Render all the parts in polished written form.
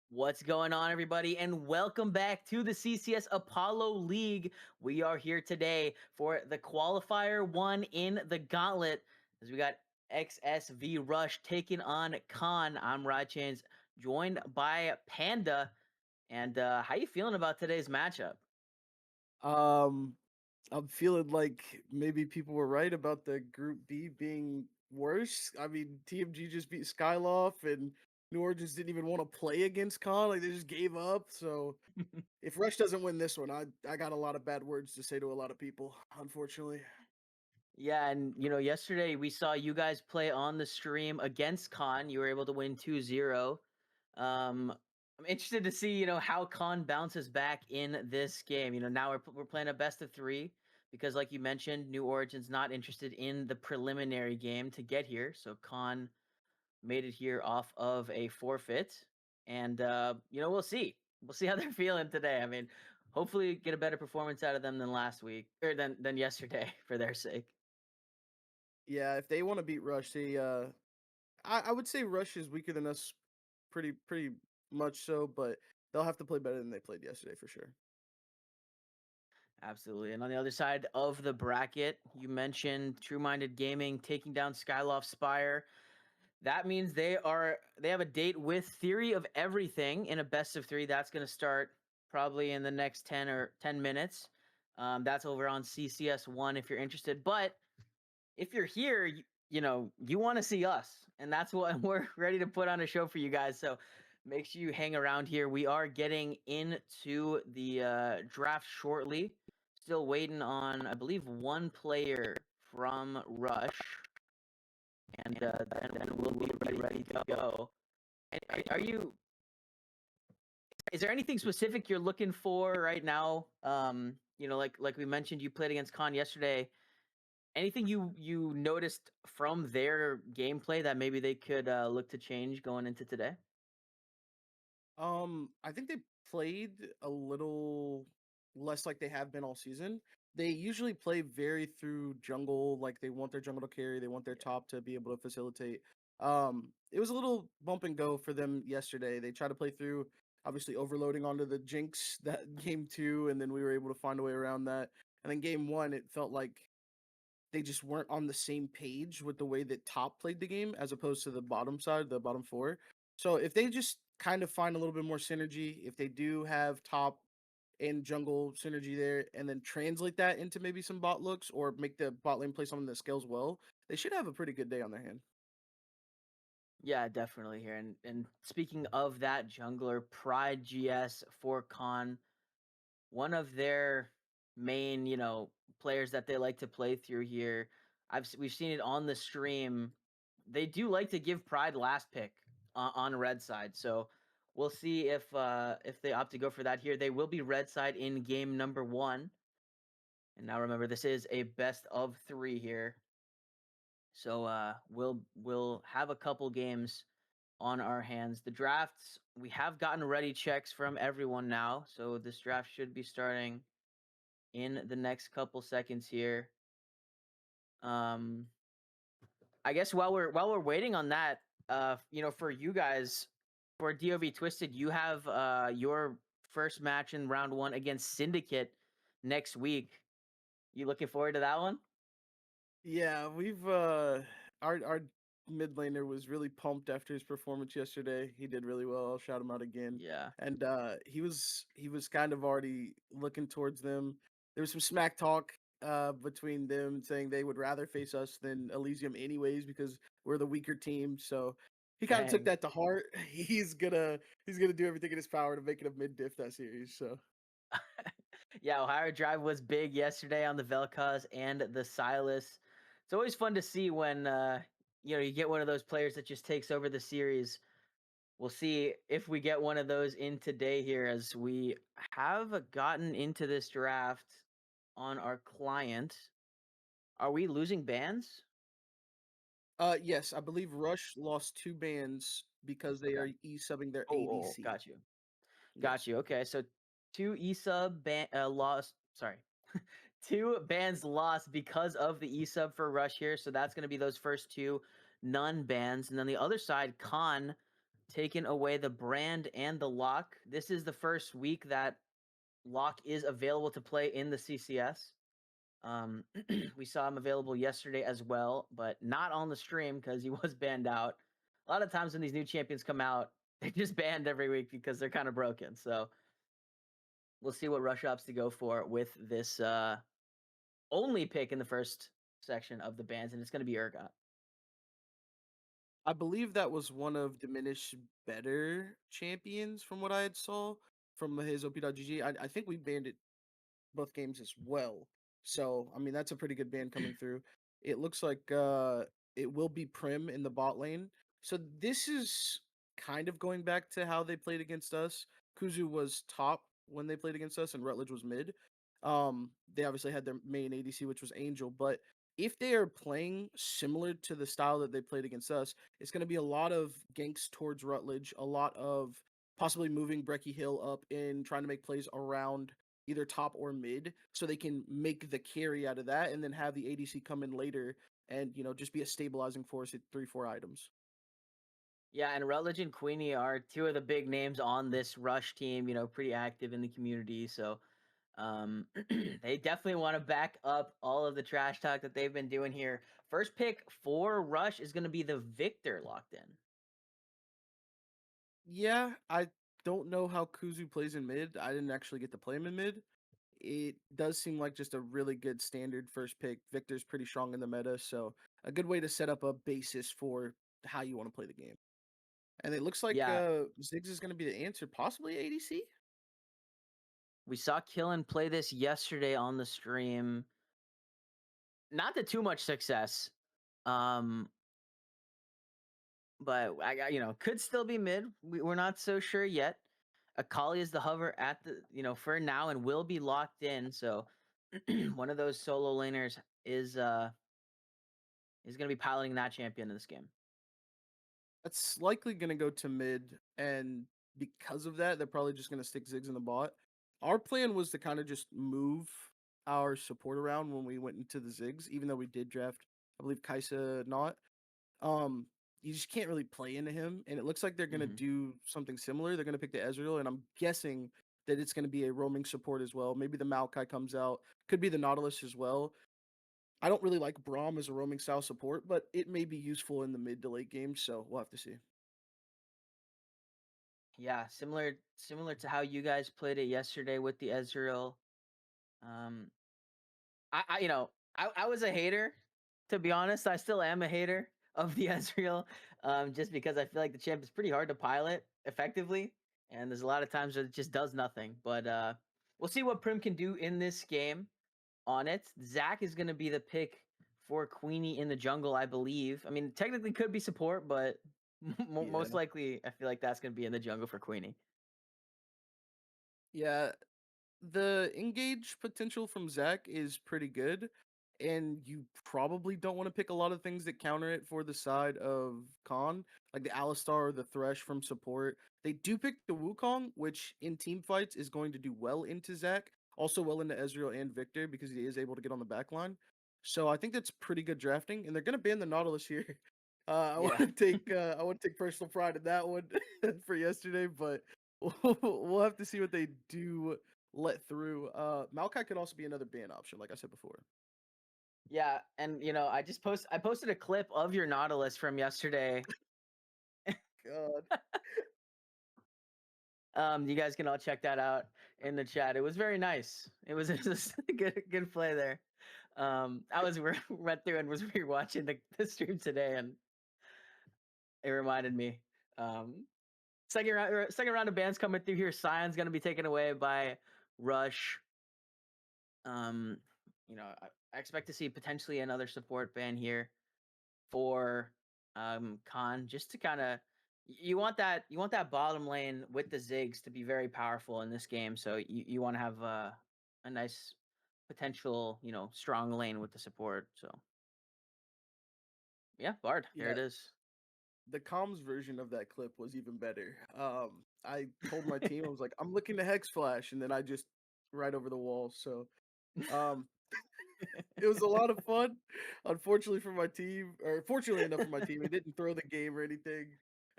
What's going on, everybody? And welcome back to the CCS Apollo League. We are here today for the qualifier one in the Gauntlet as we got XSV Rush taking on Khan. I'm Chains, joined by Panda. And how you feeling about today's matchup? Um, I'm feeling like maybe people were right about the Group B being worse. I mean, TMG just beat Skyloft, and New Origins didn't even want to play against Con. Like they just gave up. So if Rush doesn't win this one, I got a lot of bad words to say to a lot of people, unfortunately. Yeah, and yesterday we saw you guys play on the stream against Khan. You were able to win 2-0. I'm interested to see, how Khan bounces back in this game. Now we're playing a best of 3 because like you mentioned, New Origin's not interested in the preliminary game to get here. So Khan made it here off of a forfeit. And we'll see. We'll see how they're feeling today. I mean, hopefully get a better performance out of them than last week or than yesterday for their sake. Yeah, if they want to beat Rush, I would say Rush is weaker than us, pretty much so, but they'll have to play better than they played yesterday for sure. Absolutely. And on the other side of the bracket, you mentioned True Minded Gaming taking down Skyloft Spire. That means they have a date with Theory of Everything in a best of 3. That's going to start probably in the next 10 minutes. That's over on CCS1 if you're interested. But if you're here, you want to see us, and that's what we're ready to put on a show for you guys. So make sure you hang around here. We are getting into the draft shortly. Still waiting on, I believe, one player from Rush, and then we'll be ready to go. Are you? Is there anything specific you're looking for right now? Like we mentioned, you played against Khan yesterday. Anything you noticed from their gameplay that maybe they could look to change going into today? I think they played a little less like they have been all season. They usually play very through jungle, like they want their jungle to carry, they want their Yeah. top to be able to facilitate. It was a little bump and go for them yesterday. They tried to play through, obviously overloading onto the Jinx that game two, and then we were able to find a way around that. And then game one, it felt like they just weren't on the same page with the way that top played the game as opposed to the bottom side, the bottom four. So if they just kind of find a little bit more synergy, if they do have top and jungle synergy there, and then translate that into maybe some bot looks or make the bot lane play something that scales well, they should have a pretty good day on their hand. Yeah, definitely here. And speaking of that jungler, Pride GS for Con, one of their main, players that they like to play through here. We've seen it on the stream. They do like to give Pride last pick on red side. So we'll see if they opt to go for that here. They will be red side in game number 1. And now remember, this is a best of 3 here. So we'll have a couple games on our hands. The drafts, we have gotten ready checks from everyone now. So this draft should be starting in the next couple seconds here. Um I guess while we're waiting on that, for you guys, for DOV Twisted, you have your first match in round 1 against Syndicate next week. You looking forward to that one? Yeah, we've our mid laner was really pumped after his performance yesterday. He did really well. I'll shout him out again. Yeah. And he was kind of already looking towards them. There was some smack talk between them saying they would rather face us than Elysium anyways because we're the weaker team. So he kind of took Dang. that to heart. He's gonna do everything in his power to make it a mid diff that series. So Yeah, Ohio Drive was big yesterday on the Vel'Koz and the Silas. It's always fun to see when you get one of those players that just takes over the series. We'll see if we get one of those in today here as we have gotten into this draft on our client. Are we losing bans? yes, I believe Rush lost two bans because they Okay. are e-subbing their Oh, ADC. got you. Got Yes. you. Okay, so two ESUB lost. Sorry, two bans lost because of the ESUB for Rush here. So that's going to be those first two none bans, and then the other side, Khan. taken away the brand and the lock. This is the first week that lock is available to play in the CCS. Um, we saw him available yesterday as well, but not on the stream because he was banned out. A lot of times when these new champions come out, they're just banned every week because they're kind of broken. So we'll see what rush opts to go for with this only pick in the first section of the bans, and it's going to be Urgot. I believe that was one of Diminish better champions from what I had saw from his OP.GG. I think we banned it both games as well. So, I mean, that's a pretty good ban coming through. It looks like it will be Prim in the bot lane. So this is kind of going back to how they played against us. Kuzu was top when they played against us, and Rutledge was mid. They obviously had their main ADC, which was Angel, but if they are playing similar to the style that they played against us, it's going to be a lot of ganks towards Rutledge, a lot of possibly moving Brecky Hill up and trying to make plays around either top or mid so they can make the carry out of that and then have the ADC come in later and just be a stabilizing force at 3-4 items. Yeah, and Rutledge and Queenie are two of the big names on this Rush team, pretty active in the community. So they definitely want to back up all of the trash talk that they've been doing here. First pick for Rush is going to be the Victor locked in. Yeah, I don't know how Kuzu plays in mid. I didn't actually get to play him in mid. It does seem like just a really good standard first pick. Victor's pretty strong in the meta, so a good way to set up a basis for how you want to play the game. And it looks like Yeah, Ziggs is going to be the answer, possibly ADC. we saw Killen play this yesterday on the stream. Not to too much success. Um, but I got, could still be mid. We're not so sure yet. Akali is the hover at the, for now and will be locked in. So one of those solo laners is going to be piloting that champion in this game. That's likely going to go to mid, and because of that, they're probably just going to stick Ziggs in the bot. Our plan was to kind of just move our support around when we went into the Ziggs, even though we did draft, I believe, Kaisa not. Um, you just can't really play into him, and it looks like they're going to Hmm. do something similar. They're going to pick the Ezreal, and I'm guessing that it's going to be a roaming support as well. Maybe the Maokai comes out, could be the Nautilus as well. I don't really like Braum as a roaming style support, but it may be useful in the mid to late game, so we'll have to see. Yeah, similar to how you guys played it yesterday with the Ezreal. Um, I was a hater, to be honest. I still am a hater of the Ezreal, just because I feel like the champ is pretty hard to pilot effectively, and there's a lot of times where it just does nothing. But we'll see what Prim can do in this game on it. Zach is going to be the pick for Queenie in the jungle, I believe. I mean, technically could be support, but most Yeah. likely, I feel like that's going to be in the jungle for Queenie. Yeah, the engage potential from Zach is pretty good, and you probably don't want to pick a lot of things that counter it for the side of Khan, like the Alistar or the Thresh from support. They do pick the Wukong, which in team fights is going to do well into Zach, also well into Ezreal and Victor because he is able to get on the back line. So I think that's pretty good drafting, and they're gonna ban the Nautilus here. I want Yeah. to take personal pride in that one for yesterday, but we'll have to see what they do let through. Maokai could also be another ban option, like I said before. Yeah, and I posted a clip of your Nautilus from yesterday. God. You guys can all check that out in the chat. It was very nice. It was a good play there. I was went through and was rewatching the stream today, and it reminded me. Um, second round of bans coming through here. Sion's gonna be taken away by Rush. Um, I expect to see potentially another support ban here for Khan, just to kind of you want that bottom lane with the Ziggs to be very powerful in this game. So you want to have a nice potential, strong lane with the support. So yeah, Bard, here Yeah, it is. the comms version of that clip was even better. I told my team, I was like, I'm looking to Hex Flash, and then I just right over the wall. So um it was a lot of fun. Unfortunately for my team, or fortunately enough for my team, it didn't throw the game or anything.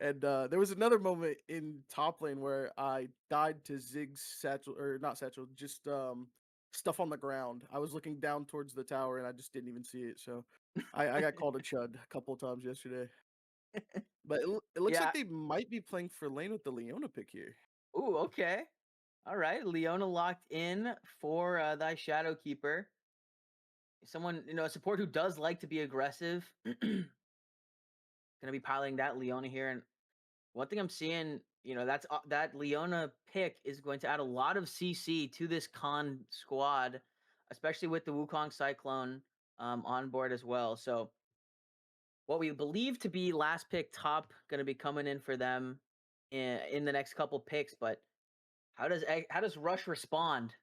And there was another moment in top lane where I died to Zig's satchel, or not satchel, just stuff on the ground. I was looking down towards the tower and I just didn't even see it. So I got called a chud a couple of times yesterday. But it looks like Yeah. they might be playing for lane with the Leona pick here. Ooh, okay. All right. Leona locked in for thy Shadow Keeper. Someone, a support who does like to be aggressive. Gonna be piloting that Leona here. And one thing I'm seeing, that Leona pick is going to add a lot of CC to this con squad, especially with the Wukong Cyclone on board as well. So what we believe to be last pick top going to be coming in for them in the next couple picks. But how does Rush respond?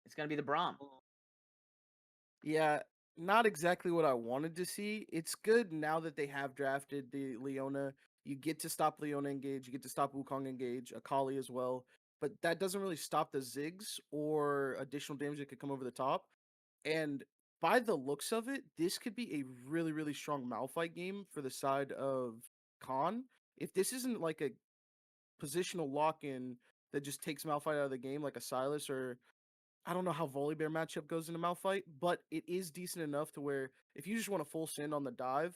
It's going to be the Braum. Yeah, not exactly what I wanted to see. It's good now that they have drafted the Leona. You get to stop Leona engage, you get to stop Wukong engage, Akali as well. But that doesn't really stop the Ziggs or additional damage that could come over the top. And by the looks of it, this could be a really, really strong Malphite game for the side of Khan. If this isn't like a positional lock in that just takes Malphite out of the game, like a Silas, or I don't know how Volibear matchup goes into Malphite, but it is decent enough to where if you just want a full send on the dive,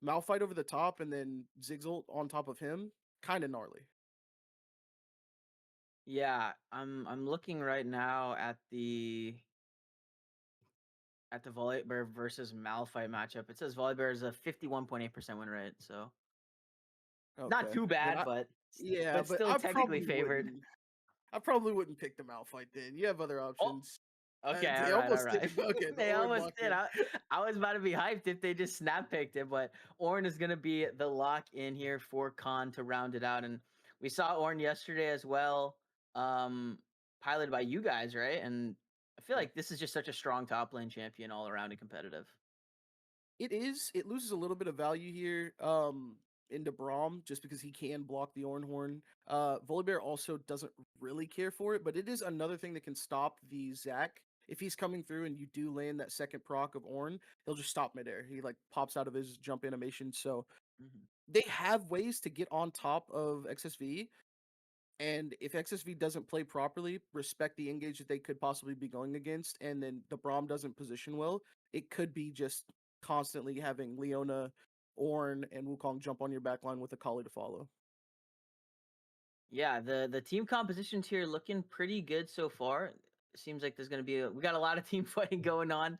Malphite over the top and then Zigzult on top of him, kind of gnarly. Yeah, I'm looking right now at the Volibear versus Malphite matchup. It says Volibear is a 51.8% win rate, so not Okay. too Then bad, I but yeah, but but still technically favored. I probably wouldn't pick the Malphite then. You have other Oh, options. okay, They all right, all almost right. did. Okay, the They Ornn almost locked did. in. I was about to be hyped if they just snap picked it, but Ornn is gonna be the lock in here for Khan to round it out. And we saw Ornn yesterday as well, piloted by you guys, right? And I feel Yeah. like this is just such a strong top lane champion all around and competitive. It is. It loses a little bit of value here, into Braum just because he can block the Ornhorn. Volibear also doesn't really care for it, but it is another thing that can stop the Zac. If he's coming through and you do land that second proc of Ornn, he'll just stop midair. He like pops out of his jump animation. So Mhm. they have ways to get on top of XSV. And if XSV doesn't play properly, respect the engage that they could possibly be going against, and then the Braum doesn't position well, it could be just constantly having Leona, Ornn, and Wukong jump on your backline with a Kali to follow. Yeah, the team compositions here looking pretty good so far. Seems like there's going to be we got a lot of team fighting going on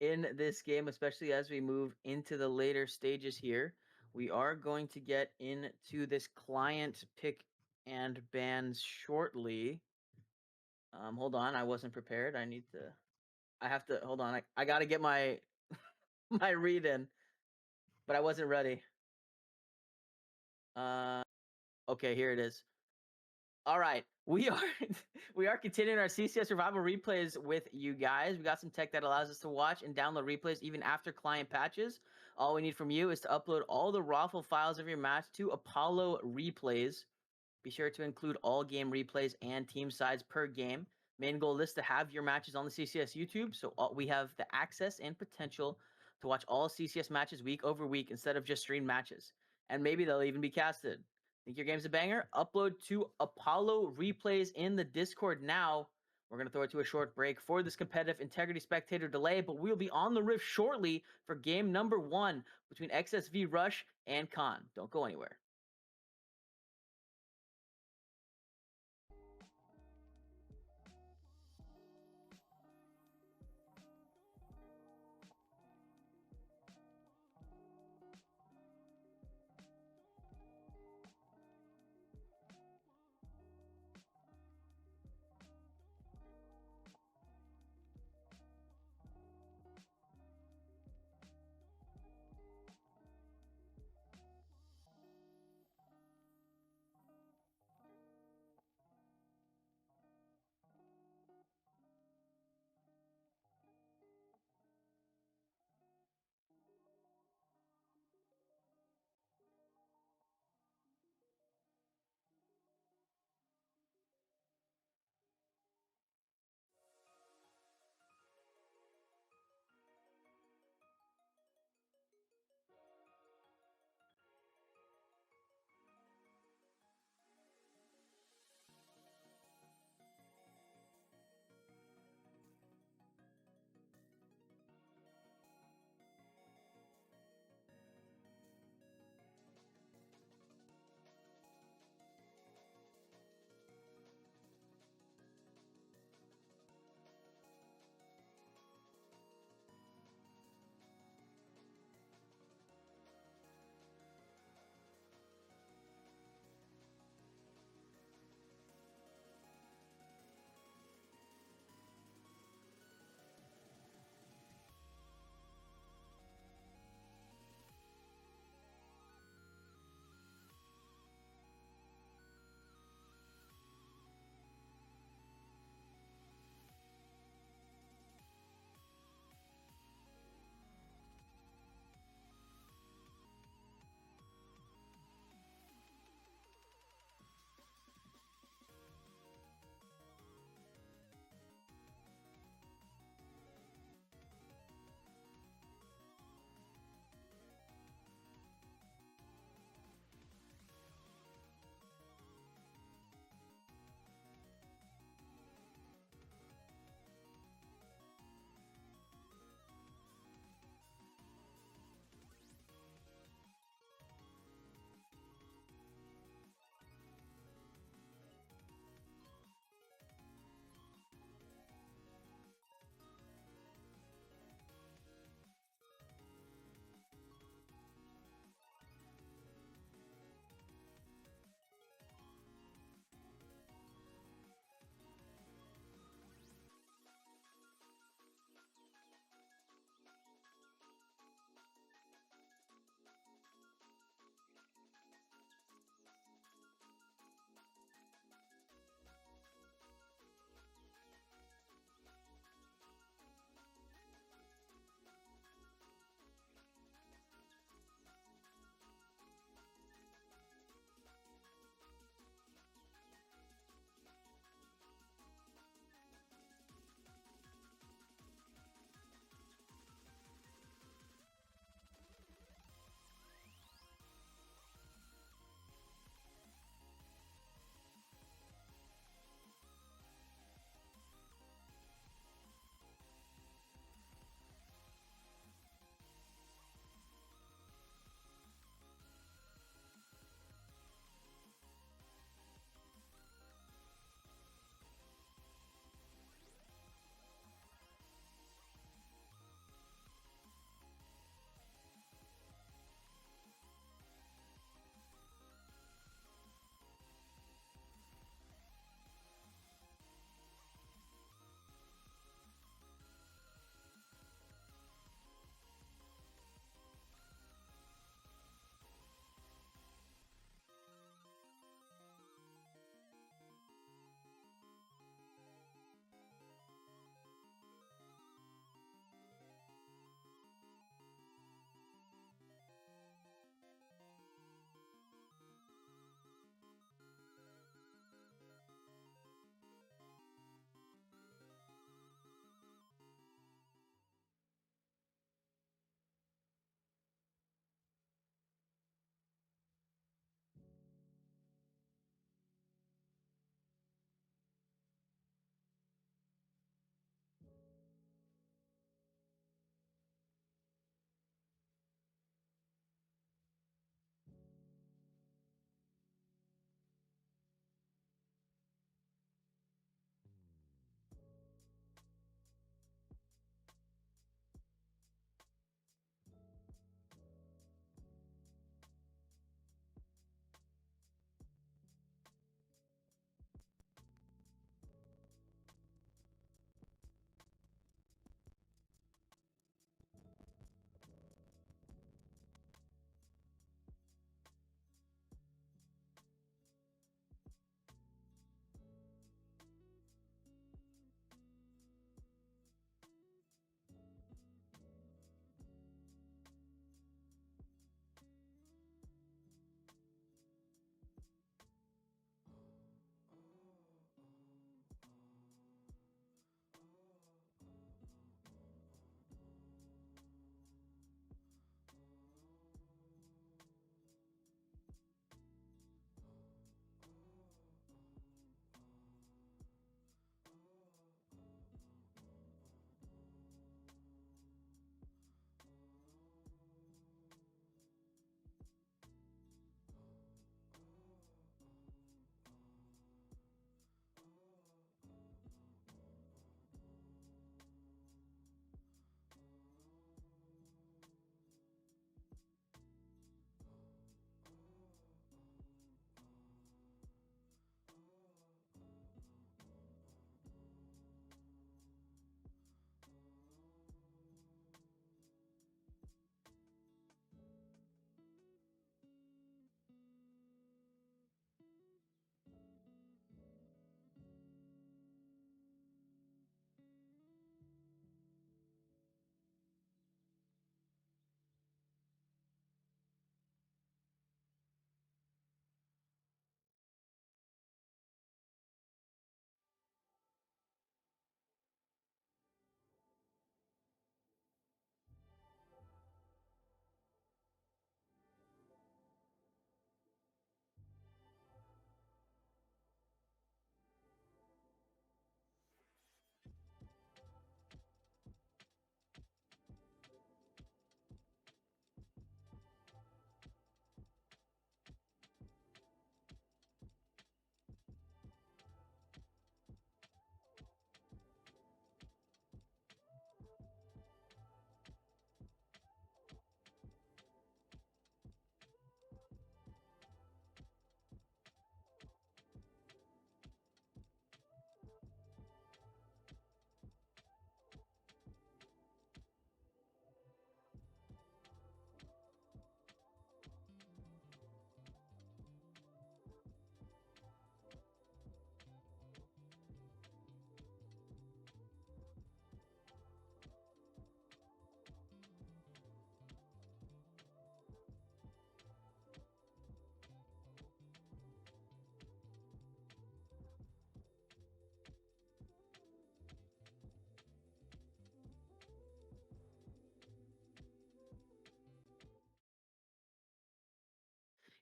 in this game, especially as we move into the later stages here. We are going to get into this client pick and bans shortly. Hold on, I wasn't prepared. I have to hold on. I got to get my my read in, but I wasn't ready. Uh, okay, here it is. All right, we are we are continuing our CCS survival replays with you guys. We got some tech that allows us to watch and download replays even after client patches. All we need from you is to upload all the raw files of your match to Apollo Replays. Be sure to include all game replays and team sides per game. Main goal is to have your matches on the CCS YouTube, so we have the access and potential to watch all CCS matches week over week instead of just streamed matches. And maybe they'll even be casted. Think your game's a banger? Upload to Apollo Replays in the Discord now. We're going to throw it to a short break for this competitive integrity spectator delay, but we'll be on the rift shortly for game number 1 between XSV Rush and Khan. Don't go anywhere.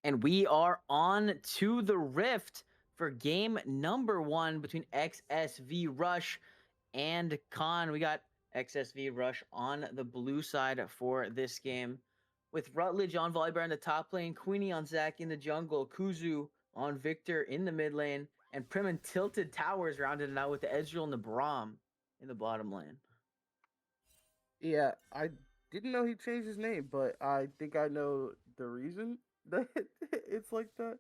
And we are on to the Rift for game number 1 between XSV Rush and Khan. We got XSV Rush on the blue side for this game, with Rutledge on Volibear in the top lane, Queenie on Zac in the jungle, Kuzu on Victor in the mid lane, and Prim and Tilted Towers rounded it out with the Ezreal and the Braum in the bottom lane. Yeah, I didn't know he changed his name, but I think I know the reason that it's like that.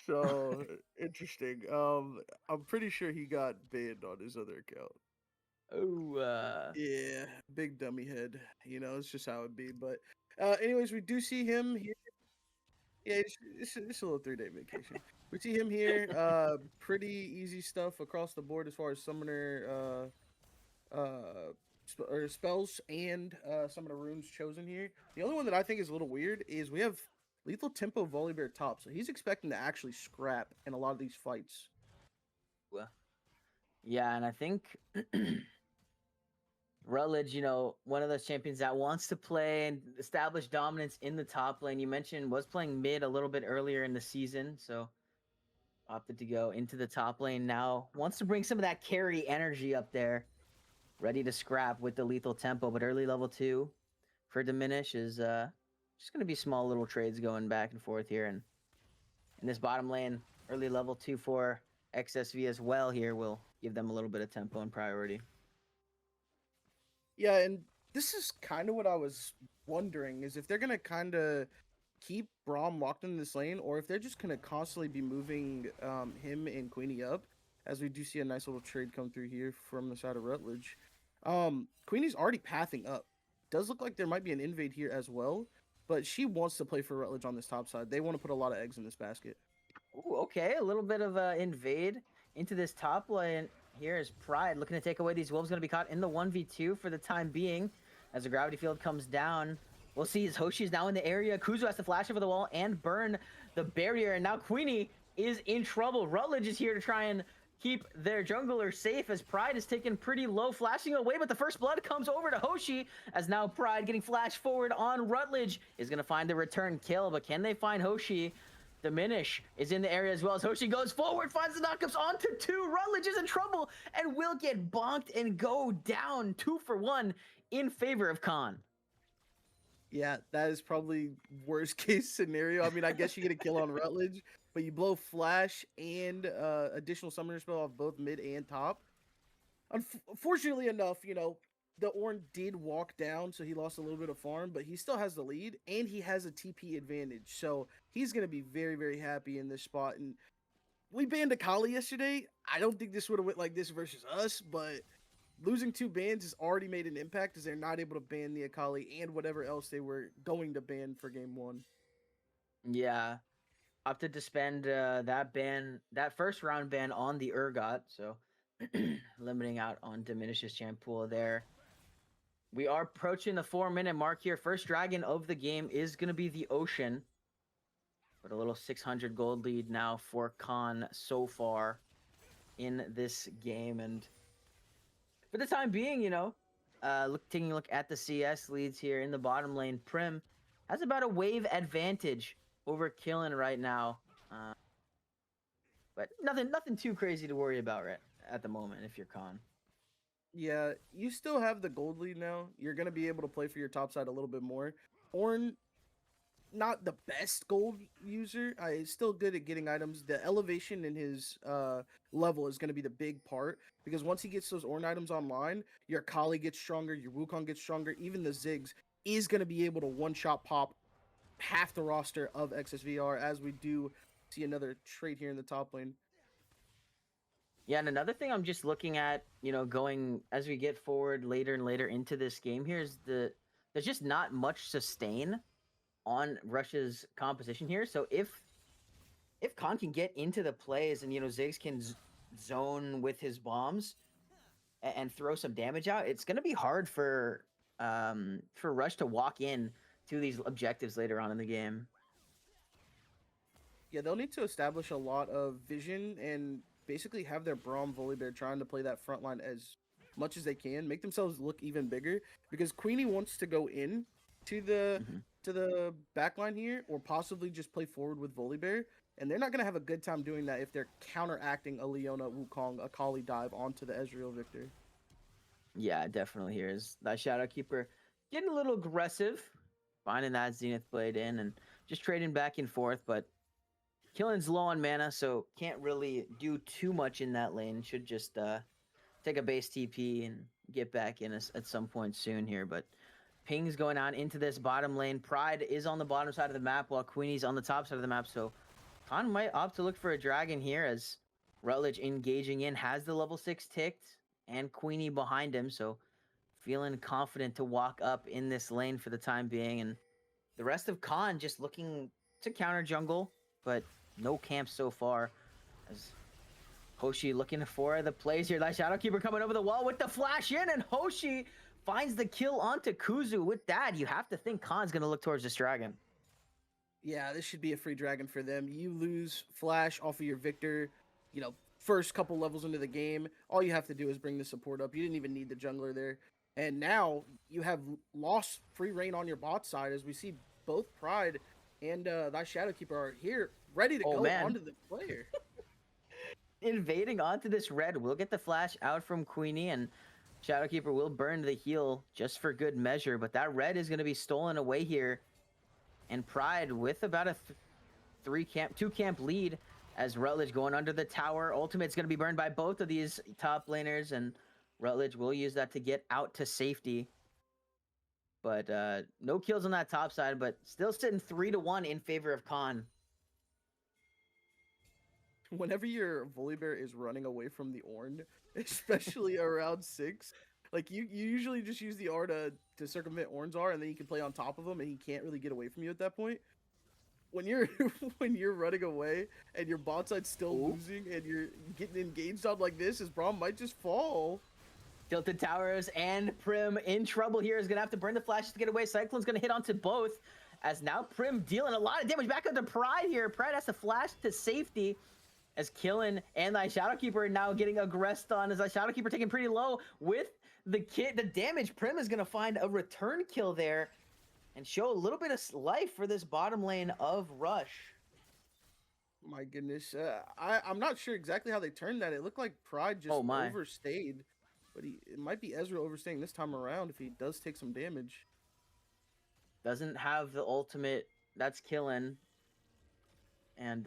So interesting. I'm pretty sure he got banned on his other account. Oh, Yeah, big dummy head. It's just how it be. But anyways, we do see him here. Yeah, it's a little 3-day vacation. We see him here. Pretty easy stuff across the board as far as summoner spells and some of the runes chosen here. The only one that I think is a little weird is we have lethal tempo Volibear top, so he's expecting to actually scrap in a lot of these fights. well, yeah, and I think Rutledge, one of those champions that wants to play and establish dominance in the top lane. You mentioned was playing mid a little bit earlier in the season, so opted to go into the top lane now. Wants to bring some of that carry energy up there, ready to scrap with the lethal tempo. But early level 2 for Diminish is just going to be small little trades going back and forth here. And in this bottom lane, early level 2 for XSV as well here will give them a little bit of tempo and priority. Yeah, and this is kind of what I was wondering, is if they're going to kind of keep Braum locked in this lane, or if they're just going to constantly be moving him and Queenie up, as we do see a nice little trade come through here from the side of Rutledge. Queenie's already pathing up. Does look like there might be an invade here as well, but she wants to play for Rutledge on this top side. They want to put a lot of eggs in this basket. Ooh, okay, a little bit of invade into this top lane. Here is Pride looking to take away these wolves. Going to be caught in the 1v2 for the time being as the gravity field comes down. We'll see as Hoshi is now in the area. Kuzu has to flash over the wall and burn the barrier. And now Queenie is in trouble. Rutledge is here to try and keep their jungler safe as Pride is taken pretty low, flashing away. But the first blood comes over to Hoshi as now Pride getting flashed forward on Rutledge is going to find the return kill. But can they find Hoshi? Diminish is in the area as well as Hoshi goes forward, finds the knockups onto 2. Rutledge is in trouble and will get bonked and go down 2 for 1 in favor of Khan. Yeah, that is probably worst case scenario. I mean, I guess you get a kill on Rutledge, but you blow flash and additional summoner spell off both mid and top. Unfortunately enough, the Ornn did walk down, so he lost a little bit of farm, but he still has the lead, and he has a TP advantage. So he's going to be very, very happy in this spot. And we banned Akali yesterday. I don't think this would have went like this versus us, but losing 2 bans has already made an impact as they're not able to ban the Akali and whatever else they were going to ban for game 1. Yeah, opted to spend that first round ban on the Urgot, so limiting out on Diminish's champ pool there. We are approaching the 4-minute mark here. First dragon of the game is going to be the Ocean. But a little 600 gold lead now for Khan so far in this game. And for the time being, taking a look at the CS leads here in the bottom lane, Prim has about a wave advantage over Killen right now. But nothing too crazy to worry about right at the moment if you're Khan. Yeah, you still have the gold lead now. You're going to be able to play for your top side a little bit more. Ornn, not the best gold user. He's still good at getting items. The elevation in his level is going to be the big part, because once he gets those Ornn items online, your Kali gets stronger, your Wukong gets stronger, even the Ziggs is going to be able to one-shot pop half the roster of XSVR, as we do see another trade here in the top lane. Yeah, and another thing I'm just looking at, going as we get forward later and later into this game here is there's just not much sustain on Rush's composition here. So if Khan can get into the plays and Ziggs can zone with his bombs and throw some damage out, it's going to be hard for Rush to walk in to these objectives later on in the game. Yeah, they'll need to establish a lot of vision and basically have their Braum Volibear trying to play that front line as much as they can, make themselves look even bigger, because Queenie wants to go in to the Mhm. back line here, or possibly just play forward with Volibear. And they're not gonna have a good time doing that if they're counteracting a Leona Wukong, a Kali dive onto the Ezreal Victor. Yeah, definitely here is that Shadow Keeper getting a little aggressive, finding that Zenith Blade in and just trading back and forth, but Killen's low on mana, so can't really do too much in that lane. Should just take a base TP and get back in at some point soon here. But ping's going on into this bottom lane. Pride is on the bottom side of the map while Queenie's on the top side of the map. So Khan might opt to look for a dragon here as Rutledge engaging in, has the level 6 ticked and Queenie behind him. So feeling confident to walk up in this lane for the time being. And the rest of Khan just looking to counter jungle, but no camp so far. As Hoshi looking for the plays here. That Shadowkeeper coming over the wall with the flash in, and Hoshi finds the kill onto Kuzu. With that, you have to think Khan's going to look towards this dragon. Yeah, this should be a free dragon for them. You lose flash off of your Victor, first couple levels into the game. All you have to do is bring the support up. You didn't even need the jungler there. And now you have lost free reign on your bot side as we see both Pride and that Shadowkeeper are here ready to go onto the player. Invading onto this red. We'll get the flash out from Queenie, and Shadowkeeper will burn the heal just for good measure. But that red is going to be stolen away here. And Pride with about a two camp lead as Rutledge going under the tower. Ultimate's going to be burned by both of these top laners, and Rutledge will use that to get out to safety. But no kills on that top side, but still sitting 3-1 in favor of Khan. Whenever your Volibear is running away from the Ornn, especially around 6, like you usually just use the R to circumvent Ornn's R, and then you can play on top of him, and he can't really get away from you at that point. When you're when you're running away and your bot side's still losing and you're getting engaged on like this, his Braum might just fall. Tilted Towers and Prim in trouble here. Is going to have to burn the flashes to get away. Cyclone's going to hit onto both, as now Prim dealing a lot of damage back onto Pride here. Pride has to flash to safety as Killen and thy Shadowkeeper are now getting aggressed on, as thy Shadowkeeper taking pretty low with the damage. Prim is going to find a return kill there and show a little bit of life for this bottom lane of Rush. My goodness. I'm not sure exactly how they turned that. It looked like Pride just overstayed. But it might be Ezra overstaying this time around if he does take some damage. Doesn't have the ultimate. That's Killen. And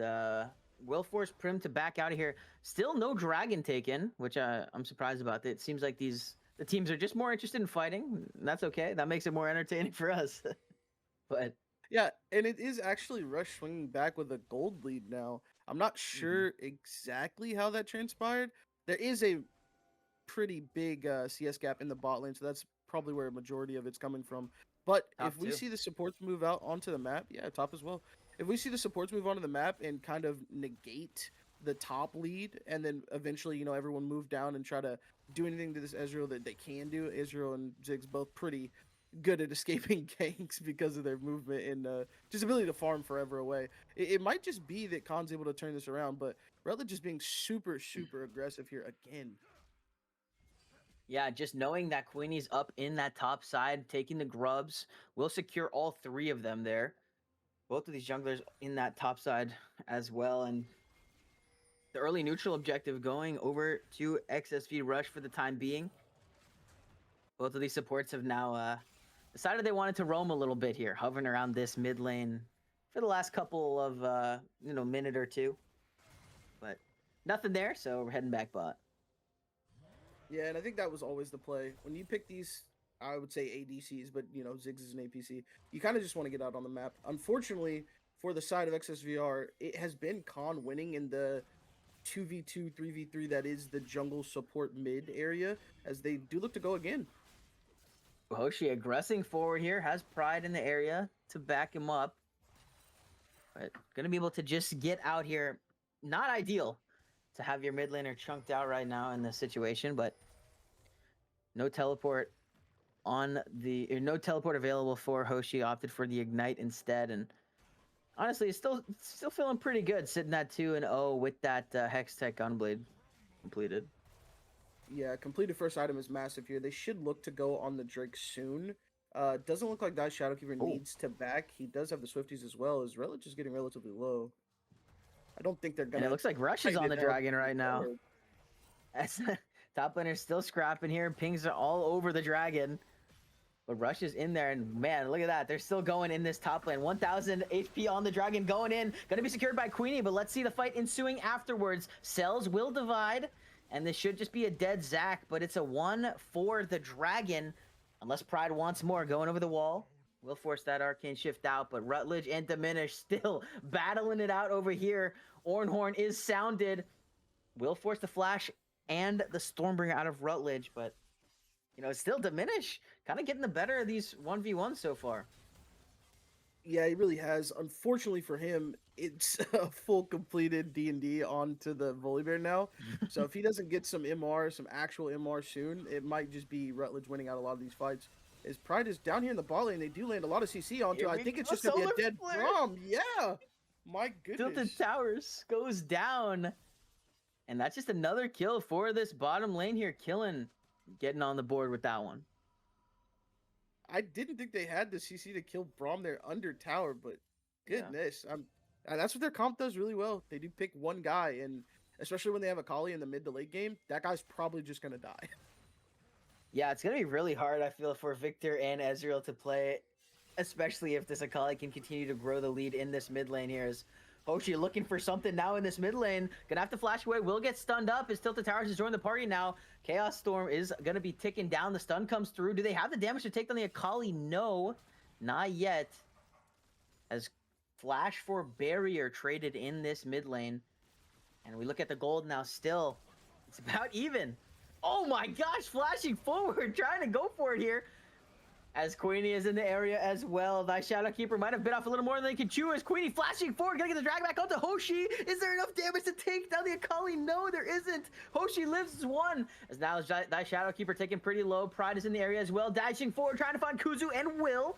will force Prim to back out of here. Still no dragon taken, which I'm surprised about. It seems like the teams are just more interested in fighting. That's okay. That makes it more entertaining for us. But yeah, and it is actually Rush swinging back with a gold lead now. I'm not sure exactly how that transpired. There is a pretty big CS gap in the bot lane, so that's probably where a majority of it's coming from. But top if we see the supports move out onto the map, top as well. If we see the supports move onto the map and kind of negate the top lead, and then eventually, everyone move down and try to do anything to this Ezreal that they can do. Ezreal and Ziggs both pretty good at escaping ganks because of their movement and just ability to farm forever away. It might just be that Khan's able to turn this around, but Rutledge is being super, super aggressive here again. Yeah, just knowing that Queenie's up in that top side, taking the grubs, will secure all 3 of them there. Both of these junglers in that top side as well. And the early neutral objective going over to XSV Rush for the time being. Both of these supports have now decided they wanted to roam a little bit here, hovering around this mid lane for the last couple of, minute or two. But nothing there, so we're heading back bot. Yeah, and I think that was always the play. When you pick these, I would say ADCs, but, Ziggs is an APC, you kind of just want to get out on the map. Unfortunately, for the side of XSVR, it has been Khan winning in the 2v2, 3v3 that is the jungle support mid area, as they do look to go again. Hoshi aggressing forward here, has Pride in the area to back him up. But going to be able to just get out here. Not ideal to have your mid laner chunked out right now in this situation, but no teleport no teleport available for Hoshi. Opted for the ignite instead, and honestly, it's still feeling pretty good sitting at 2-0 with that Hextech Gunblade completed. Yeah, completed first item is massive here. They should look to go on the Drake soon. Doesn't look like that Shadowkeeper Oh, needs to back. He does have the Swifties as well. His relic is getting relatively low. I don't think they're and it gonna looks like Rush is tighten on it the down dragon too right now. hard. As top laner's still scrapping here. Pings are all over the dragon. But Rush is in there, and man, look at that. They're still going in this top lane. 1,000 HP on the dragon going in. Going to be secured by Queenie, but let's see the fight ensuing afterwards. Cells will divide, and this should just be a dead Zac, but it's a 1 for the dragon. Unless Pride wants more. Going over the wall. Will force that arcane shift out, but Rutledge and Diminish still battling it out over here. Ornhorn is sounded. Will force the flash and the Stormbringer out of Rutledge, but it's still Diminish kind of getting the better of these 1v1s so far. Yeah, he really has. Unfortunately for him, it's a full completed D&D onto the Volibear now. So if he doesn't get some MR, some actual MR soon, it might just be Rutledge winning out a lot of these fights. His Pride is down here in the bot lane. They do land a lot of CC onto. Here I we think it's go, just gonna be Solar a dead Flare. Braum. Yeah, my Tilted goodness. Towers goes down. And that's just another kill for this bottom lane here. Killing, getting on the board with that one. I didn't think they had the CC to kill Braum there under tower, but Yeah. goodness, that's what their comp does really well. They do pick one guy, and especially when they have a Kali in the mid to late game, that guy's probably just gonna die. Yeah, it's going to be really hard, I feel, for Victor and Ezreal to play, especially if this Akali can continue to grow the lead in this mid lane here. As Hoshi looking for something now in this mid lane. Gonna have to flash away. Will get stunned up as Tilted Towers is joining the party now. Chaos Storm is gonna be ticking down. The stun comes through. Do they have the damage to take down the Akali? No, not yet. As Flash for Barrier traded in this mid lane. And we look at the gold now still. It's about even. Oh my gosh, flashing forward, trying to go for it here. As Queenie is in the area as well. Thy Shadowkeeper might have bit off a little more than they can chew as Queenie flashing forward, gonna get the drag back onto Hoshi. Is there enough damage to take down the Akali? No, there isn't. Hoshi lives as one. As now Thy Shadowkeeper taken pretty low. Pride is in the area as well, dashing forward, trying to find Kuzu and Will.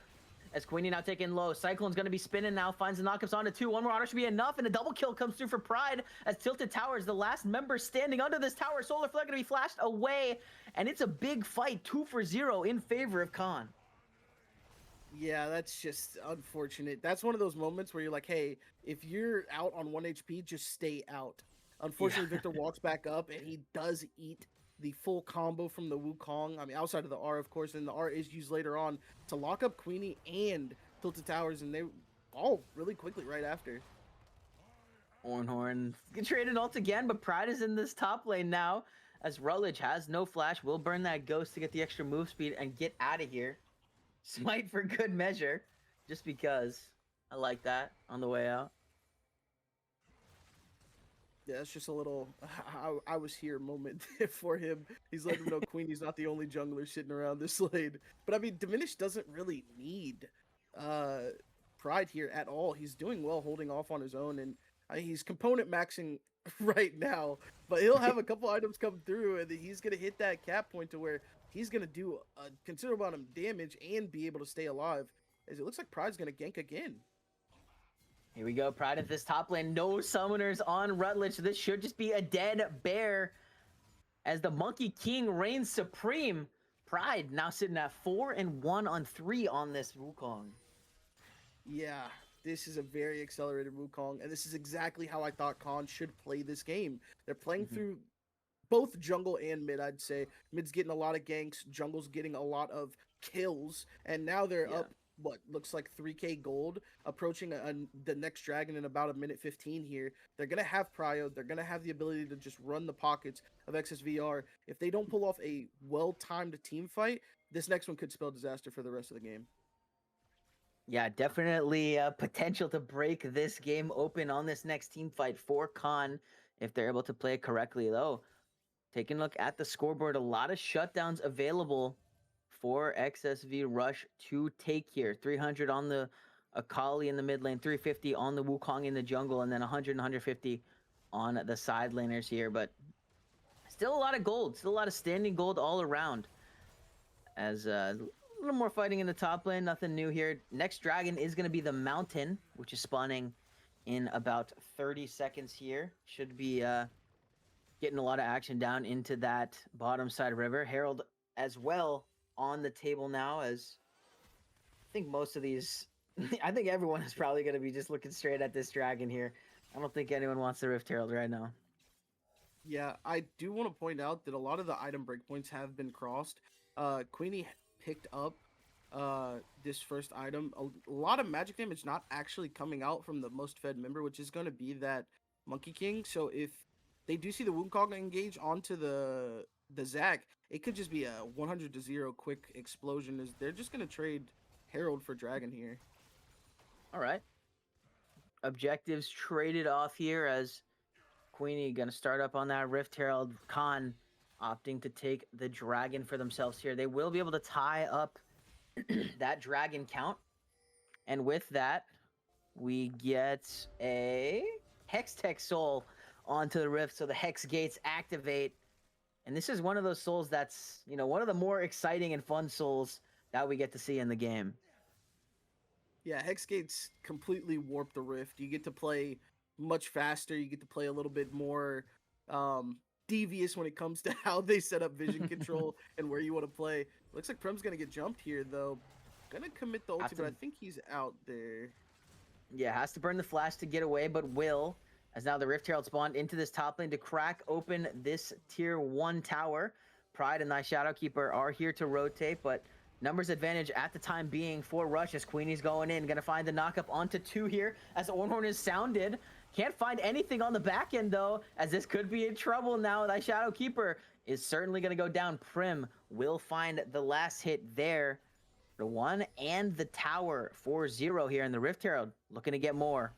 As Queenie now taken low. Cyclone's going to be spinning now. Finds the knockups onto 2. One more auto should be enough. And a double kill comes through for Pride. As Tilted Towers, the last member standing under this tower. Solar Flare going to be flashed away. And it's a big fight. 2-0 in favor of Khan. Yeah, that's just unfortunate. That's one of those moments where you're like, hey, if you're out on 1 HP, just stay out. Unfortunately, Yeah. Victor walks back up and he does eat the full combo from the Wukong. I mean, outside of the R, of course, and the R is used later on to lock up Queenie and Tilted Towers, and they all really quickly right after. Ornhorn get traded ult again, but Pride is in this top lane now. As Rutledge has no flash, will burn that ghost to get the extra move speed and get out of here. Smite for good measure, just because I like that on the way out. Yeah, it's just a little I was here moment for him. He's letting him know Queenie's not the only jungler sitting around this lane. But I mean, Diminish doesn't really need Pride here at all. He's doing well holding off on his own, and he's component maxing right now. But he'll have a couple items come through, and he's gonna hit that cap point to where he's gonna do a considerable amount of damage and be able to stay alive. As it looks like Pride's gonna gank again. Here we go, Pride at this top lane. No summoners on Rutledge. So this should just be a dead bear. As the Monkey King reigns supreme. Pride now sitting at 4-1 on 3 on this Wukong. Yeah, this is a very accelerated Wukong, and this is exactly how I thought Khan should play this game. They're playing through both jungle and mid, I'd say. Mid's getting a lot of ganks, jungle's getting a lot of kills, and now they're up what looks like 3k gold, approaching the next dragon in about a minute 15 here. They're gonna have prio, they're gonna have the ability to just run the pockets of XSVR. If they don't pull off a well-timed team fight, this next one could spell disaster for the rest of the game. Yeah, definitely potential to break this game open on this next team fight for Khan if they're able to play it correctly, though. Taking a look at the scoreboard, a lot of shutdowns available for XSV Rush to take here. 300 on the Akali in the mid lane, 350 on the Wukong in the jungle, and then 100 and 150 on the side laners here. But still a lot of gold, still a lot of standing gold all around. As a little more fighting in the top lane, nothing new here. Next dragon is going to be the Mountain, which is spawning in about 30 seconds here. Should be getting a lot of action down into that bottom side river. Herald as well on the table now as think most of these, I think everyone is probably going to be just looking straight at this dragon here. I don't think anyone wants the Rift Herald right now. Yeah, I do want to point out that a lot of the item breakpoints have been crossed. Queenie picked up this first item. A lot of magic damage not actually coming out from the most fed member, which is going to be that Monkey King. So if they do see the Wukong engage onto the Zac, it could just be a 100 to 0 quick explosion. Is they're just going to trade Herald for Dragon here. All right. Objectives traded off here as Queenie going to start up on that Rift Herald. Khan opting to take the dragon for themselves here. They will be able to tie up that dragon count. And with that, we get a Hextech Soul onto the Rift. So the Hex Gates activate. And this is one of those souls that's, one of the more exciting and fun souls that we get to see in the game. Yeah, Hex Gates completely warp the Rift. You get to play much faster. You get to play a little bit more devious when it comes to how they set up vision control and where you want to play. Looks like Prem's going to get jumped here, though. Gonna commit the ulti, but I think he's out there. Yeah, has to burn the flash to get away, but will, as now the Rift Herald spawned into this top lane to crack open this tier 1 tower. Pride and Thy Shadowkeeper are here to rotate, but numbers advantage at the time being for Rush as Queenie's going in. Gonna find the knockup onto 2 here as the Ornhorn is sounded. Can't find anything on the back end, though, as this could be in trouble now. Thy Shadowkeeper is certainly gonna go down. Prim will find the last hit there. The 1 and the tower for 0 here in the Rift Herald. Looking to get more.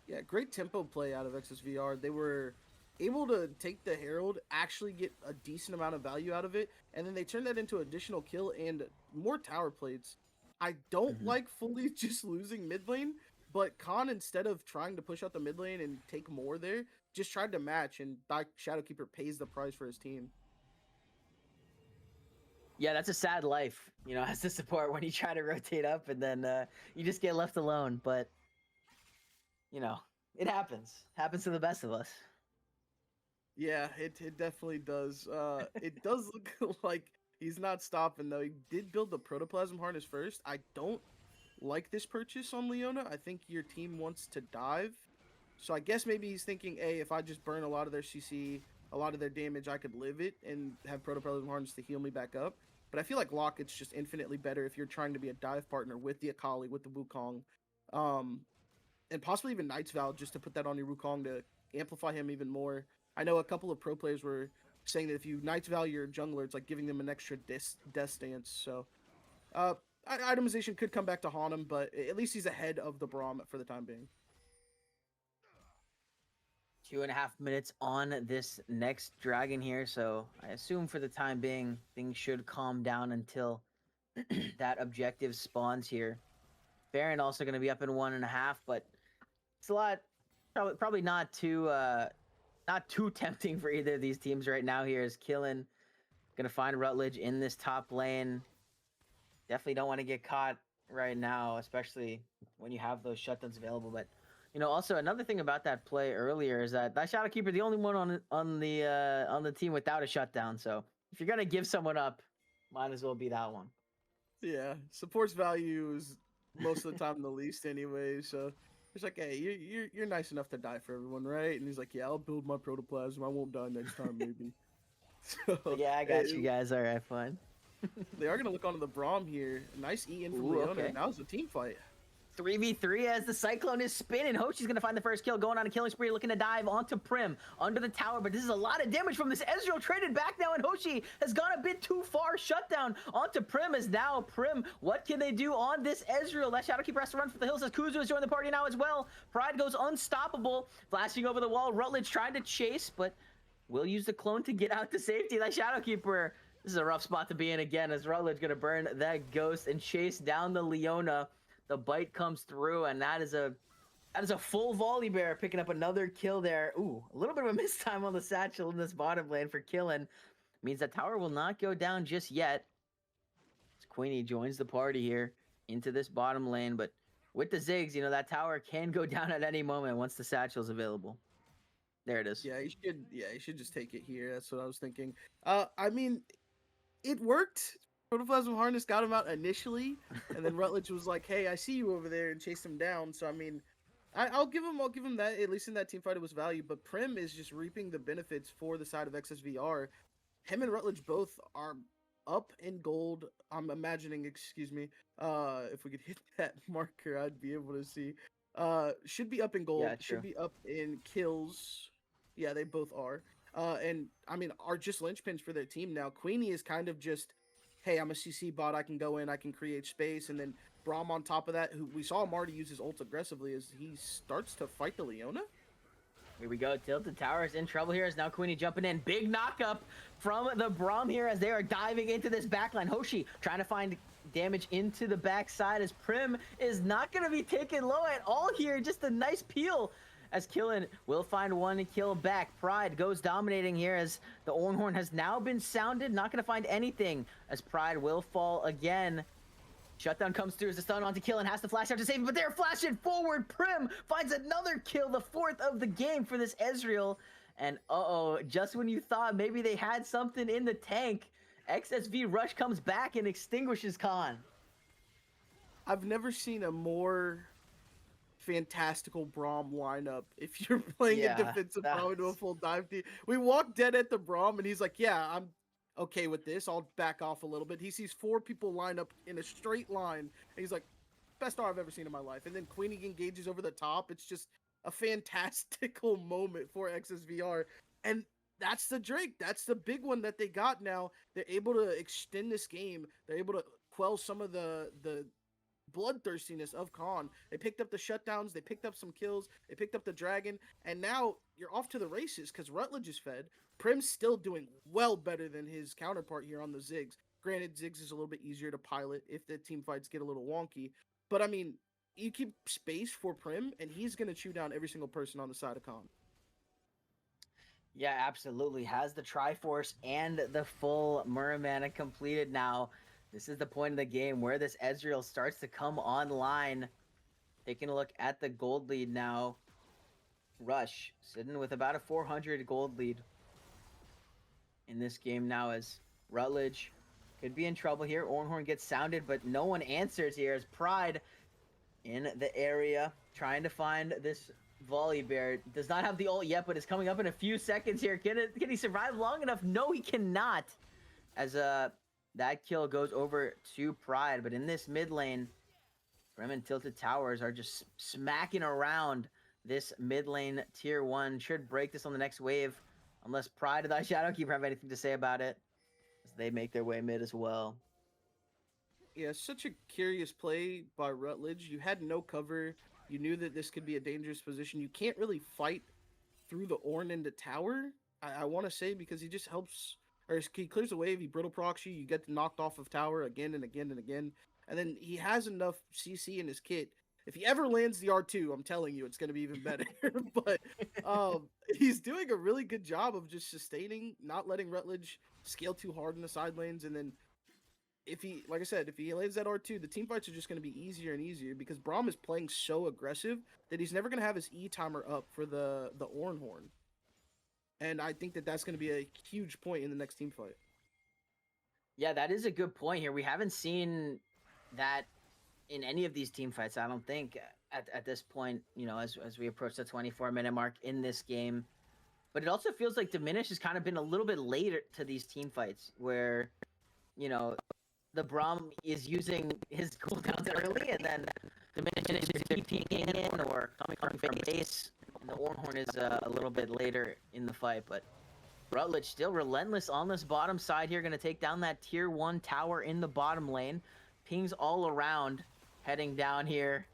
Yeah, great tempo play out of XSVR. They were able to take the Herald, actually get a decent amount of value out of it, and then they turned that into additional kill and more tower plates. I don't like fully just losing mid lane, but Khan, instead of trying to push out the mid lane and take more there, just tried to match, and Shadowkeeper pays the price for his team. Yeah, that's a sad life, as the support when you try to rotate up and then you just get left alone. But, it happens. Happens to the best of us. Yeah, it definitely does. It does look like he's not stopping, though. He did build the Protoplasm Harness first. I don't like this purchase on Leona. I think your team wants to dive. So I guess maybe he's thinking, hey, if I just burn a lot of their CC, a lot of their damage, I could live it and have Protoplasm Harness to heal me back up. But I feel like Locket's just infinitely better if you're trying to be a dive partner with the Akali, with the Wukong. And possibly even Knight's Vow just to put that on your Wukong to amplify him even more. I know a couple of pro players were saying that if you Knight's Vow your jungler, it's like giving them an extra death stance. So itemization could come back to haunt him, but at least he's ahead of the Braum for the time being. 2.5 minutes on this next dragon here, so I assume for the time being things should calm down until that objective spawns here. Baron also going to be up in 1.5, but it's a lot, probably not too tempting for either of these teams right now. Here is Killen going to find Rutledge in this top lane. Definitely don't want to get caught right now, especially when you have those shutdowns available. But also another thing about that play earlier is that Shadowkeeper the only one on the team without a shutdown. So if you're gonna give someone up, might as well be that one. Yeah, support's value is most of the time the least anyway. So it's like, hey, you're nice enough to die for everyone, right? And he's like, yeah, I'll build my Protoplasm. I won't die next time, maybe. So yeah, I got you guys. All right, fine. They are gonna look onto the Braum here. Nice E in from Leona. Okay. Now it's a team fight. 3v3 as the Cyclone is spinning. Hoshi's going to find the first kill, going on a killing spree, looking to dive onto Prim under the tower, but this is a lot of damage from this Ezreal traded back now, and Hoshi has gone a bit too far. Shutdown onto Prim is now Prim. What can they do on this Ezreal? That Shadowkeeper has to run for the hills as Kuzu is joining the party now as well. Pride goes unstoppable, flashing over the wall. Rutledge trying to chase, but will use the clone to get out to safety. That Shadowkeeper, this is a rough spot to be in again, as Rutledge going to burn that ghost and chase down the Leona. The bite comes through, and that is a full volley bear, picking up another kill there. Ooh, a little bit of a miss time on the satchel in this bottom lane for Killen. Means that tower will not go down just yet. As Queenie joins the party here into this bottom lane, but with the Ziggs, that tower can go down at any moment once the satchel's available. There it is. Yeah, you should just take it here. That's what I was thinking. I mean, it worked Protoplasm Harness got him out initially, and then Rutledge was like, "Hey, I see you over there," and chased him down. So I mean, I'll give him that. At least in that team fight, it was value. But Prim is just reaping the benefits for the side of XSVR. Him and Rutledge both are up in gold. I'm imagining, excuse me, if we could hit that marker, I'd be able to see. Should be up in gold. Yeah, Should true. be up in kills. Yeah, they both are. And I mean, are just linchpins for their team now. Queenie is kind of just, hey, I'm a CC bot. I can go in. I can create space, and then Braum on top of that, who we saw him already use his ult aggressively as he starts to fight the Leona. Here we go. Tilted Towers in trouble here as now Queenie jumping in. Big knockup from the Braum here as they are diving into this backline. Hoshi trying to find damage into the backside as Prim is not going to be taken low at all here. Just a nice peel as Killen will find one kill back. Pride goes dominating here as the Ornhorn has now been sounded. Not going to find anything as Pride will fall again. Shutdown comes through as the stun onto Killen, has to flash out to save him, but they're flashing forward. Prim finds another kill, the 4th of the game for this Ezreal. And just when you thought maybe they had something in the tank, XSV Rush comes back and extinguishes Khan. I've never seen a more fantastical Braum lineup if you're playing a defensive Braum into a full dive team. We walk dead at the Braum, and he's like, yeah, I'm okay with this. I'll back off a little bit. He sees 4 people line up in a straight line, and he's like, best R I've ever seen in my life. And then Queenie engages over the top. It's just a fantastical moment for XSVR. And that's the Drake. That's the big one that they got now. They're able to extend this game. They're able to quell some of the bloodthirstiness of Khan. They picked up the shutdowns, they picked up some kills, they picked up the dragon, and now you're off to the races because Rutledge is fed. Prim's still doing well better than his counterpart here on the Ziggs. Granted, Ziggs is a little bit easier to pilot if the team fights get a little wonky, but I mean, you keep space for Prim, and he's going to chew down every single person on the side of Khan. Yeah, absolutely. Has the Triforce and the full Muramana completed now. This is the point of the game where this Ezreal starts to come online. Taking a look at the gold lead now. Rush sitting with about a 400 gold lead in this game now as Rutledge could be in trouble here. Ornhorn gets sounded, but no one answers here as Pride in the area trying to find this Volley Bear. Does not have the ult yet, but is coming up in a few seconds here. Can he survive long enough? No, he cannot. As that kill goes over to Pride, but in this mid lane, Prim and Tilted Towers are just smacking around this mid lane tier 1. Should break this on the next wave, unless Pride of Thy Shadowkeeper have anything to say about it, as they make their way mid as well. Yeah, such a curious play by Rutledge. You had no cover. You knew that this could be a dangerous position. You can't really fight through the Ornn into tower, I want to say, because he just helps, or he clears the wave, he brittle procs you, you get knocked off of tower again and again and again. And then he has enough CC in his kit. If he ever lands the R2, I'm telling you, it's going to be even better. But he's doing a really good job of just sustaining, not letting Rutledge scale too hard in the side lanes. And then if he, like I said, if he lands that R2, the team fights are just going to be easier and easier because Braum is playing so aggressive that he's never going to have his E timer up for the Ornhorn. And I think that that's going to be a huge point in the next team fight. Yeah, that is a good point here. We haven't seen that in any of these team fights, I don't think, at this point, you know, as we approach the 24-minute mark in this game. But it also feels like Diminish has kind of been a little bit later to these team fights where, you know, the Braum is using his cooldowns early and then Diminish is TPing in or coming from base. And the Ornhorn is a little bit later in the fight, but Rutledge still relentless on this bottom side here, going to take down that tier 1 tower in the bottom lane. Pings all around, heading down here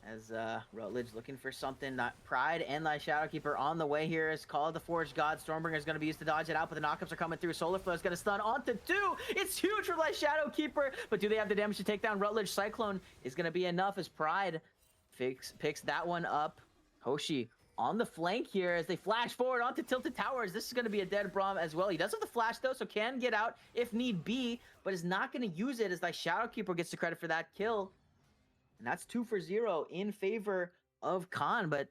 as Rutledge looking for something. Pride and Thy Shadowkeeper on the way here as Call of the Forest God. Stormbringer is going to be used to dodge it out, but the knockups are coming through. Solar Flow is going to stun onto 2. It's huge for Thy Shadowkeeper, but do they have the damage to take down Rutledge? Cyclone is going to be enough as Pride picks that one up. Hoshi on the flank here as they flash forward onto Tilted Towers. This is going to be a dead Braum as well. He does have the flash, though, so can get out if need be, but is not going to use it as Thy Shadowkeeper gets the credit for that kill. And that's 2 for 0 in favor of Khan, but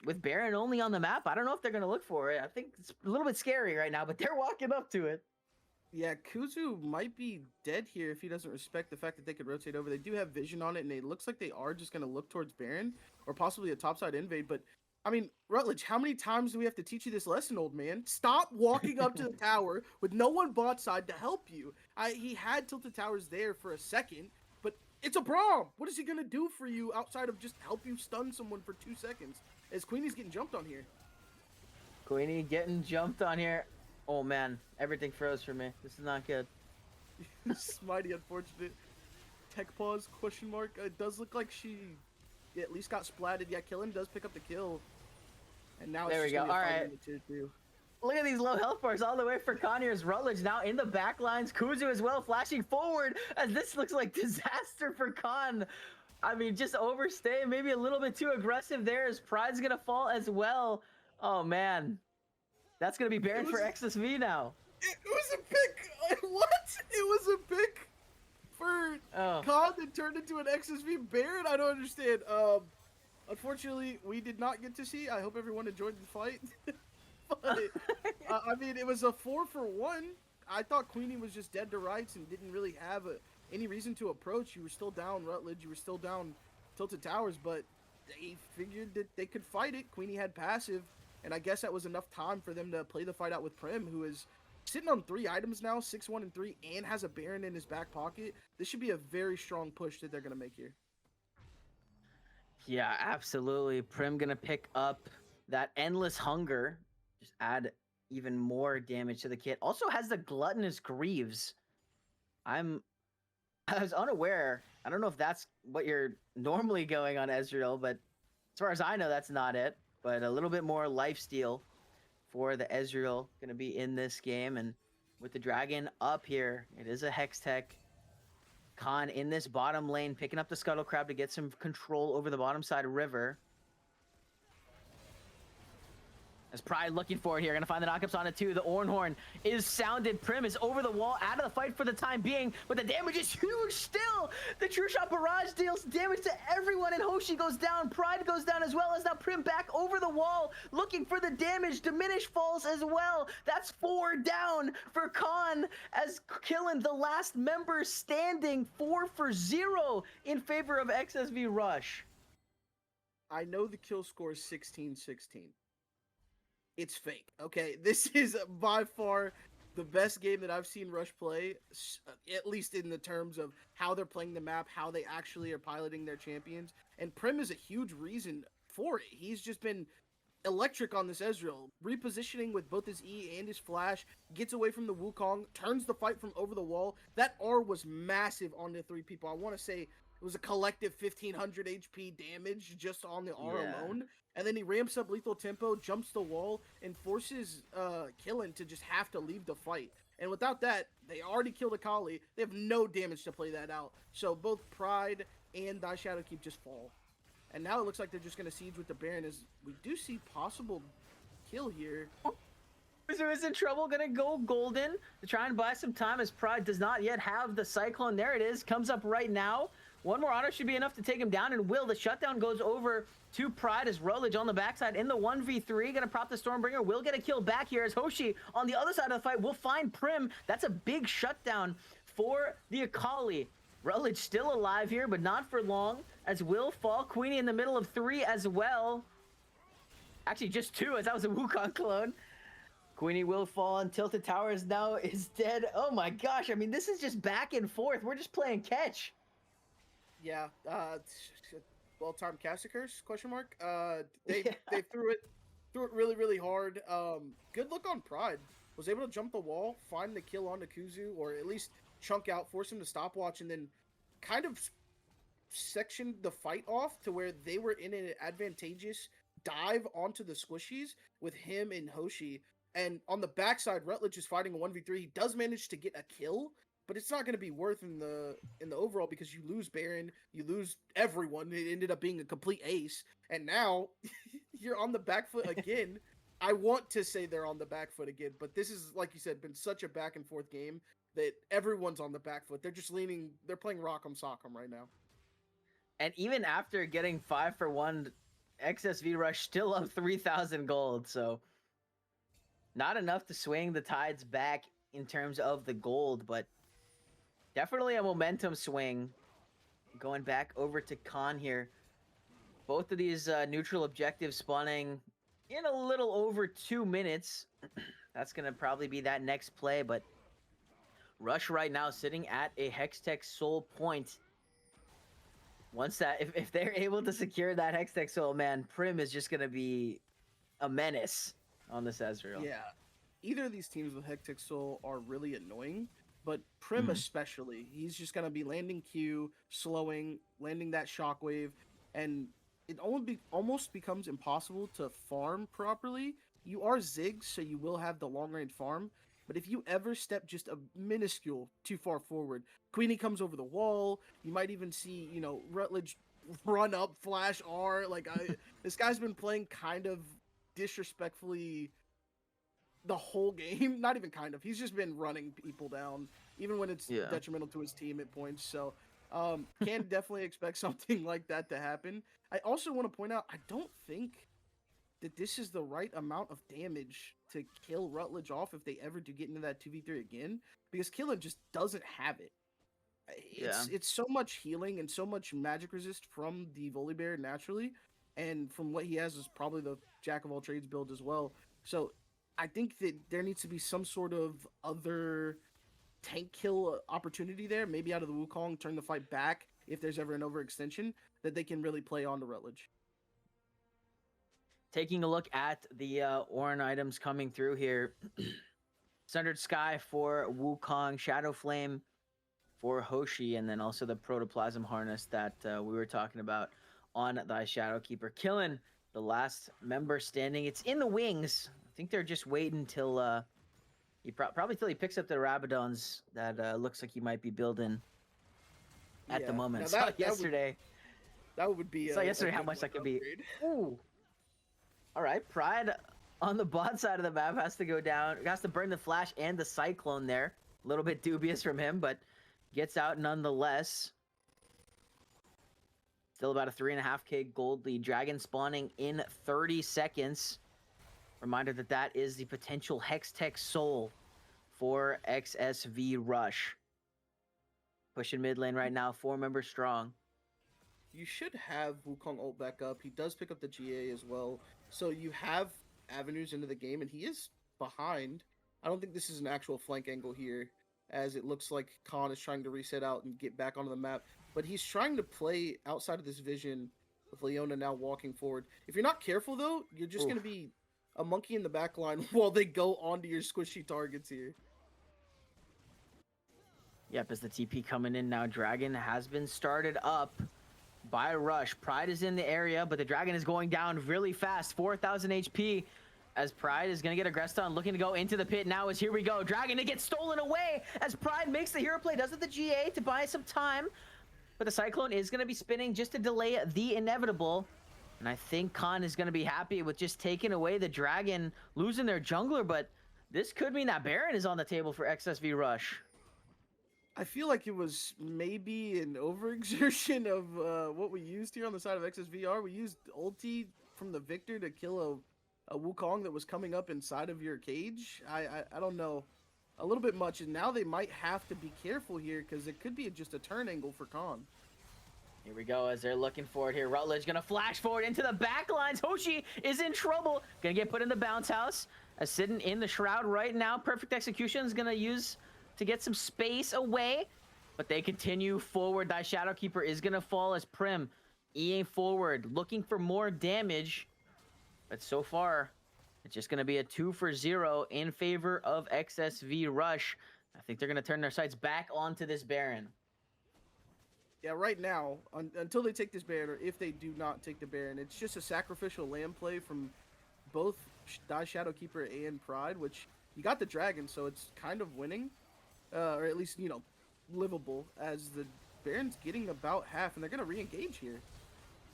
with Baron only on the map, I don't know if they're going to look for it. I think it's a little bit scary right now, but they're walking up to it. Yeah, Kuzu might be dead here if he doesn't respect the fact that they could rotate over. They do have vision on it, and it looks like they are just going to look towards Baron or possibly a topside invade. But I mean, Rutledge, how many times do we have to teach you this lesson, old man? Stop walking up to the tower with no one bot side to help you. He had tilted towers there for a second, but it's a Braum. What is he going to do for you outside of just help you stun someone for 2 seconds? As Queenie's getting jumped on here. Queenie getting jumped on here. Oh man, everything froze for me. This is not good. This is mighty unfortunate. Tech pause, question mark. It does look like she at least got splatted. Yeah, Killen does pick up the kill. And now There it's we just go. gonna be a All fight right. in the tier 2. Look at these low health bars all the way for Conyers. Rutledge now in the back lines. Kuzu as well, flashing forward as this looks like disaster for Con. I mean, just overstay, maybe a little bit too aggressive there as Pride's going to fall as well. Oh, man. That's going to be Baron for XSV now. It was a pick. What? It was a pick for Con that turned into an XSV Baron? I don't understand. Unfortunately, we did not get to see. I hope everyone enjoyed the fight. But, I mean, it was a 4-for-1. I thought Queenie was just dead to rights and didn't really have any reason to approach. You were still down Rutledge. You were still down Tilted Towers, but they figured that they could fight it. Queenie had passive, and I guess that was enough time for them to play the fight out with Prim, who is sitting on 3 items now, 6, 1, and 3, and has a Baron in his back pocket. This should be a very strong push that they're going to make here. Yeah, absolutely. Prim going to pick up that Endless Hunger. Just add even more damage to the kit. Also has the Gluttonous Greaves. I was unaware. I don't know if that's what you're normally going on Ezreal, but as far as I know, that's not it. But a little bit more lifesteal for the Ezreal going to be in this game. And with the Dragon up here, it is a Hextech. Khan in this bottom lane, picking up the Scuttle Crab to get some control over the bottom side river. As Pride looking for it here, gonna find the knockups on it too. The Ornhorn is sounded. Prim is over the wall, out of the fight for the time being, but the damage is huge still. The True Shot Barrage deals damage to everyone, and Hoshi goes down. Pride goes down as well, as now Prim back over the wall, looking for the damage. Diminish falls as well. That's 4 down for Khan, as Killen, the last member standing, 4-for-0 in favor of XSV Rush. I know the kill score is 16-16. It's fake, okay? This is by far the best game that I've seen Rush play, at least in the terms of how they're playing the map, how they actually are piloting their champions. And Prim is a huge reason for it. He's just been electric on this Ezreal, repositioning with both his E and his flash, gets away from the Wukong, turns the fight from over the wall. That R was massive on the 3 people. I want to say it was a collective 1500 HP damage just on the R alone. And then he ramps up lethal tempo, jumps the wall, and forces Killen to just have to leave the fight. And without that, they already killed Akali. They have no damage to play that out. So both Pride and Thy Shadowkeep just fall. And now it looks like they're just going to siege with the Baron, as we do see possible kill here. Wizard is in trouble, gonna go golden to try and buy some time, as Pride does not yet have the Cyclone. There it is, comes up right now. One more auto should be enough to take him down, and the shutdown goes over to Pride as Rutledge on the backside in the 1v3. Gonna prop the Stormbringer, will get a kill back here as Hoshi on the other side of the fight will find Prim. That's a big shutdown for the Akali. Rutledge still alive here, but not for long, as will fall. Queenie in the middle of 3 as well. Actually, just 2, as that was a Wukong clone. Queenie will fall, and Tilted Towers now is dead. Oh my gosh, I mean, this is just back and forth. We're just playing catch. Yeah, well-timed Caster Curse, question mark. They threw it really hard. Good look on Pride. Was able to jump the wall, find the kill onto Kuzu, or at least chunk out, force him to stopwatch, and then kind of sectioned the fight off to where they were in an advantageous dive onto the squishies with him and Hoshi. And on the backside, Rutledge is fighting a 1v3. He does manage to get a kill, but it's not going to be worth in the overall, because you lose Baron, you lose everyone. It ended up being a complete ace, and now you're on the back foot again. I want to say they're on the back foot again, but this is, like you said, been such a back and forth game that everyone's on the back foot. They're just leaning. They're playing Rock'em Sock'em right now. And even after getting 5-for-1, XSV Rush still up 3,000 gold, so not enough to swing the tides back in terms of the gold, but definitely a momentum swing going back over to Khan here. Both of these neutral objectives spawning in a little over 2 minutes. That's going to probably be that next play, but Rush right now sitting at a Hextech Soul point. Once that, if they're able to secure that Hextech Soul, man, Prim is just going to be a menace on this Ezreal. Yeah, either of these teams with Hectic Soul are really annoying, but Prim especially, he's just gonna be landing Q, slowing, landing that shockwave, and it almost becomes impossible to farm properly. You are Ziggs, so you will have the long range farm, but if you ever step just a minuscule too far forward, Queenie comes over the wall. You might even see, Rutledge run up, flash R. This guy's been playing kind of disrespectfully the whole game. Not even kind of. He's just been running people down, even when it's detrimental to his team at points. So, can definitely expect something like that to happen. I also want to point out, I don't think that this is the right amount of damage to kill Rutledge off if they ever do get into that 2v3 again, because Killen just doesn't have it. It's so much healing and so much magic resist from the Volibear naturally, and from what he has is probably the Jack of all trades build as well. So I think that there needs to be some sort of other tank kill opportunity there, maybe out of the Wukong, turn the fight back if there's ever an overextension, that they can really play on to Rutledge. Taking a look at the Orin items coming through here. Sundered Sky for Wukong, Shadow Flame for Hoshi, and then also the Protoplasm Harness that we were talking about on thy Shadowkeeper. Killen, the last member standing. It's in the wings. I think they're just waiting till probably till he picks up the Rabadons that looks like he might be building at the moment. Saw yesterday. That would be. Saw yesterday how much that could be. Ooh. All right, Pride on the bot side of the map has to go down. Has to burn the flash and the cyclone there. A little bit dubious from him, but gets out nonetheless. Still about a 3.5k gold lead. Dragon spawning in 30 seconds. Reminder that that is the potential Hextech Soul for XSV Rush. Pushing mid lane right now, 4 members strong. You should have Wukong ult back up. He does pick up the GA as well. So you have avenues into the game, and he is behind. I don't think this is an actual flank angle here, as it looks like Khan is trying to reset out and get back onto the map. But he's trying to play outside of this vision with Leona now walking forward. If you're not careful, though, you're just going to be a monkey in the back line while they go onto your squishy targets here. Yep, as the TP coming in now, Dragon has been started up by Rush. Pride is in the area, but the Dragon is going down really fast. 4,000 HP as Pride is going to get aggressed on, looking to go into the pit now as here we go. Dragon, it gets stolen away as Pride makes the hero play, does it the GA to buy some time. But the Cyclone is going to be spinning just to delay the inevitable. And I think Khan is going to be happy with just taking away the Dragon, losing their jungler, but this could mean that Baron is on the table for XSV Rush. I feel like it was maybe an overexertion of what we used here on the side of XSVR. We used ulti from the Victor to kill a Wukong that was coming up inside of your cage. I don't know. A little bit much, and now they might have to be careful here because it could be just a turn angle for Khan. Here we go as they're looking for it here. Rutledge gonna flash forward into the back lines. Hoshi is in trouble. Gonna get put in the bounce house. As sitting in the shroud right now. Perfect execution is gonna use to get some space away, but they continue forward. Thy Shadowkeeper is gonna fall as Prim EA forward, looking for more damage, but so far it's just gonna be a 2-for-0 in favor of XSV Rush. I think they're gonna turn their sights back onto this Baron. Yeah, right now, until they take this Baron, or if they do not take the Baron, it's just a sacrificial lamb play from both Thy Shadowkeeper and Pride, which you got the Dragon, so it's kind of winning. Or at least, livable, as the Baron's getting about half, and they're going to re-engage here.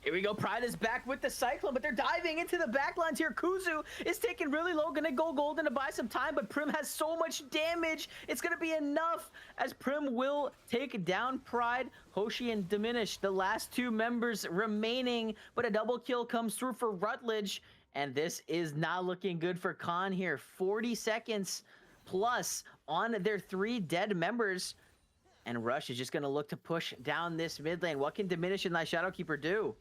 Here we go. Pride is back with the Cyclone, but they're diving into the backlines here. Kuzu is taking really low, going to go golden to buy some time, but Prim has so much damage. It's going to be enough as Prim will take down Pride. Hoshi and Diminish, the last 2 members remaining, but a double kill comes through for Rutledge, and this is not looking good for Khan here. 40 seconds plus on their 3 dead members. And Rush is just going to look to push down this mid lane. What can Diminish and Thy Shadowkeeper do?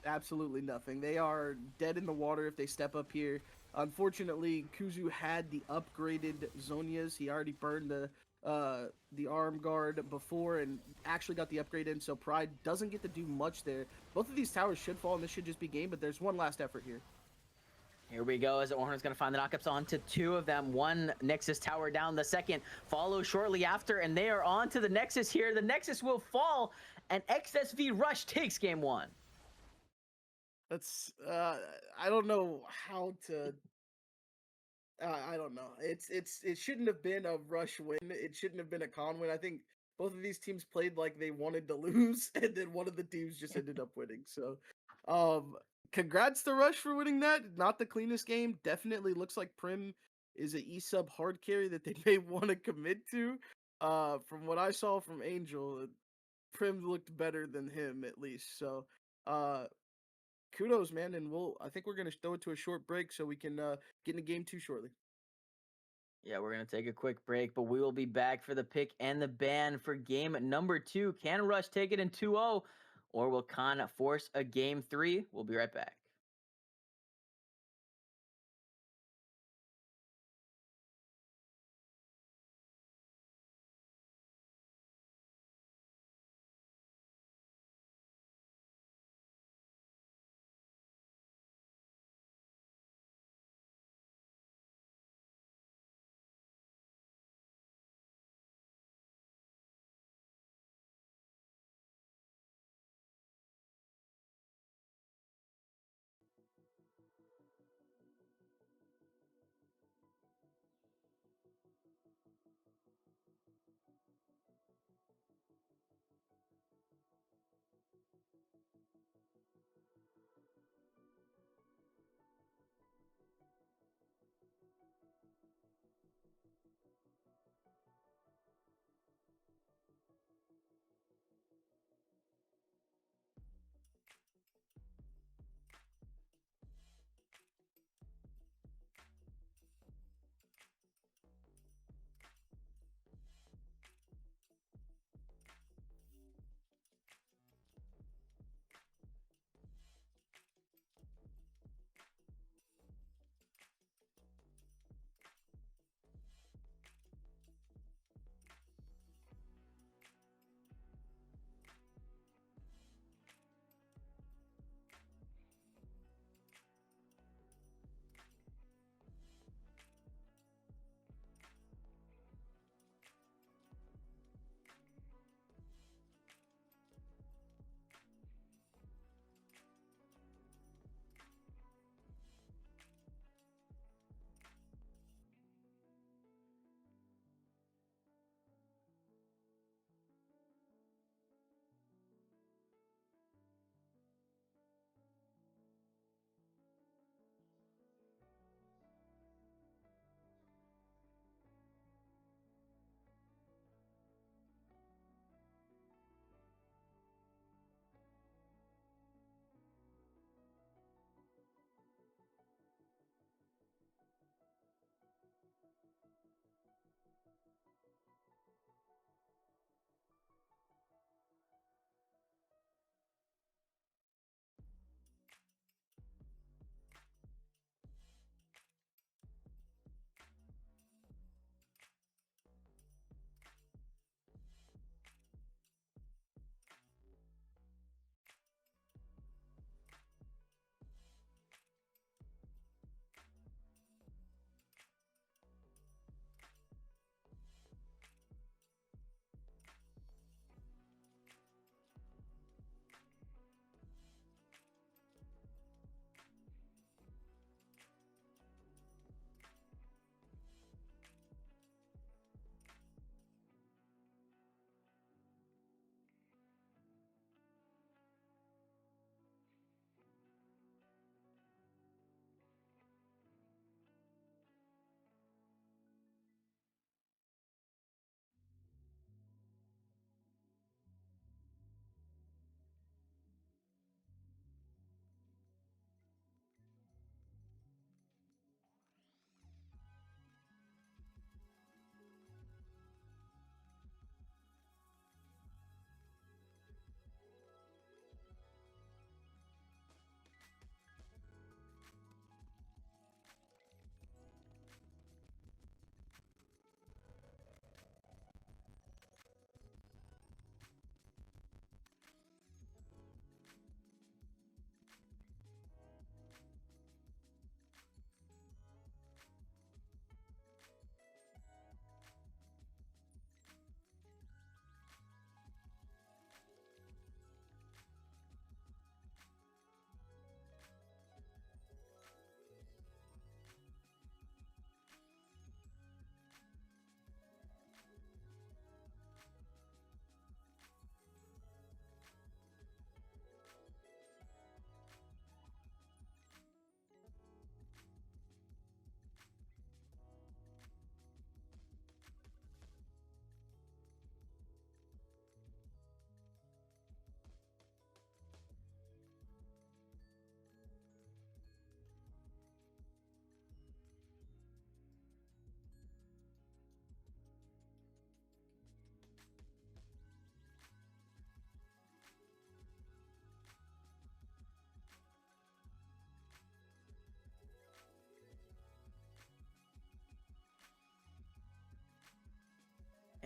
Absolutely nothing. They are dead in the water if they step up here. Unfortunately, Kuzu had the upgraded Zonias. He already burned the arm guard before and actually got the upgrade in, so Pride doesn't get to do much there. Both of these towers should fall and this should just be game, but there's one last effort here. Here we go, as Orhun's going to find the knockups onto 2 of them. One Nexus tower down, the second follows shortly after, and they are on to the Nexus here. The Nexus will fall, and XSV Rush takes game 1. That's I don't know how to. I don't know. It shouldn't have been a Rush win. It shouldn't have been a con win. I think both of these teams played like they wanted to lose, and then one of the teams just ended up winning. So, um, congrats to Rush for winning that. Not the cleanest game. Definitely looks like Prim is a E sub hard carry that they may want to commit to. From what I saw from Angel, Prim looked better than him at least. So, kudos, man. And I think we're gonna throw it to a short break so we can get into game 2 shortly. Yeah, we're going to take a quick break, but we will be back for the pick and the ban for game number 2. Can Rush take it in 2-0, or will Khan force a game 3? We'll be right back.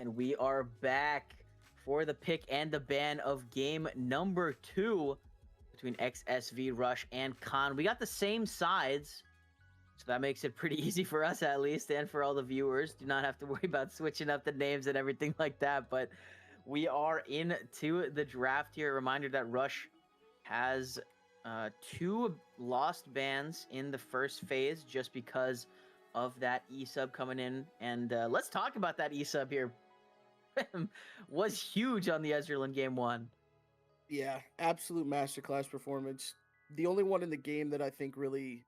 And we are back for the pick and the ban of game number 2 between XSV, Rush, and Khan. We got the same sides, so that makes it pretty easy for us at least, and for all the viewers. Do not have to worry about switching up the names and everything like that, but we are into the draft here. Reminder that Rush has 2 lost bans in the first phase just because of that E-sub coming in. And let's talk about that E-sub here. Was huge on the Ezreal in game 1. Yeah, absolute masterclass performance. The only one in the game that I think really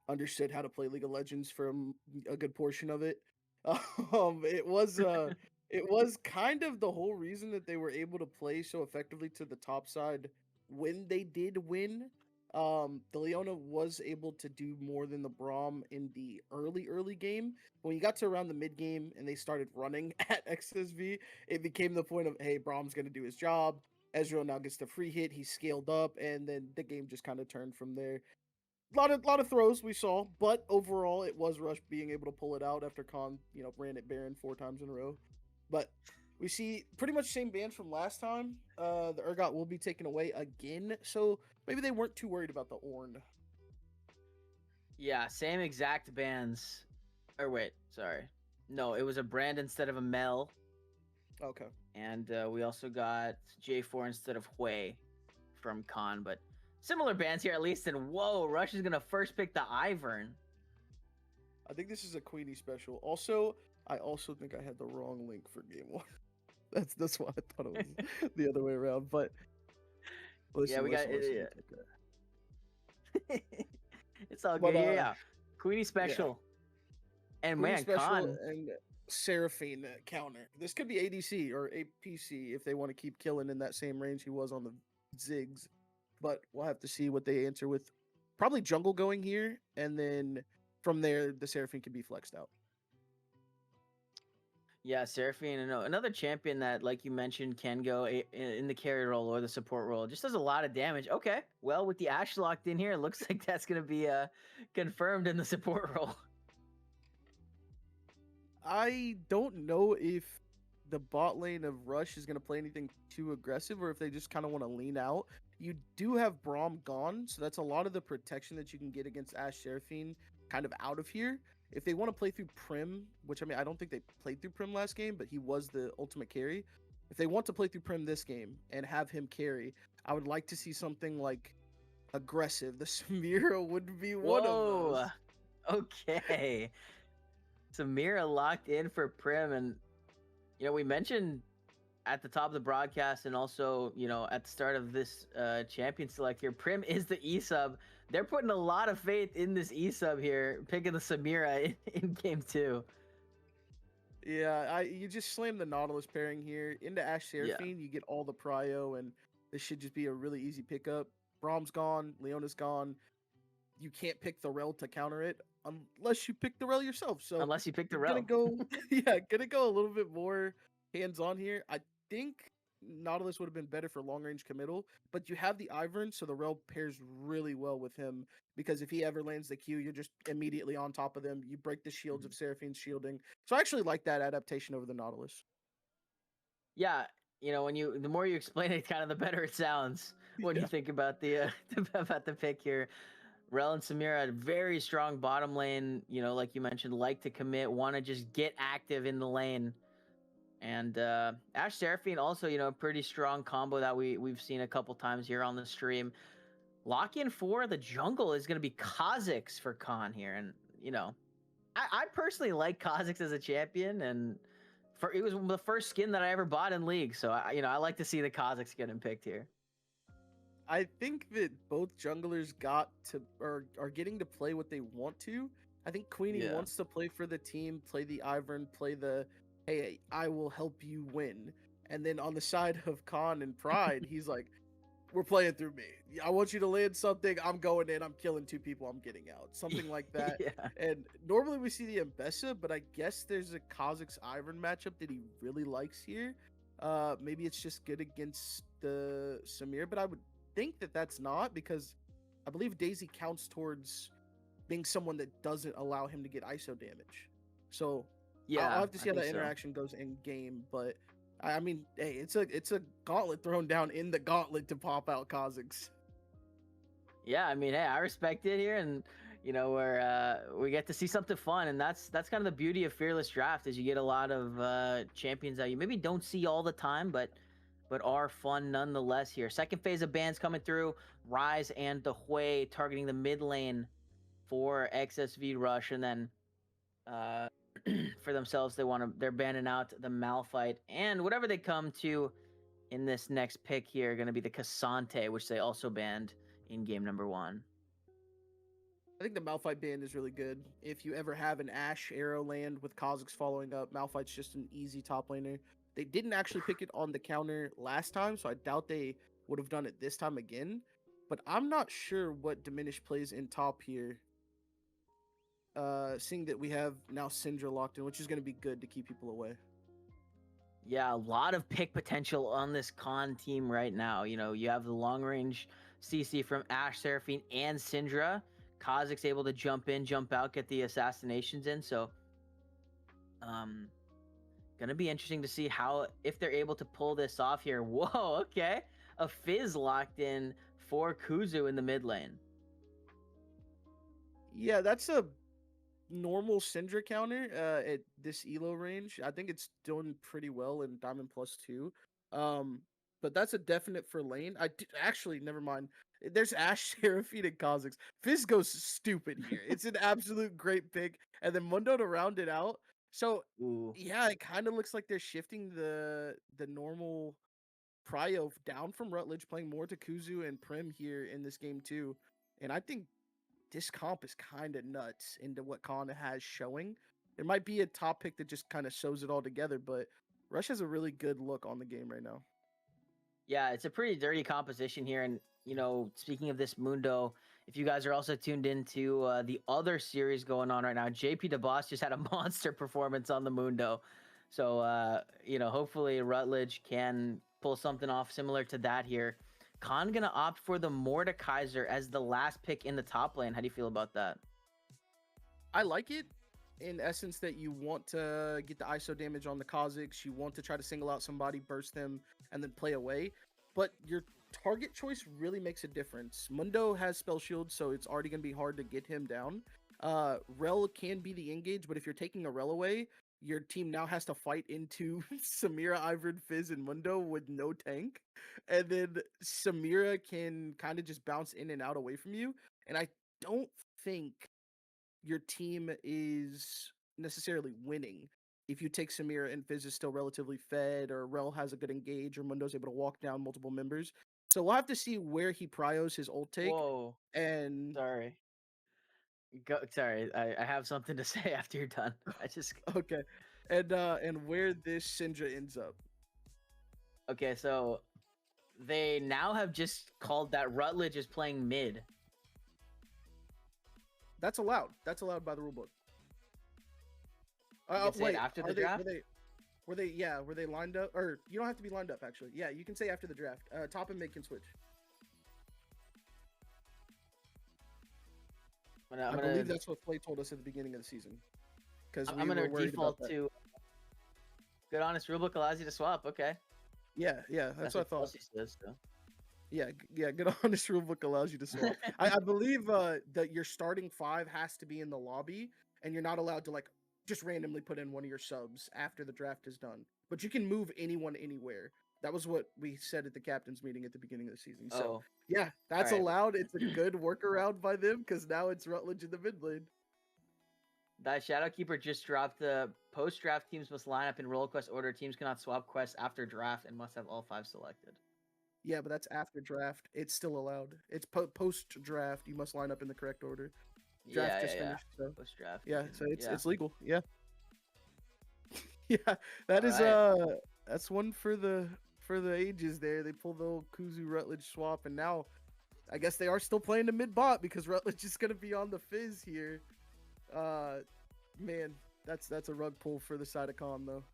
understood how to play League of Legends from a good portion of it. It was it was kind of the whole reason that they were able to play so effectively to the top side when they did win. The Leona was able to do more than the Braum in the early game. When you got to around the mid game and they started running at XSV, it became the point of, hey, Braum's gonna do his job. Ezreal now gets the free hit. He scaled up, and then the game just kind of turned from there. Lot of throws we saw, but overall it was Rush being able to pull it out after Khan, ran it Baron 4 times in a row. But we see pretty much same bans from last time. The Urgot will be taken away again, so maybe they weren't too worried about the Ornn. Yeah, same exact bans. Or wait, sorry. No, it was a Brand instead of a Mel. Okay. And we also got J4 instead of Hui from Khan, but similar bans here at least. And whoa, Rush is going to first pick the Ivern. I think this is a Queenie special. Also, I also think I had the wrong link for game 1. That's why I thought it was the other way around. But listen, yeah, we got listen. It's all good. Yeah, Queenie special. Yeah. And Queenie man, special Khan and Seraphine counter. This could be ADC or APC if they want to keep killing in that same range he was on the Ziggs. But we'll have to see what they answer with. Probably jungle going here, and then from there the Seraphine can be flexed out. Yeah, Seraphine, another champion that, like you mentioned, can go in the carry role or the support role. Just does a lot of damage. Okay, well, with the Ashe locked in here, it looks like that's going to be confirmed in the support role. I don't know if the bot lane of Rush is going to play anything too aggressive or if they just kind of want to lean out. You do have Braum gone, so that's a lot of the protection that you can get against Ashe Seraphine kind of out of here. If they want to play through Prim, which I mean, I don't think they played through Prim last game, but he was the ultimate carry. If they want to play through Prim this game and have him carry, I would like to see something like aggressive. The Samira would be one of those. Okay. Samira locked in for Prim, and we mentioned at the top of the broadcast and also at the start of this champion select here, Prim is the E-sub. They're putting a lot of faith in this E-sub here, picking the Samira in game 2. Yeah, you just slam the Nautilus pairing here into Ashe Seraphine. You get all the prio, and this should just be a really easy pickup. Braum's gone, Leona's gone. You can't pick the Rel to counter it unless you pick the Rel yourself. So unless you pick the Rel, gonna go a little bit more hands on here. I think Nautilus would have been better for long range committal, but you have the Ivern, so the Rel pairs really well with him because if he ever lands the Q, you're just immediately on top of them. You break the shields of Seraphine's shielding. So I actually like that adaptation over the Nautilus. Yeah, the more you explain it, kind of the better it sounds when you think about the about the pick here. Rel and Samira, very strong bottom lane, like you mentioned, like to commit, want to just get active in the lane. And Ashe Seraphine also, a pretty strong combo that we've seen a couple times here on the stream. Lock in for the jungle is going to be Kha'Zix for Khan here. And, I personally like Kha'Zix as a champion, and it was the first skin that I ever bought in League. So, I like to see the Kha'Zix getting picked here. I think that both junglers are getting to play what they want to. I think Queenie wants to play for the team, play the Ivern, play the, hey, I will help you win. And then on the side of Khan and Pride, he's like, we're playing through me. I want you to land something. I'm going in. I'm killing 2 people. I'm getting out. Something like that. And normally we see the Mbessa, but I guess there's a Kha'Zix Ivern matchup that he really likes here. Maybe it's just good against the Samir, but I would think that that's not, because I believe Daisy counts towards being someone that doesn't allow him to get ISO damage. So I'll Yeah, have to I see how think that so. interaction goes in game, but I mean, hey, it's a gauntlet thrown down in the gauntlet to pop out Kha'Zix. Yeah, I mean, hey, I respect it here, and we get to see something fun, and that's kind of the beauty of Fearless Draft is you get a lot of champions that you maybe don't see all the time, but are fun nonetheless. Here, second phase of bans coming through, Rise and the Hui targeting the mid lane for XSV Rush, and then uh, for themselves they're banning out the Malphite and whatever they come to in this next pick here, going to be the Cassante, which they also banned in game number 1. I think the Malphite ban is really good. If you ever have an Ashe Arrow land with Kha'Zix following up, Malphite's just an easy top laner. They didn't actually pick it on the counter last time, so I doubt they would have done it this time again. But I'm not sure what Diminish plays in top here. Seeing that we have now Syndra locked in, which is going to be good to keep people away. Yeah, a lot of pick potential on this con team right now. You know, you have the long range CC from Ashe, Seraphine, and Syndra. Kha'Zix able to jump in, jump out, get the assassinations in. So, um, gonna be interesting to see how if they're able to pull this off here. Whoa, okay, a Fizz locked in for Kuzu in the mid lane. Yeah, that's a normal Syndra counter at this elo range. I think it's doing pretty well in Diamond Plus 2. Um, but that's a definite for lane. Actually, never mind. There's Ashe, Seraphine, and Kha'Zix. Fizz goes stupid here. It's an absolute great pick. And then Mundo to round it out. So Ooh, yeah, it kind of looks like they're shifting the normal prio down from Rutledge, playing more to Kuzu and Prim here in this game too. And I think this comp is kind of nuts into what Kana has showing. There might be a top pick that just kind of shows it all together, but Rush has a really good look on the game right now. yeah, it's a pretty dirty composition here. And, you know, speaking of this Mundo, if you guys are also tuned into the other series going on right now, JP DeBoss just had a monster performance on the Mundo. So, you know, hopefully Rutledge can pull something off similar to that here. Khan going to opt for the Mordekaiser as the last pick in the top lane. How do you feel about that? I like it in essence that you want to get the ISO damage on the Kha'Zix. You want to try to single out somebody, burst them, and then play away. But your target choice really makes a difference. Mundo has spell shield, so it's already going to be hard to get him down. Rel can be the engage, but if you're taking a Rel away, your team now has to fight into Samira, Ivern, Fizz, and Mundo with no tank. And then Samira can kind of just bounce in and out away from you. And I don't think your team is necessarily winning if you take Samira and Fizz is still relatively fed, or Rel has a good engage, or Mundo's able to walk down multiple members. So we'll have to see where he prios his ult take. Whoa, And sorry. Sorry, I have something to say after you're done. I just okay, and where this Syndra ends up. okay. So they now have just called that Rutledge is playing mid. That's allowed. That's allowed by the rulebook. You can say it Wait, after are the they? draft. Were they lined up? Or you don't have to be lined up actually. Yeah, you can say after the draft. Top and mid can switch. I'm I gonna believe that's what Flay told us at the beginning of the season. Because we I'm were gonna worried about default that. to good honest rulebook allows you to swap. Okay, Yeah, that's that's what I what thought. Chelsea says. So. Yeah, good honest rulebook allows you to swap. I believe that your starting 5 has to be in the lobby, and you're not allowed to like just randomly put in one of your subs after the draft is done. But you can move anyone anywhere. That was what we said at the captain's meeting at the beginning of the season. So Oh, yeah, all that's right. allowed. It's a good workaround by them because now it's Rutledge in the mid lane. That Shadowkeeper just dropped the post draft teams must line up in roll quest order. Teams cannot swap quests after draft and must have all 5 selected. Yeah, but that's after draft. It's still allowed. It's post draft. You must line up in the correct order. Draft just Yeah. finished, so Post draft. yeah, so it's Yeah. it's legal. Yeah. Yeah, that All is right. that's one for the ages there. They pulled the old Kuzu Rutledge swap, and now I guess they are still playing the mid bot because Rutledge is gonna be on the Fizz here. Uh Man, that's a rug pull for the side of Con though.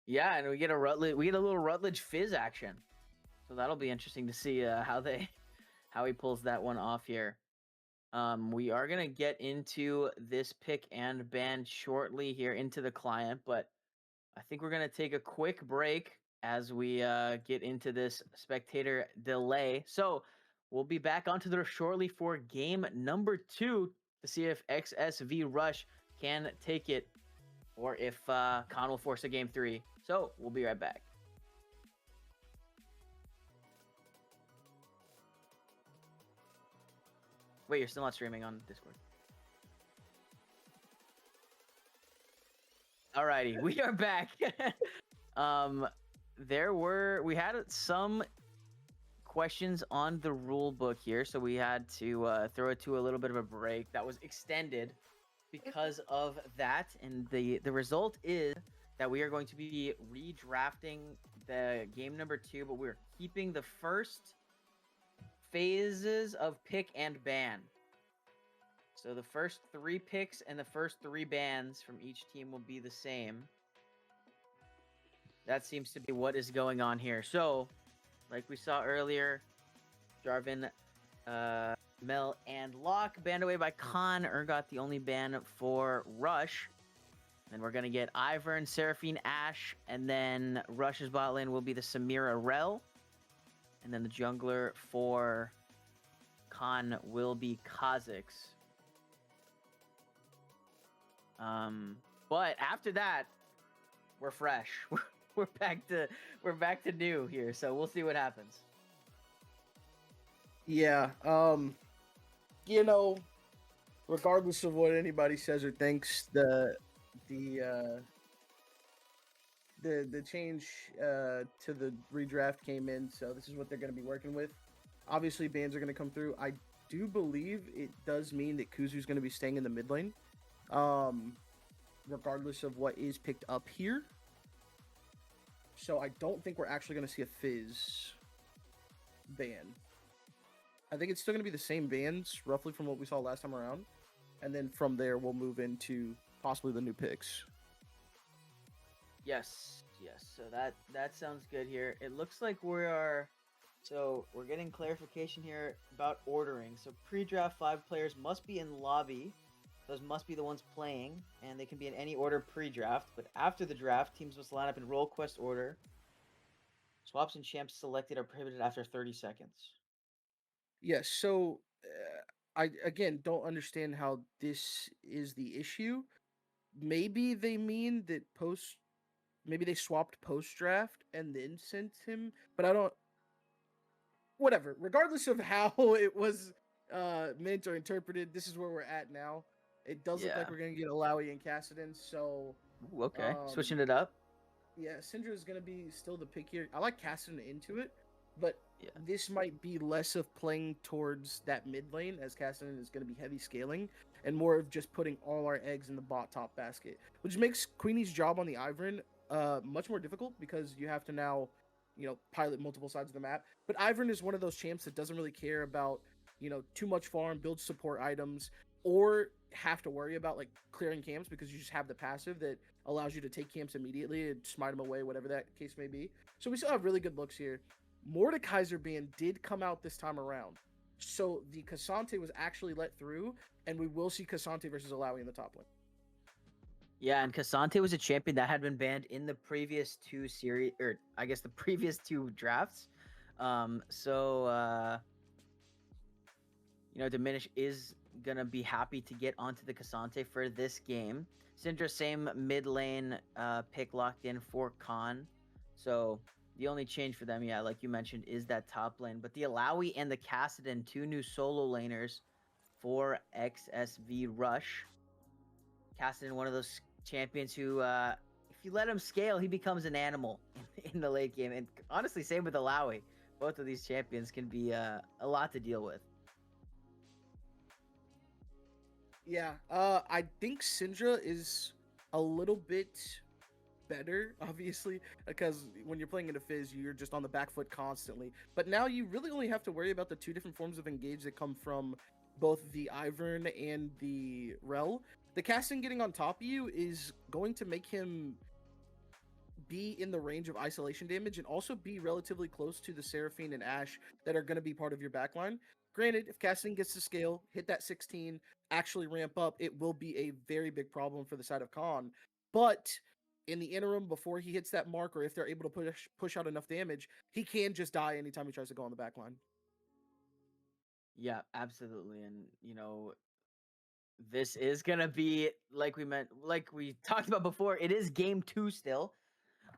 Yeah, and we get a little Rutledge Fizz action. So that'll be interesting to see how he pulls that one off here. We are gonna get into this pick and ban shortly here into the client, but I think we're gonna take a quick break as we get into this spectator delay. So we'll be back onto there shortly for game number 2 to see if XSV Rush can take it or if Khan will force a game 3. So we'll be right back. Wait, you're still not streaming on Discord. Alrighty, we are back. We had some questions on the rule book here, so we had to throw it to a little bit of a break that was extended because of that, and the result is that we are going to be redrafting the game number 2, but we're keeping the first phases of pick and ban. So the first 3 picks and the first 3 bans from each team will be the same. That seems to be what is going on here. So, like we saw earlier, Jarvan, Mel, and Locke banned away by Khan. Got the only ban for Rush. Then we're going to get Ivern, Seraphine, Ashe, and then Rush's bot lane will be the Samira Rel. And then the jungler for Khan will be Kha'Zix. But after that, we're fresh. we're back to new here. So we'll see what happens. Yeah. Regardless of what anybody says or thinks, the change to the redraft came in, so this is what they're going to be working with. Obviously, bans are going to come through. I do believe it does mean that Kuzu's going to be staying in the mid lane, regardless of what is picked up here. So I don't think we're actually going to see a Fizz ban. I think it's still going to be the same bans, roughly from what we saw last time around. And then from there, we'll move into possibly the new picks. Yes. So that sounds good here. It looks like we're getting clarification here about ordering. So pre-draft 5 players must be in lobby. Those must be the ones playing, and they can be in any order pre-draft. But after the draft, teams must line up in role quest order. Swaps and champs selected are prohibited after 30 seconds. Yes, so I, again, don't understand how this is the issue. Maybe they mean that maybe they swapped post-draft and then sent him, but I don't... Whatever. Regardless of how it was meant or interpreted, this is where we're at now. It does look like we're going to get Alawi and Kassadin, so... Ooh, okay, switching it up. Yeah, Syndra is going to be still the pick here. I like Kassadin into it, but this might be less of playing towards that mid lane, as Kassadin is going to be heavy scaling, and more of just putting all our eggs in the bot top basket, which makes Queenie's job on the Ivern much more difficult, because you have to now, pilot multiple sides of the map. But Ivern is one of those champs that doesn't really care about, too much farm, build support items, or have to worry about clearing camps, because you just have the passive that allows you to take camps immediately and smite them away, whatever that case may be. So we still have really good looks here. Mordekaiser ban did come out this time around, so the Cassante was actually let through, and we will see Cassante versus Alawi in the top lane. Yeah, and Cassante was a champion that had been banned in the previous 2 series, or I guess the previous 2 drafts. Diminish is gonna be happy to get onto the Cassante for this game. Syndra, same mid lane pick locked in for Khan. So the only change for them, like you mentioned, is that top lane. But the Alawi and the Kassadin, 2 new solo laners for XSV Rush. Kassadin, one of those champions who, if you let him scale, he becomes an animal in the late game. And honestly, same with Alawi. Both of these champions can be a lot to deal with. Yeah, I think Syndra is a little bit better, obviously, because when you're playing in a Fizz, you're just on the back foot constantly. But now you really only have to worry about the 2 different forms of engage that come from both the Ivern and the Rel. The casting getting on top of you is going to make him be in the range of isolation damage, and also be relatively close to the Seraphine and Ashe that are going to be part of your backline. Granted, if casting gets to scale, hit that 16, actually ramp up, it will be a very big problem for the side of Khan. But in the interim, before he hits that mark, or if they're able to push out enough damage, he can just die anytime he tries to go on the back line. Yeah, absolutely. And this is gonna be like we talked about before. It is game 2 still.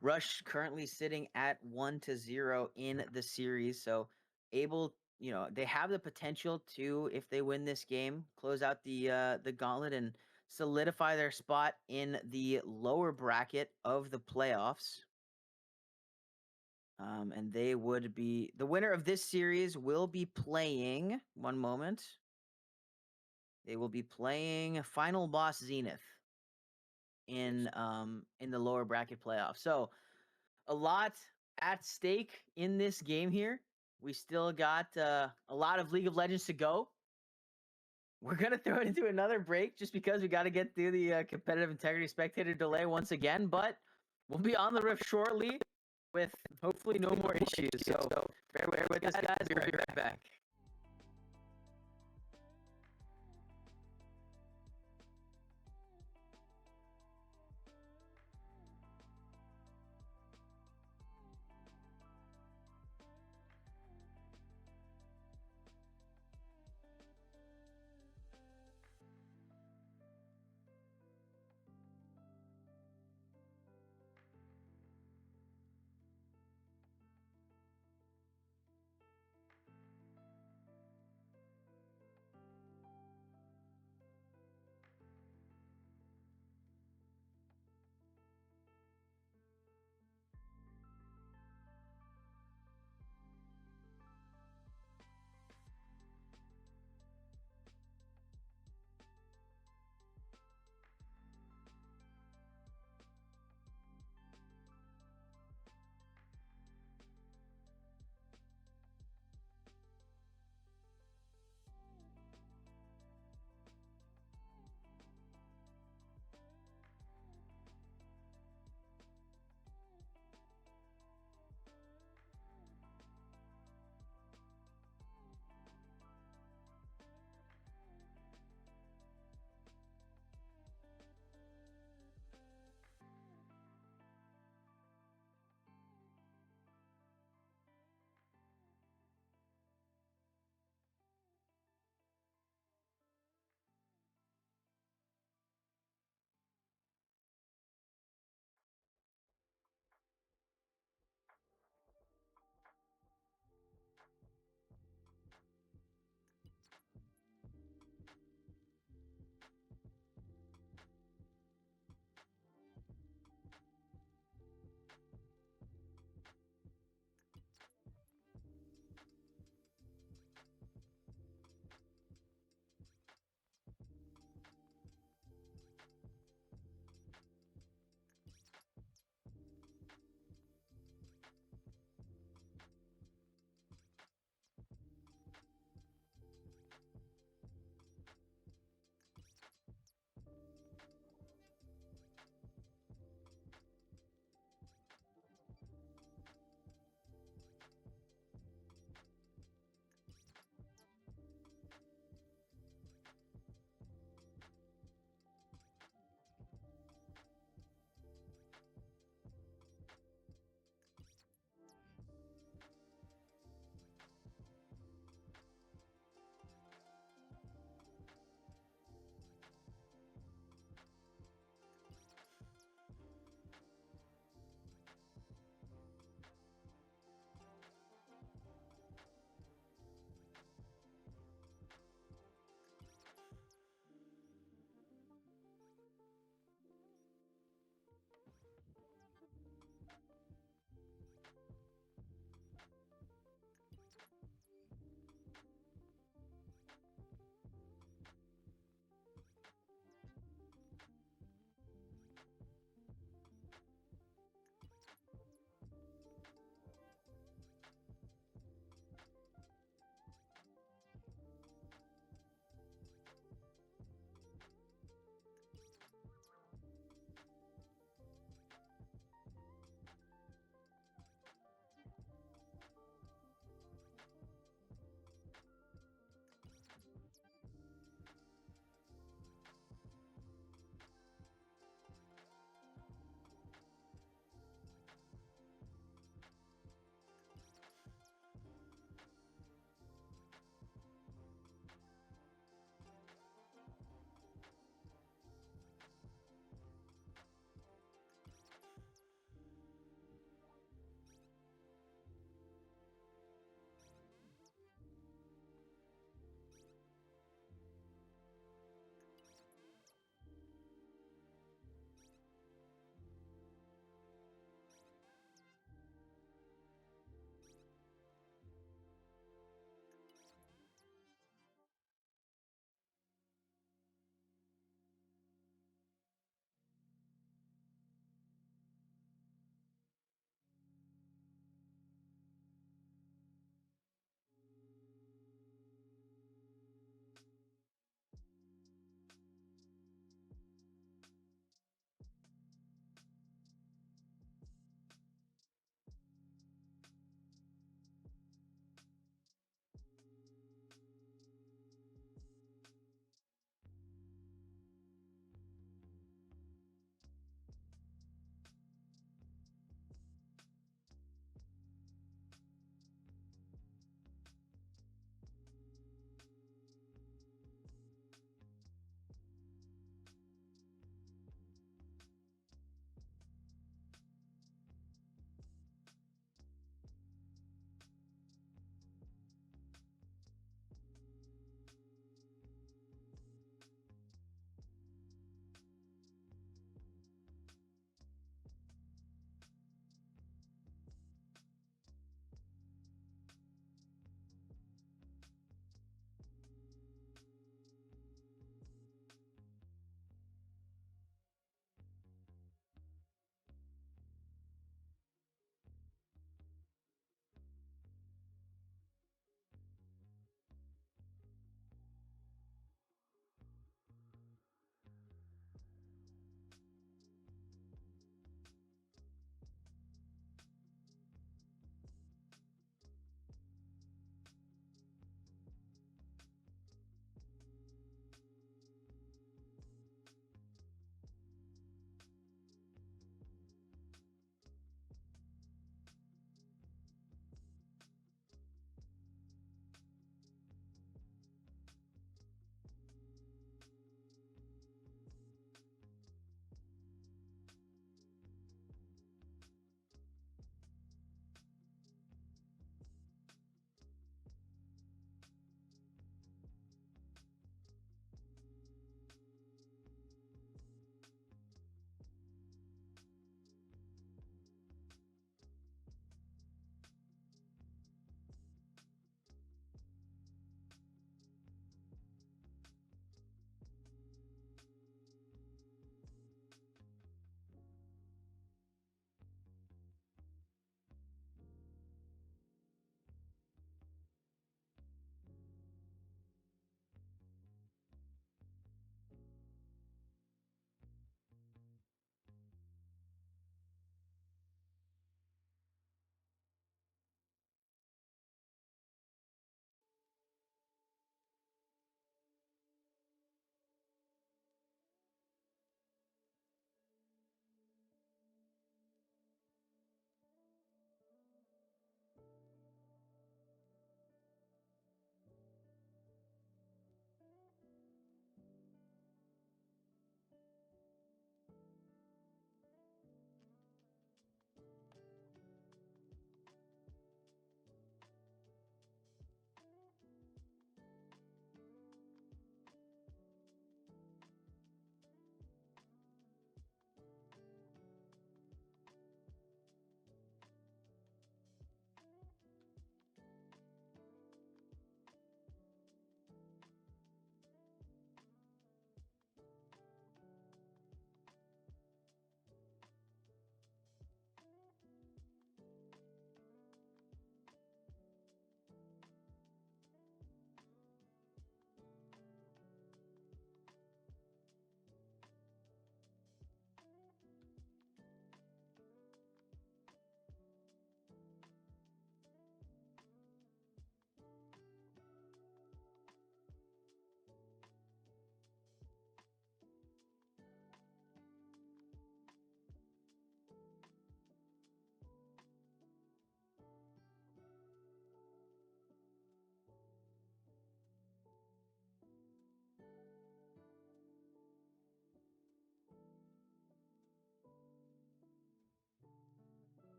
Rush currently sitting at 1-0 in the series, so able, they have the potential to, if they win this game, close out the gauntlet and solidify their spot in the lower bracket of the playoffs. And they would be the winner of this series will be playing. One moment. They will be playing Final Boss Zenith in the lower bracket playoff. So a lot at stake in this game here. We still got a lot of League of Legends to go. We're gonna throw it into another break just because we got to get through the competitive integrity spectator delay once again. But we'll be on the rift shortly with hopefully no more issues. So bear with us, guys. We'll be right back.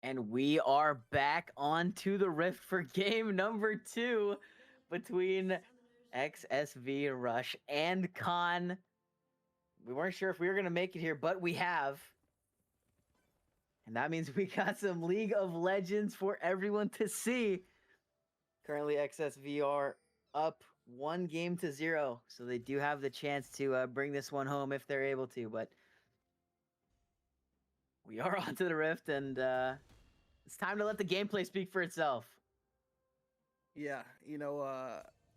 And we are back onto the Rift for game number 2 between XSV Rush and Khan. We weren't sure if we were going to make it here, but we have. And that means we got some League of Legends for everyone to see. Currently, XSV are up 1-0, so they do have the chance to bring this one home if they're able to. But we are onto the Rift, and it's time to let the gameplay speak for itself. Yeah,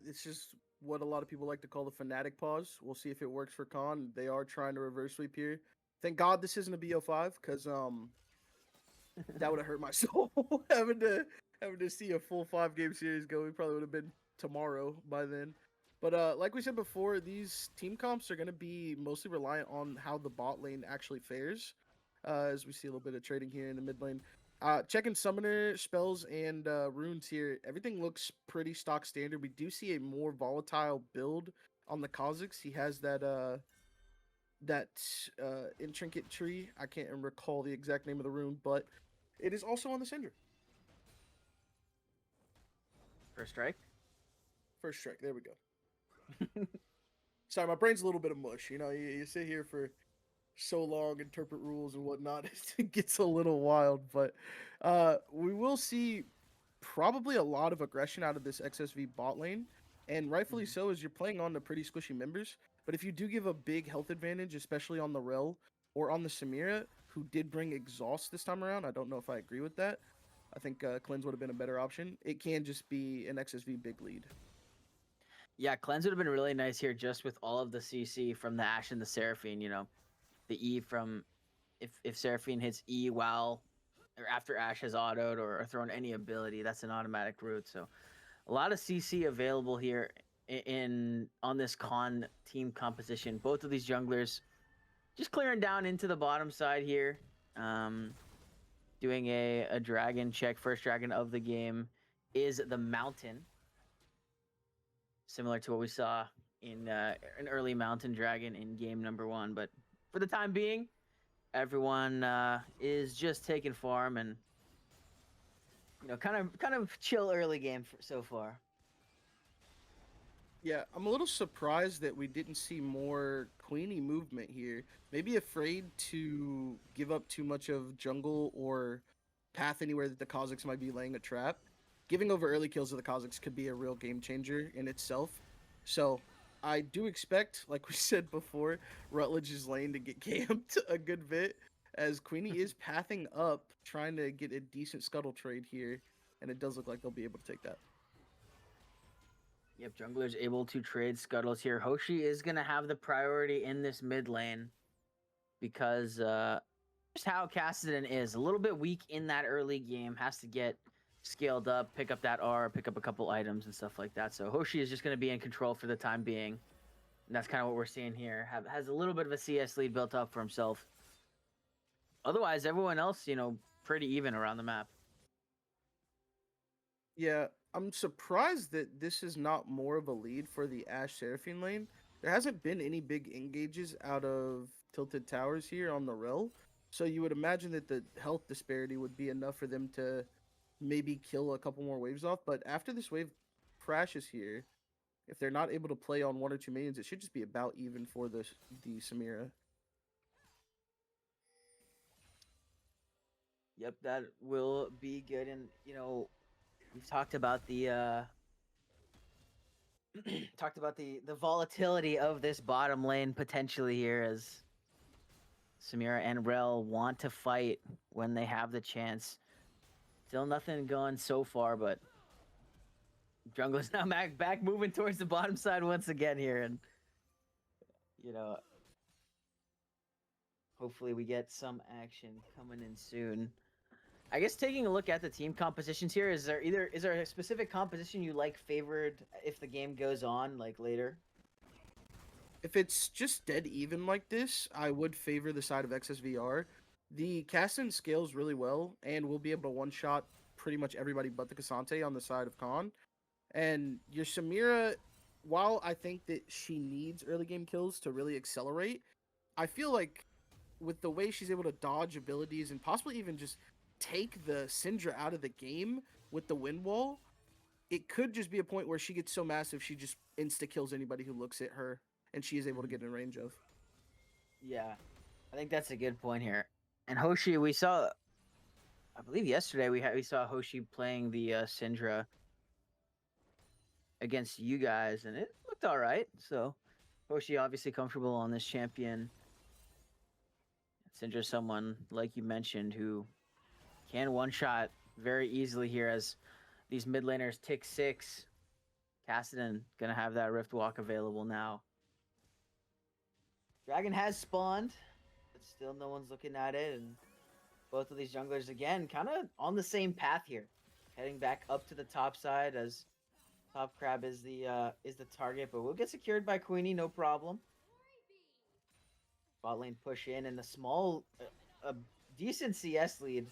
it's just what a lot of people like to call the Fnatic pause. We'll see if it works for Khan. They are trying to reverse sweep here. Thank God this isn't a BO5 because that would have hurt my soul having to see a full 5-game series go. We probably would have been tomorrow by then. But like we said before, these team comps are going to be mostly reliant on how the bot lane actually fares. As we see a little bit of trading here in the mid lane. Checking summoner spells and runes here. Everything looks pretty stock standard. We do see a more volatile build on the Kha'Zix. He has that intricate tree. I can't recall the exact name of the rune, but it is also on the Syndra. First strike. First strike. There we go. Sorry, my brain's a little bit of mush. You sit here for so long, interpret rules and whatnot. It gets a little wild, but we will see probably a lot of aggression out of this XSV bot lane, and rightfully so, as you're playing on the pretty squishy members. But if you do give a big health advantage, especially on the Rel or on the Samira, who did bring exhaust this time around, I don't know if I agree with that. I think Cleanse would have been a better option. It can just be an XSV big lead. Yeah, Cleanse would have been really nice here just with all of the CC from the Ashe and the Seraphine, the E from if Seraphine hits E while or after Ashe has autoed or thrown any ability, that's an automatic route. So a lot of CC available here on this Khan team composition. Both of these junglers just clearing down into the bottom side here. Doing a dragon check. First dragon of the game is the Mountain. Similar to what we saw in an early Mountain Dragon in game number 1. But for the time being, everyone is just taking farm and kind of chill early game so far. Yeah, I'm a little surprised that we didn't see more Queenie movement here. Maybe afraid to give up too much of jungle or path anywhere that the Kha'Zix might be laying a trap. Giving over early kills to the Kha'Zix could be a real game changer in itself. So I do expect, like we said before, Rutledge's lane to get camped a good bit, as Queenie is pathing up, trying to get a decent scuttle trade here, and it does look like they'll be able to take that. Yep, jungler's able to trade scuttles here. Hoshi is going to have the priority in this mid lane because just how Kassadin is. A little bit weak in that early game. Has to get scaled up, pick up that R, pick up a couple items and stuff like that. So Hoshi is just going to be in control for the time being. And that's kind of what we're seeing here. Has a little bit of a CS lead built up for himself. Otherwise, everyone else, pretty even around the map. Yeah, I'm surprised that this is not more of a lead for the Ashe Seraphine lane. There hasn't been any big engages out of Tilted Towers here on the Rel. So you would imagine that the health disparity would be enough for them to maybe kill a couple more waves off. But after this wave crashes here, if they're not able to play on 1 or 2 minions, it should just be about even for the Samira. Yep, that will be good. And, we've talked about the the volatility of this bottom lane potentially here, as Samira and Rel want to fight when they have the chance. Still nothing going so far, but jungler's now back moving towards the bottom side once again here, and hopefully we get some action coming in soon. I guess taking a look at the team compositions here, is there a specific composition you like favored if the game goes on like later? If it's just dead even like this, I would favor the side of XSVR. The Kassadin scales really well, and we'll be able to one-shot pretty much everybody but the Cassante on the side of Khan. And your Samira, while I think that she needs early game kills to really accelerate, I feel like with the way she's able to dodge abilities and possibly even just take the Syndra out of the game with the wind wall, it could just be a point where she gets so massive she just insta kills anybody who looks at her, and she is able to get in range of. Yeah, I think that's a good point here. And Hoshi, we saw, I believe yesterday we saw Hoshi playing the Syndra against you guys, and it looked all right. So Hoshi obviously comfortable on this champion. Syndra's someone like you mentioned who can one shot very easily here as these mid laners tick 6. Kassadin gonna have that Rift Walk available now. Dragon has spawned, but still no one's looking at it, and both of these junglers again kind of on the same path here, heading back up to the top side as Top Crab is the target, but we'll get secured by Queenie, no problem. Bot lane push in, and the small, a decent CS lead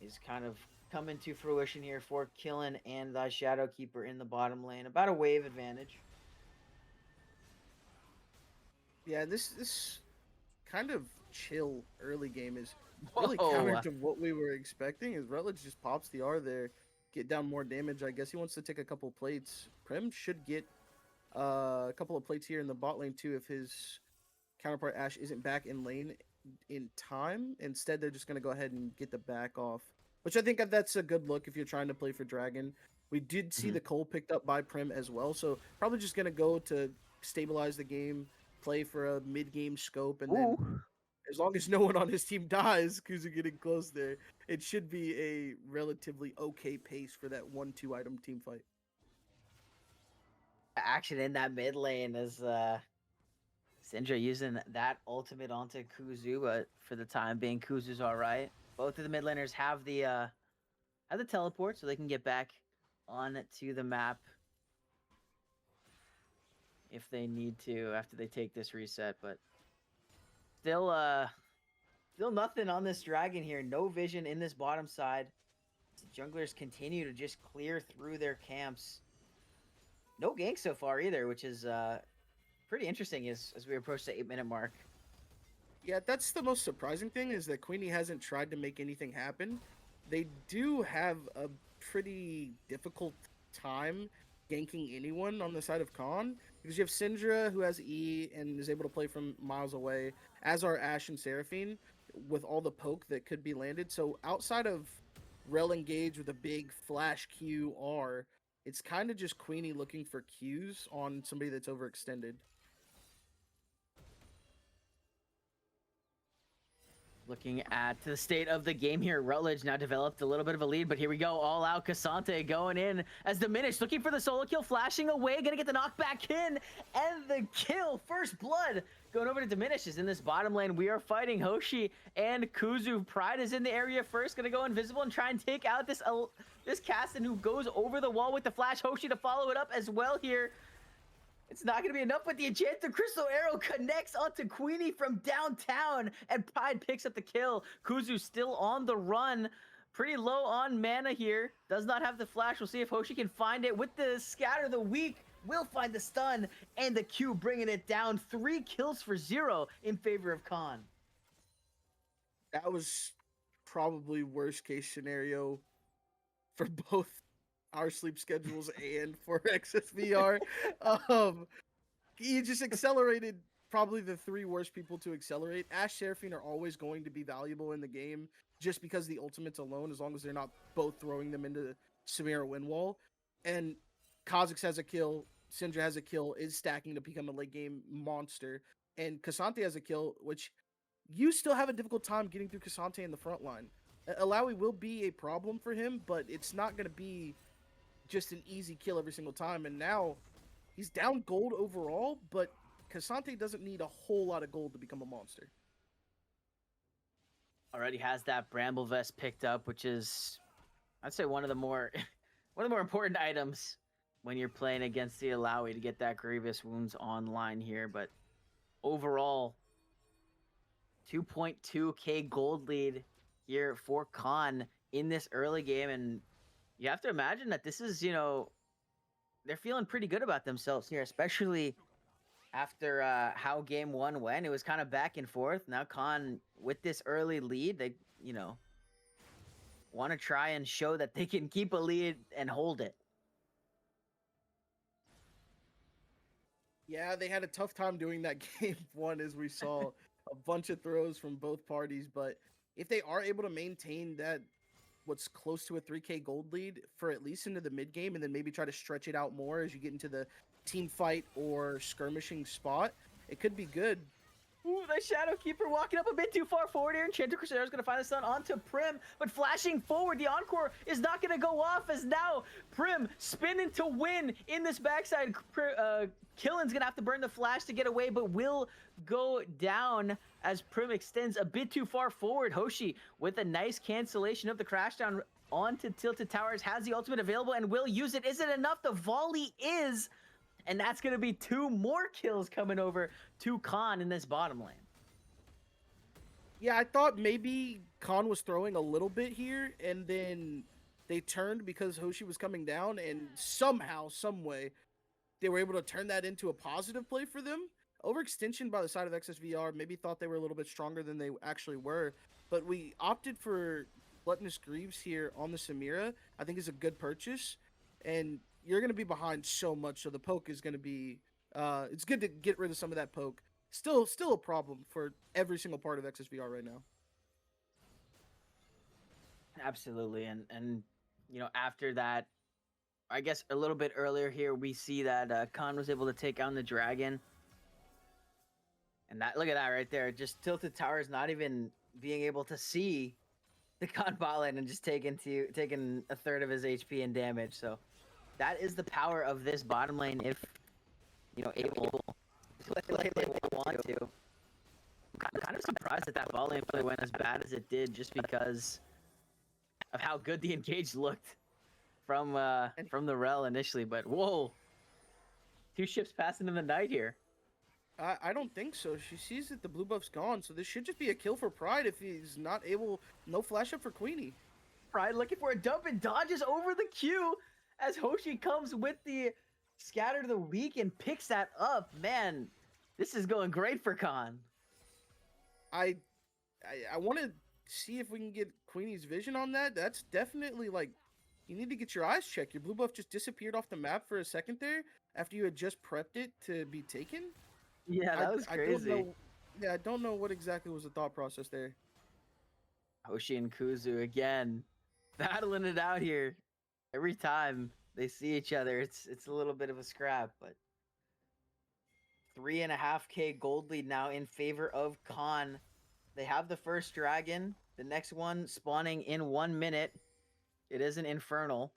is kind of coming to fruition here for Killen and the Shadowkeeper in the bottom lane. About a wave advantage. Yeah, this kind of chill early game is really counter to what we were expecting. As Rutledge just pops the R there, get down more damage. I guess he wants to take a couple plates. Prim should get a couple of plates here in the bot lane too if his counterpart Ashe isn't back in lane in time. Instead, they're just going to go ahead and get the back off, which I think that's a good look if you're trying to play for Dragon. We did see the Cole picked up by Prim as well, so probably just going to go to stabilize the game, play for a mid-game scope, and then as long as no one on his team dies, Kuzu getting close there, it should be a relatively okay pace for that 1-2 item team fight. Action in that mid lane is Syndra using that ultimate onto Kuzu, but for the time being, Kuzu's all right. Both of the mid laners have the teleport, so they can get back on to the map if they need to after they take this reset. But still nothing on this Dragon here. No vision in this bottom side. The junglers continue to just clear through their camps. No gank so far either, which is pretty interesting as we approach the 8-minute mark. Yeah, that's the most surprising thing is that Queenie hasn't tried to make anything happen. They do have a pretty difficult time ganking anyone on the side of Khan because you have Syndra who has E and is able to play from miles away, as are Ashe and Seraphine with all the poke that could be landed. So outside of Rel engage with a big flash Q R, it's kind of just Queenie looking for Qs on somebody that's overextended. Looking at the state of the game here, Rutledge now developed a little bit of a lead, but here we go, all out Cassante going in as Diminished, looking for the solo kill, flashing away, gonna get the knockback in, and the kill, first blood, going over to Diminished is in this bottom lane. We are fighting Hoshi and Kuzu. Pride is in the area first, gonna go invisible and try and take out this Kassadin who goes over the wall with the flash. Hoshi to follow it up as well here. It's not going to be enough, but the Enchanted Crystal Arrow connects onto Queenie from downtown, and Pride picks up the kill. Kuzu still on the run. Pretty low on mana here. Does not have the flash. We'll see if Hoshi can find it. With the Scatter, the weak will find the stun, and the Q bringing it down. 3 kills for 0 in favor of Khan. That was probably worst case scenario for both our sleep schedules and for XSVR. He just accelerated probably the 3 worst people to accelerate. Ashe, Seraphine are always going to be valuable in the game just because the ultimates alone, as long as they're not both throwing them into Samira Windwall. And Kha'Zix has a kill, Syndra has a kill, is stacking to become a late game monster. And Cassante has a kill, which you still have a difficult time getting through Cassante in the front line. Alawi will be a problem for him, but it's not going to be just an easy kill every single time. And now he's down gold overall, but Cassante doesn't need a whole lot of gold to become a monster. Already has that Bramble Vest picked up, which is, I'd say, one of the more important items when you're playing against the Alawi to get that Grievous Wounds online here. But overall, 2.2k gold lead here for Khan in this early game, and you have to imagine that this is, they're feeling pretty good about themselves here, especially after how game 1 went. It was kind of back and forth. Now Khan, with this early lead, they, want to try and show that they can keep a lead and hold it. Yeah, they had a tough time doing that game one, as we saw a bunch of throws from both parties. But if they are able to maintain that, what's close to a 3K gold lead for at least into the mid game, and then maybe try to stretch it out more as you get into the team fight or skirmishing spot, it could be good. Ooh, the Shadow Keeper walking up a bit too far forward here. Enchanted Crusader is going to find the stun onto Prim, but flashing forward, the Encore is not going to go off as now Prim spinning to win in this backside. Killen's going to have to burn the flash to get away, but will go down as Prim extends a bit too far forward. Hoshi with a nice cancellation of the crash down onto Tilted Towers, has the ultimate available and will use it. Is it enough? The volley is... And that's going to be 2 more kills coming over to Khan in this bottom lane. Yeah, I thought maybe Khan was throwing a little bit here, and then they turned because Hoshi was coming down, and somehow, some way, they were able to turn that into a positive play for them. Overextension by the side of XSVR, maybe thought they were a little bit stronger than they actually were, but we opted for Gluttonous Greaves here on the Samira. I think is a good purchase, and you're going to be behind so much, so the poke is going to be... it's good to get rid of some of that poke. Still a problem for every single part of XSVR right now. Absolutely, and you know, after that, I guess a little bit earlier here, we see that Khan was able to take on the Dragon. And that, look at that right there, just Tilted Towers not even being able to see the Khan bot lane and just taking a third of his HP and damage, so... That is the power of this bottom lane if, you know, able to play like they want to. I'm kind of surprised that that bot lane play went as bad as it did just because of how good the engage looked from the rel initially. But, whoa. 2 ships passing in the night here. I don't think so. She sees that the blue buff's gone, so this should just be a kill for Pride if he's not able... No flash up for Queenie. Pride looking for a dump and dodges over the Q as Hoshi comes with the Scatter the Weak and picks that up. Man, this is going great for Khan. I want to see if we can get Queenie's vision on that. That's definitely, like, you need to get your eyes checked. Your blue buff just disappeared off the map for a second there after you had just prepped it to be taken. Yeah, that was crazy. I don't know what exactly was the thought process there. Hoshi and Kuzu again battling it out here. Every time they see each other, it's a little bit of a scrap, but 3.5K gold lead now in favor of Khan. They have the first dragon, the next one spawning in 1 minute. It is an Infernal.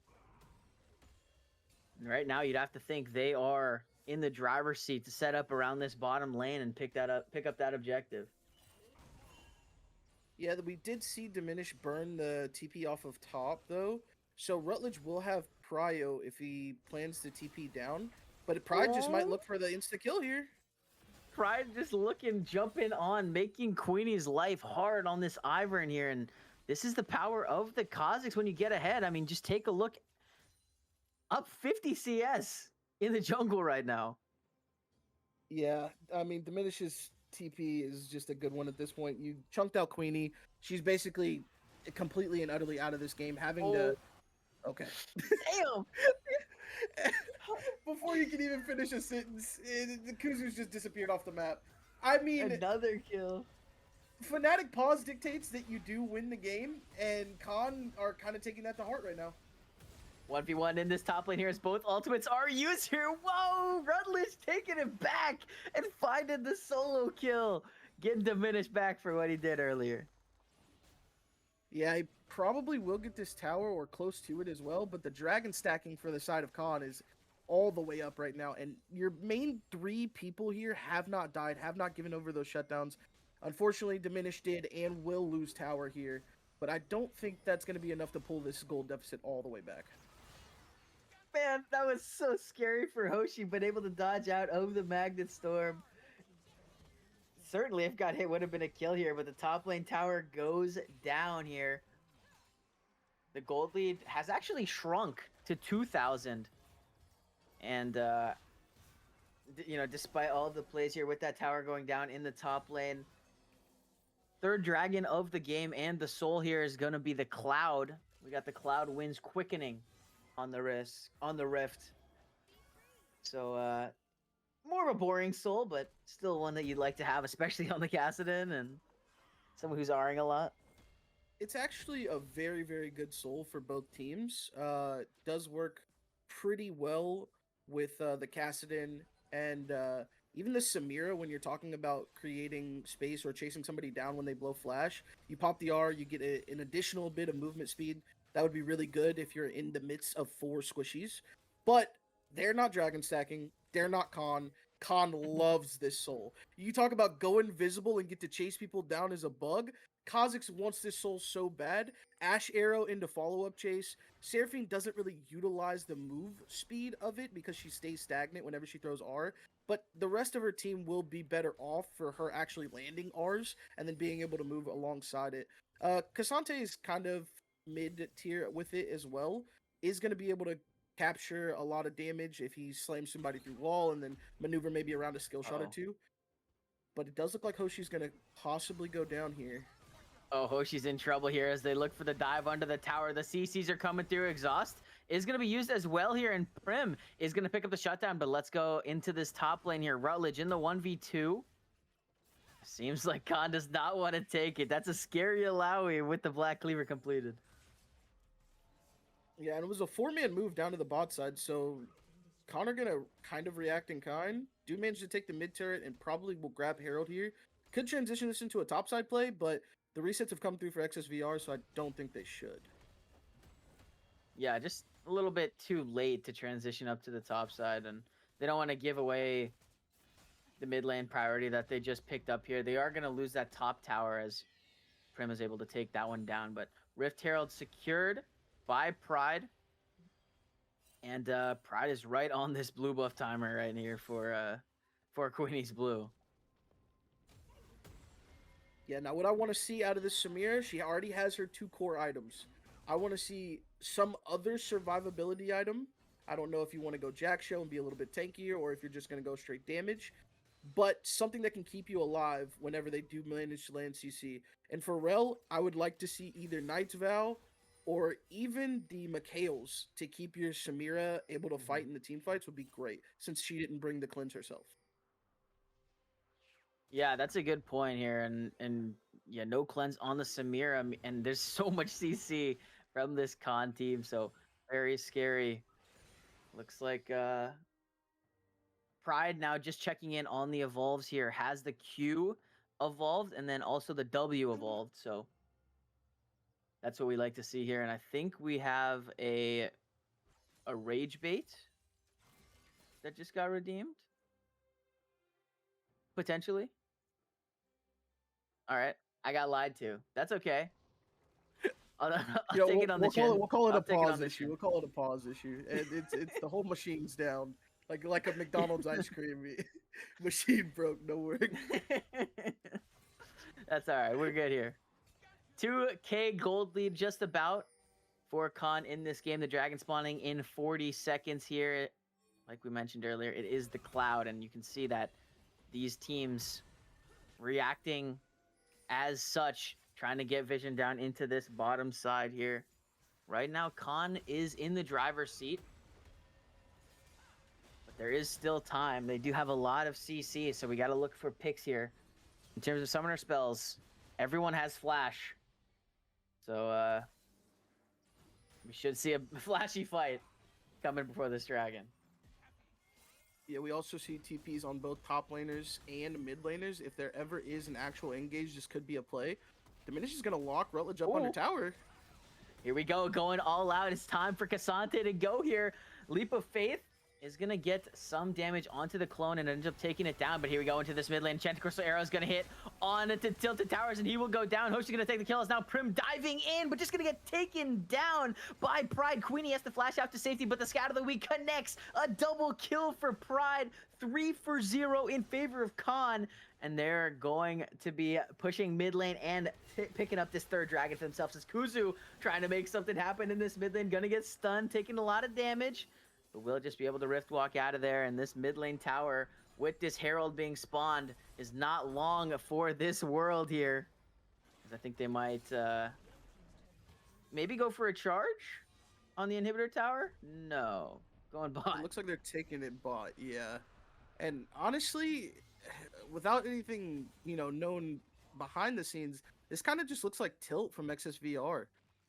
And right now, you'd have to think they are in the driver's seat to set up around this bottom lane and pick up that objective. Yeah, we did see Diminish burn the TP off of top, though. So Rutledge will have prio if he plans to TP down. But Pride just might look for the insta-kill here. Pride just jumping on, making Queenie's life hard on this Ivern here. And this is the power of the Kazakhs when you get ahead. I mean, just take a look. Up 50 CS in the jungle right now. Yeah, I mean, Diminish's TP is just a good one at this point. You chunked out Queenie. She's basically completely and utterly out of this game, having to... Okay. Damn! Before you can even finish a sentence, the Kuzu's just disappeared off the map. I mean... Another kill. Fnatic pause dictates that you do win the game, and Khan are kind of taking that to heart right now. 1v1 in this top lane here as both ultimates are used here. Whoa! Rutledge taking it back and finding the solo kill. Getting Diminished back for what he did earlier. Yeah, he probably will get this tower or close to it as well, but the dragon stacking for the side of Khan is all the way up right now, and your main 3 people here have not died, have not given over those shutdowns. Unfortunately, Diminished did and will lose tower here, but I don't think that's going to be enough to pull this gold deficit all the way back. Man, that was so scary for Hoshi, but able to dodge out of the Magnet Storm. Certainly, if got hit, would have been a kill here, but the top lane tower goes down here. The gold lead has actually shrunk to 2,000. And, you know, despite all of the plays here with that tower going down in the top lane, third dragon of the game and the soul here is going to be the Cloud. We got the Cloud Winds quickening on the rift. So more of a boring soul, but still one that you'd like to have, especially on the Kassadin and someone who's Ring a lot. It's actually a very, very good soul for both teams. Does work pretty well with the Kassadin and even the Samira when you're talking about creating space or chasing somebody down when they blow flash. You pop the R, you get an additional bit of movement speed. That would be really good if you're in the midst of 4 squishies. But they're not dragon stacking. They're not Khan. Khan loves this soul. You talk about go invisible and get to chase people down as a bug. Kha'Zix wants this soul so bad. Ash Arrow into follow-up chase. Seraphine doesn't really utilize the move speed of it because she stays stagnant whenever she throws R. But the rest of her team will be better off for her actually landing Rs and then being able to move alongside it. Cassante is kind of mid-tier with it as well. Is going to be able to capture a lot of damage if he slams somebody through wall and then maneuver maybe around a skill shot or two. But it does look like Hoshi's going to possibly go down here. Oh, Hoshi's in trouble here as they look for the dive under the tower. The CCs are coming through. Exhaust is going to be used as well here, and Prim is going to pick up the shutdown. But let's go into this top lane here. Rutledge in the 1v2. Seems like Khan does not want to take it. That's a scary Alawi with the Black Cleaver completed. Yeah, and it was a 4-man move down to the bot side, so Connor gonna kind of react in kind. Do manage to take the mid turret and probably will grab Herald here. Could transition this into a topside play, but the resets have come through for XSVR, so I don't think they should. Yeah, just a little bit too late to transition up to the top side, and they don't want to give away the mid lane priority that they just picked up here. They are going to lose that top tower as Prim is able to take that one down, but Rift Herald secured by Pride, and Pride is right on this blue buff timer right here for Queenie's Blue. Yeah, now what I want to see out of this Samira, she already has her 2 core items. I want to see some other survivability item. I don't know if you want to go Jack Show and be a little bit tankier, or if you're just going to go straight damage. But something that can keep you alive whenever they do manage to land CC. And for Rel, I would like to see either Knight's Vow or even the Mikhails to keep your Samira able to fight in the team fights would be great, since she didn't bring the cleanse herself. Yeah, that's a good point here, and yeah, no cleanse on the Samira, and there's so much CC from this Khan team, so very scary. Looks like Pride now just checking in on the evolves here, has the Q evolved and then also the W evolved, so that's what we like to see here. And I think we have a rage bait that just got redeemed, potentially. All right, I got lied to. That's okay. I'll take it on the chin. We'll call it a pause issue. We'll call it a pause issue. And it's the whole machine's down. Like a McDonald's ice cream machine broke, no work. That's all right. We're good here. 2K gold lead just about for Khan in this game. The dragon spawning in 40 seconds here. Like we mentioned earlier, it is the Cloud, and you can see that these teams reacting as such, trying to get vision down into this bottom side here. Right now, Khan is in the driver's seat. But there is still time. They do have a lot of CC, so we got to look for picks here. In terms of summoner spells, everyone has flash. So we should see a flashy fight coming before this dragon. Yeah, we also see TPs on both top laners and mid laners. If there ever is an actual engage, this could be a play. Diminish is going to lock Rutledge up under tower. Here we go, going all out. It's time for Cassante to go here. Leap of Faith is going to get some damage onto the clone and ends up taking it down. But here we go into this mid lane. Enchanted Crystal Arrow is going to hit on it to Tilted Towers, and he will go down. Hoshi's going to take the kill. Is now Prim diving in, but just going to get taken down by Pride. Queenie has to flash out to safety, but the Scout of the Week connects. A double kill for Pride. 3-for-0 in favor of Khan. And they're going to be pushing mid lane and picking up this third dragon for themselves. As Kuzu trying to make something happen in this mid lane. Going to get stunned, taking a lot of damage. But we'll just be able to rift walk out of there. And this mid lane tower, with this Herald being spawned, is not long for this world here. Because I think they might maybe go for a charge on the inhibitor tower. No, going It bot. looks like they're taking it bot, yeah. And honestly, without anything, known behind the scenes, this kind of just looks like tilt from XSVR.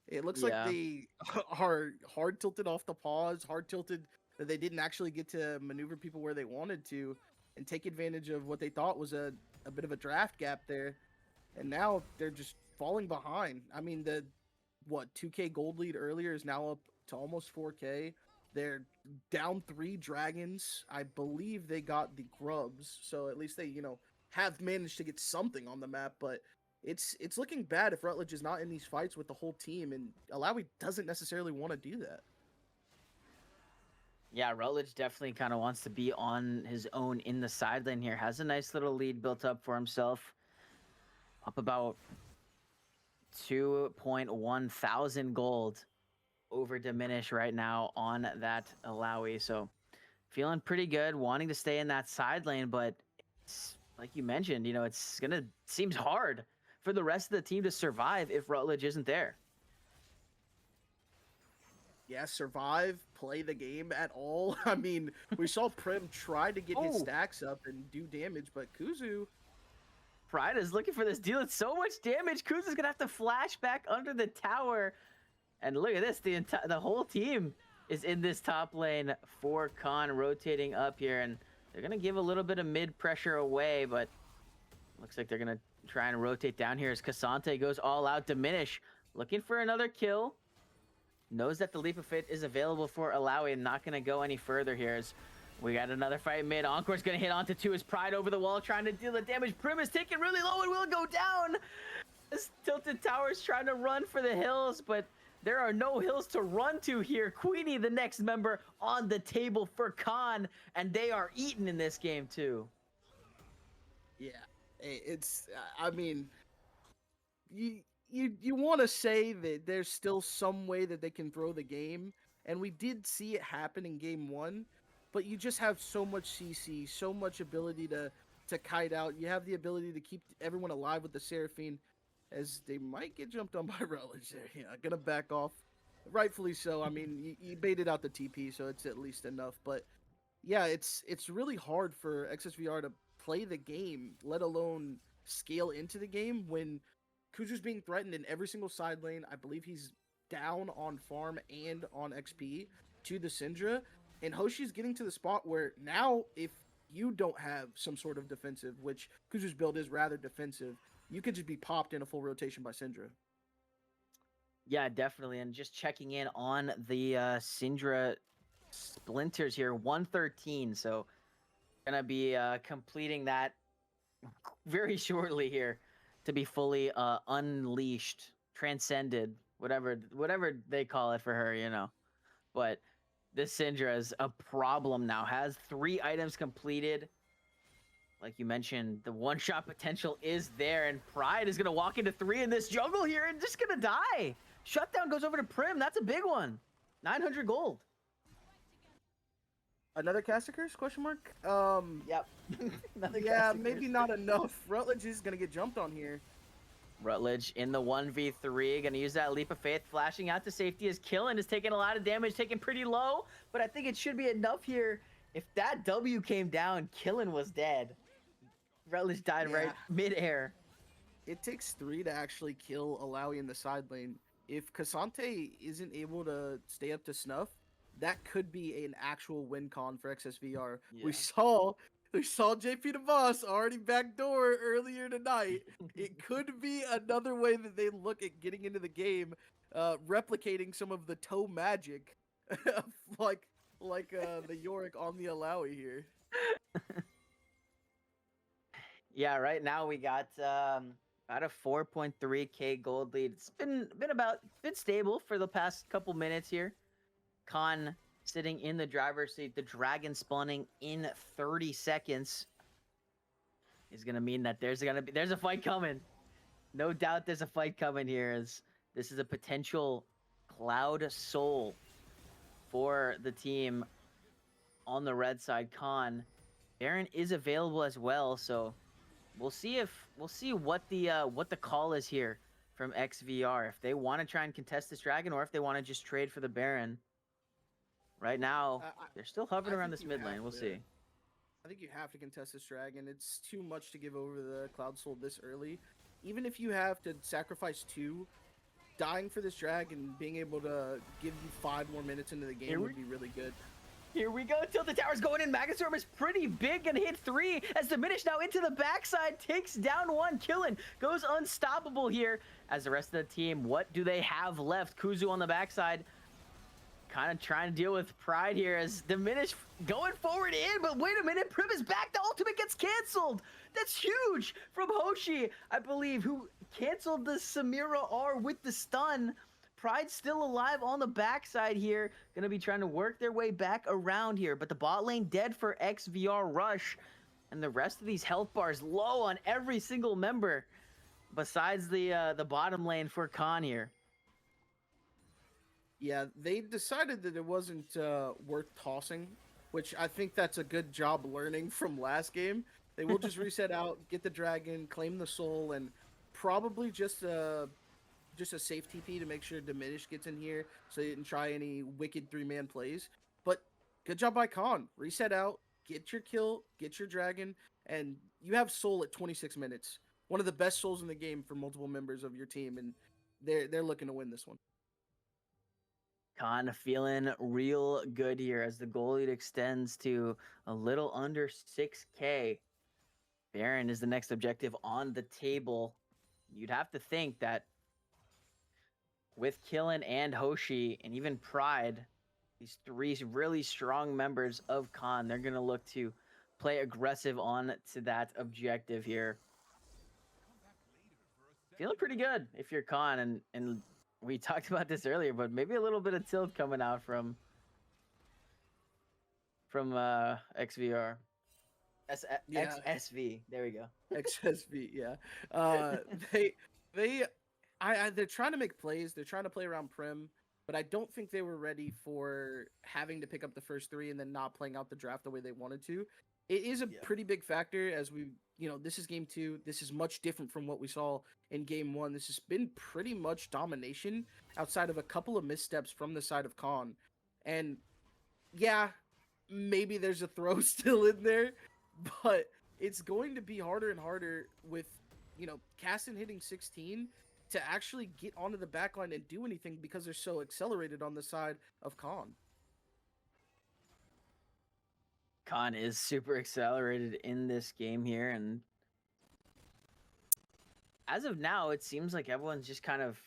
It looks like Yeah. they are hard tilted off the pause, hard tilted that they didn't actually get to maneuver people where they wanted to and take advantage of what they thought was a bit of a draft gap there. And now they're just falling behind. I mean, the 2K gold lead earlier is now up to almost 4K. They're down 3 dragons. I believe they got the grubs, so at least they, have managed to get something on the map. But it's looking bad if Rutledge is not in these fights with the whole team, and Alawi doesn't necessarily want to do that. Yeah, Rutledge definitely kind of wants to be on his own in the side lane here. Has a nice little lead built up for himself. Up about 2.1 thousand gold over Diminish right now on that Alawi. So feeling pretty good, wanting to stay in that side lane, but it's, like you mentioned, it's gonna seems hard for the rest of the team to survive if Rutledge isn't there. Yeah, survive, play the game at all. I mean, we saw Prim try to get his stacks up and do damage, but Kuzu. Pride is looking for this deal. It's so much damage. Kuzu's gonna have to flash back under the tower. And look at this, the whole team is in this top lane for Khan, rotating up here, and they're gonna give a little bit of mid pressure away, but looks like they're gonna try and rotate down here as Cassante goes all out. Diminish looking for another kill. Knows that the Leap of Faith is available for Alawi and not gonna go any further here as we got another fight mid. Encore's gonna hit onto 2 his Pride over the wall, trying to deal the damage. Prim is taking really low and will go down. This Tilted Tower's trying to run for the hills, but there are no hills to run to here. Queenie, the next member on the table for Khan, and they are eaten in this game too. Yeah, it's. I mean, you want to say that there's still some way that they can throw the game, and we did see it happen in game 1, but you just have so much CC, so much ability to kite out. You have the ability to keep everyone alive with the Seraphine, as they might get jumped on by Rutledge there. Yeah, gonna back off, rightfully so. I mean, you baited out the TP, so it's at least enough. But yeah, it's really hard for XSVR to play the game, let alone scale into the game when Kuzu's being threatened in every single side lane. I believe he's down on farm and on XP to the Syndra, and Hoshi's getting to the spot where now if you don't have some sort of defensive, which Kuzu's build is rather defensive, you could just be popped in a full rotation by Syndra. Yeah, definitely. And just checking in on the Syndra splinters here, 113. So gonna be completing that very shortly here to be fully unleashed, transcended, whatever they call it for her. But this Syndra is a problem now. Has 3 items completed. Like you mentioned, the one-shot potential is there, and Pride is going to walk into 3 in this jungle here and just going to die. Shutdown goes over to Prim. That's a big one. 900 gold. Another caster curse? Question mark. Yep. Yeah, maybe not enough. Rutledge is going to get jumped on here. Rutledge in the 1v3, gonna use that Leap of Faith, flashing out to safety as Killen is taking a lot of damage, taking pretty low, but I think it should be enough here. If that W came down, Killen was dead. Rutledge died right mid-air. It takes 3 to actually kill Alawi in the side lane. If Cassante isn't able to stay up to snuff, that could be an actual win con for XSVR. Yeah. We saw JP the Boss already backdoor earlier tonight. It could be another way that they look at getting into the game, replicating some of the toe magic, like the Yorick on the Alawi here. Yeah, right now we got about a 4.3k gold lead. It's been stable for the past couple minutes here. Khan sitting in the driver's seat. The dragon spawning in 30 seconds is gonna mean that there's a fight coming. No doubt there's a fight coming here, as this is a potential Cloud Soul for the team on the red side. Khan, Baron is available as well, so we'll see what the call is here from XVR if they want to try and contest this dragon or if they want to just trade for the Baron. Right now, they're still hovering I around think this you mid have lane. We'll to. see. I think you have to contest this dragon. It's too much to give over the Cloud Soul this early. Even if you have to sacrifice 2, dying for this dragon, being able to give you 5 more minutes into the game would be really good. Here we go. Tilted Tower's going in. Magastorm is pretty big and hit 3 as Diminish now into the backside takes down 1. Killin goes unstoppable here as the rest of the team. What do they have left? Kuzu on the backside kind of trying to deal with Pride here as Diminish going forward in, but wait a minute, Prim is back. The ultimate gets canceled. That's huge from Hoshi, I believe, who canceled the Samira R with the stun. Pride still alive on the backside here. Gonna be trying to work their way back around here, but the bot lane dead for XVR Rush, and the rest of these health bars low on every single member, besides the bottom lane for Khan here. Yeah, they decided that it wasn't worth tossing, which I think that's a good job learning from last game. They will just reset out, get the dragon, claim the soul, and probably just a safe TP to make sure Diminish gets in here so they didn't try any wicked 3-man plays. But good job by Khan. Reset out, get your kill, get your dragon, and you have soul at 26 minutes. One of the best souls in the game for multiple members of your team, and they're looking to win this one. Khan feeling real good here as the goal lead extends to a little under 6K. Baron is the next objective on the table. You'd have to think that with Killin and Hoshi and even Pride, these 3 really strong members of Khan, they're going to look to play aggressive on to that objective here. Feeling pretty good if you're Khan, and we talked about this earlier, but maybe a little bit of tilt coming out from XVR. XSV. There we go. XSV, yeah. They're trying to make plays. They're trying to play around Prim, but I don't think they were ready for having to pick up the first 3 and then not playing out the draft the way they wanted to. It is a pretty big factor as this is game 2. This is much different from what we saw in game 1. This has been pretty much domination outside of a couple of missteps from the side of Khan. And yeah, maybe there's a throw still in there, but it's going to be harder and harder with, Caston hitting 16 to actually get onto the backline and do anything because they're so accelerated on the side of Khan. Khan is super accelerated in this game here, and as of now, it seems like everyone's just kind of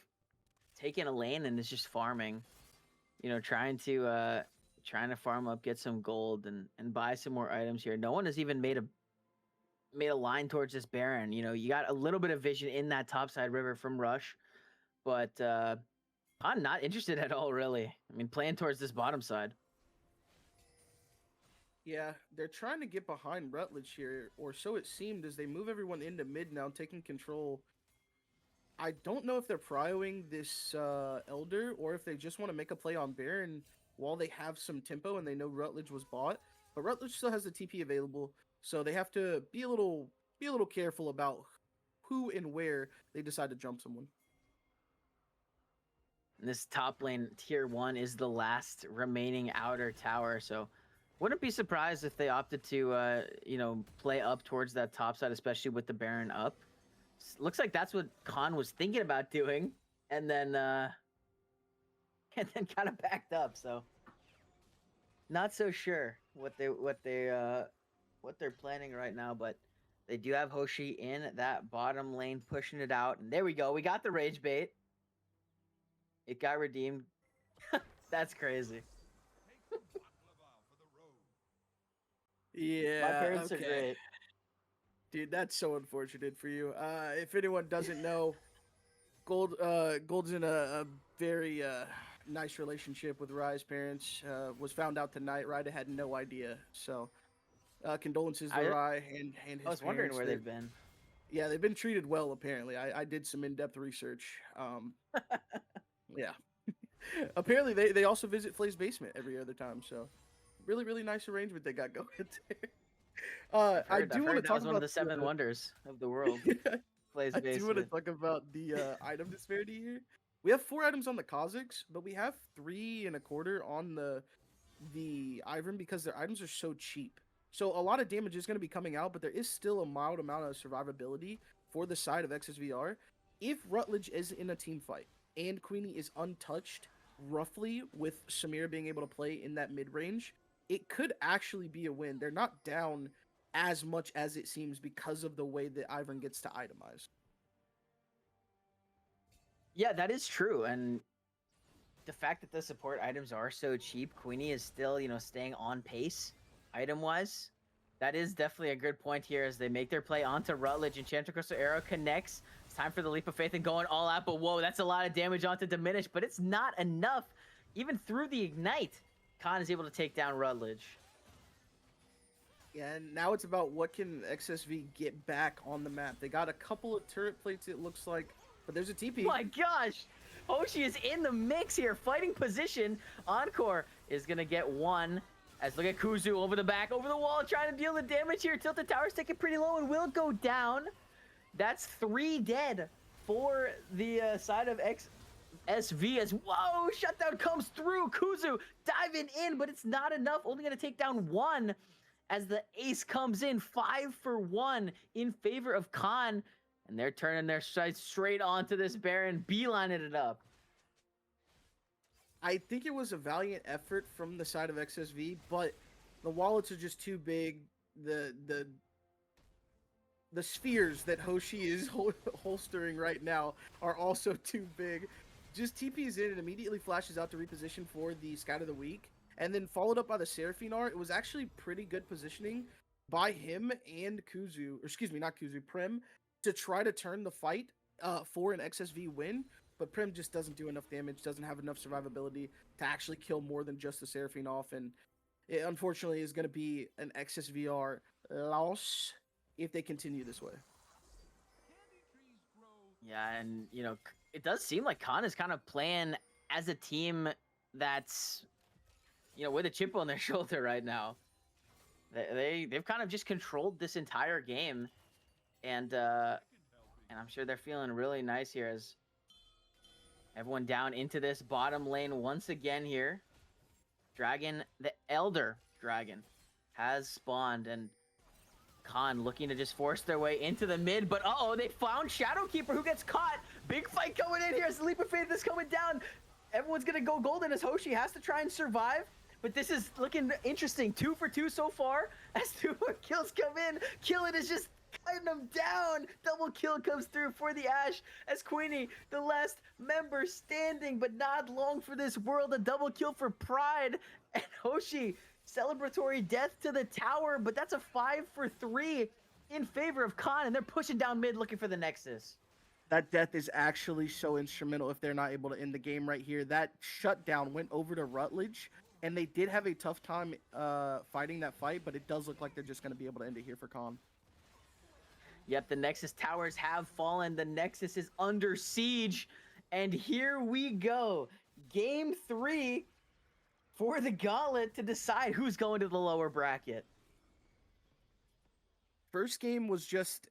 taking a lane and is just farming. Trying to farm up, get some gold, and buy some more items here. No one has even made a line towards this Baron. You got a little bit of vision in that topside river from Rush, but Khan not interested at all, really. I mean, playing towards this bottom side. Yeah, they're trying to get behind Rutledge here, or so it seemed, as they move everyone into mid now, taking control. I don't know if they're prioing this Elder, or if they just want to make a play on Baron while they have some tempo and they know Rutledge was bought. But Rutledge still has the TP available, so they have to be a little careful about who and where they decide to jump someone. And this top lane, tier 1, is the last remaining outer tower, so wouldn't be surprised if they opted to, play up towards that top side, especially with the Baron up. Looks like that's what Khan was thinking about doing, and then kind of backed up. So, not so sure what they're planning right now, but they do have Hoshi in that bottom lane pushing it out, and there we go. We got the rage bait. It got redeemed. That's crazy. Yeah, my parents are great. Dude, that's so unfortunate for you. If anyone doesn't know, Gold's in a very nice relationship with Rye's parents. Was found out tonight. Rye had no idea. So, condolences to Rye and his parents. I was wondering where they've been. Yeah, they've been treated well, apparently. I did some in-depth research. Yeah. Apparently, they also visit Flay's basement every other time, so really, really nice arrangement they got going there. I do want to talk about one of the 7 wonders of the world. Plays I do want to basement. talk about the item disparity here. We have 4 items on the Kazakhs, but we have 3.25 on the Ivern because their items are so cheap. So a lot of damage is going to be coming out, but there is still a mild amount of survivability for the side of XSVR. If Rutledge is in a team fight and Queenie is untouched, roughly with Samira being able to play in that mid range, it could actually be a win. They're not down as much as it seems because of the way that Ivern gets to itemize. Yeah, that is true. And the fact that the support items are so cheap, Queenie is still, staying on pace item wise. That is definitely a good point here as they make their play onto Rutledge. Enchanted Crystal Arrow connects. It's time for the leap of faith and going all out. But whoa, that's a lot of damage onto Diminish, but it's not enough. Even through the Ignite, Khan is able to take down Rutledge. Yeah, and now it's about what can XSV get back on the map. They got a couple of turret plates, it looks like, but there's a TP. My gosh! Hoshi is in the mix here, fighting position. Encore is gonna get one. As look at Kuzu over the back, over the wall, trying to deal the damage here. Tilted Tower's taking pretty low and will go down. That's 3 dead for the side of XSV as, whoa, shutdown comes through. Kuzu diving in, but it's not enough. Only gonna take down one as the ace comes in, 5 for 1 in favor of Khan. And they're turning their sights straight onto this Baron, beelining it up. I think it was a valiant effort from the side of XSV, but the wallets are just too big. The spheres that Hoshi is holstering right now are also too big. Just TP's in and immediately flashes out to reposition for the Scout of the Week. And then followed up by the Seraphine art. It was actually pretty good positioning by him and Kuzu, or excuse me, not Kuzu, Prim, to try to turn the fight for an XSV win. But Prim just doesn't do enough damage, doesn't have enough survivability to actually kill more than just the Seraphine off. And it unfortunately is going to be an XSVR loss if they continue this way. Yeah, and, it does seem like Khan is kind of playing as a team that's, with a chip on their shoulder right now. They've kind of just controlled this entire game. And I'm sure they're feeling really nice here as everyone down into this bottom lane once again here. Dragon, the Elder Dragon, has spawned, and Khan looking to just force their way into the mid, but uh-oh, they found Shadowkeeper who gets caught. Big fight going in here as the Leap of Faith is coming down. Everyone's gonna go golden as Hoshi has to try and survive, but this is looking interesting. 2 for 2 so far as 2 more kills come in. Killing is just cutting them down. Double kill comes through for the Ashe as Queenie, the last member standing, but not long for this world. A double kill for Pride, and Hoshi, celebratory death to the tower, but that's a 5 for 3 in favor of Khan, and they're pushing down mid looking for the Nexus. That death is actually so instrumental if they're not able to end the game right here. That shutdown went over to Rutledge, and they did have a tough time fighting that fight, but it does look like they're just going to be able to end it here for Khan. Yep, the Nexus towers have fallen. The Nexus is under siege. And here we go. Game 3 for the Gauntlet to decide who's going to the lower bracket. First game was just,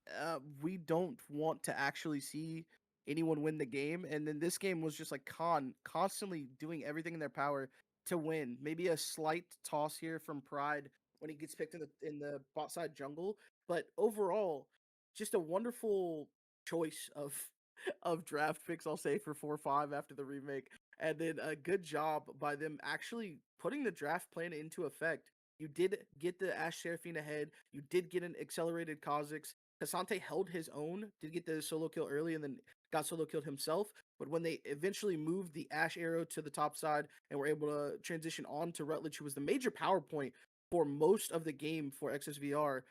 we don't want to actually see anyone win the game. And then this game was just like Khan constantly doing everything in their power to win. Maybe a slight toss here from Pride when he gets picked in the bot side jungle. But overall, just a wonderful choice of draft picks, I'll say, for 4-5 after the remake. And then a good job by them actually putting the draft plan into effect. You did get the Ashe Seraphine ahead. You did get an accelerated Kha'Zix. Cassante held his own, did get the solo kill early, and then got solo killed himself. But when they eventually moved the Ashe arrow to the top side and were able to transition on to Rutledge, who was the major power point for most of the game for XSVR,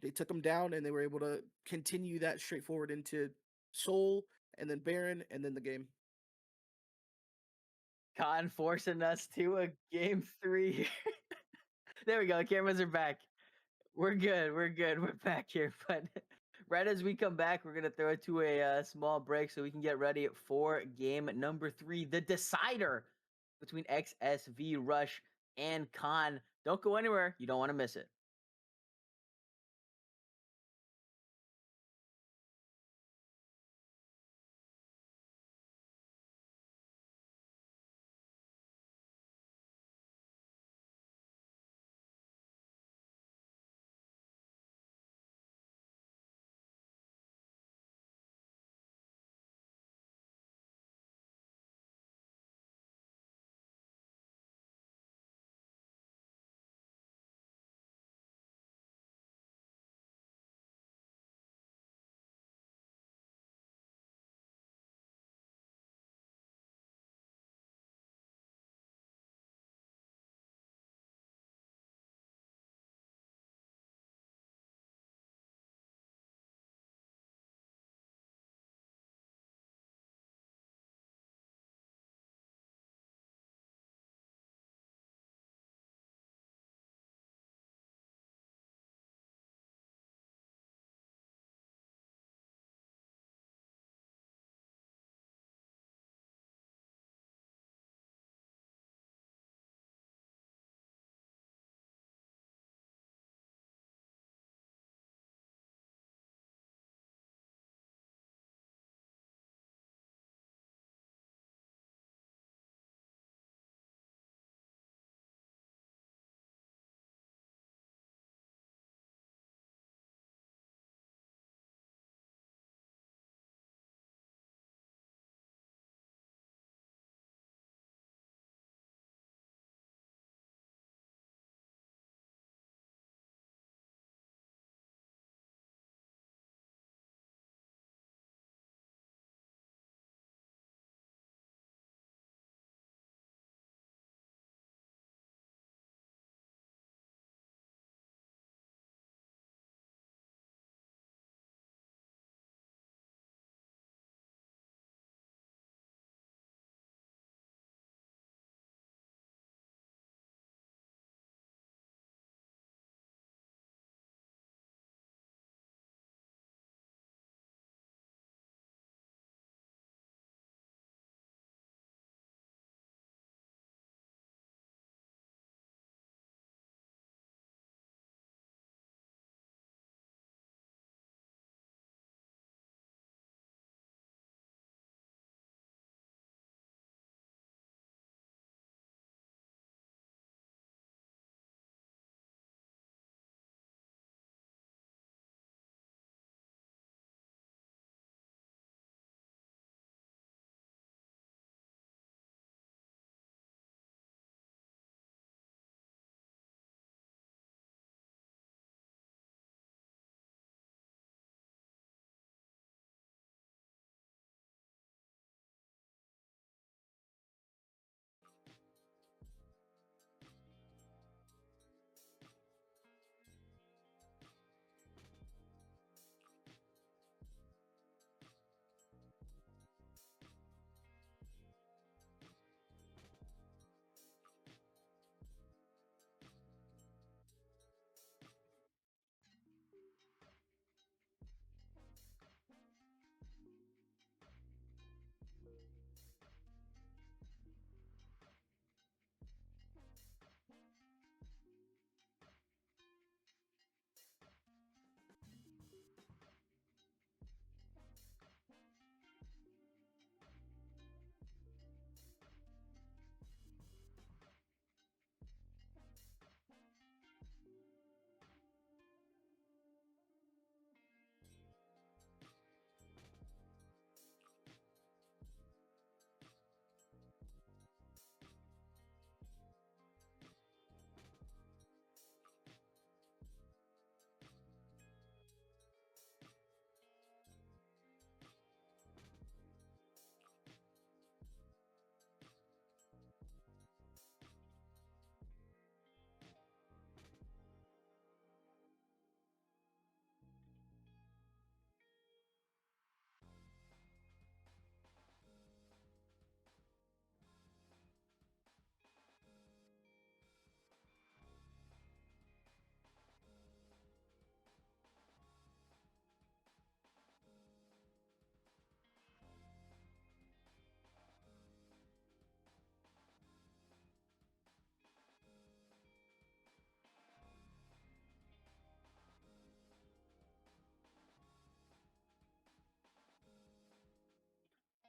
they took him down and they were able to continue that straightforward into Soul and then Baron and then the game. Khan forcing us to a game 3. There we go. Cameras are back. We're good. We're good. We're back here. But right as we come back, we're going to throw it to a small break so we can get ready for game number 3, the decider between XSV Rush and Khan. Don't go anywhere. You don't want to miss it.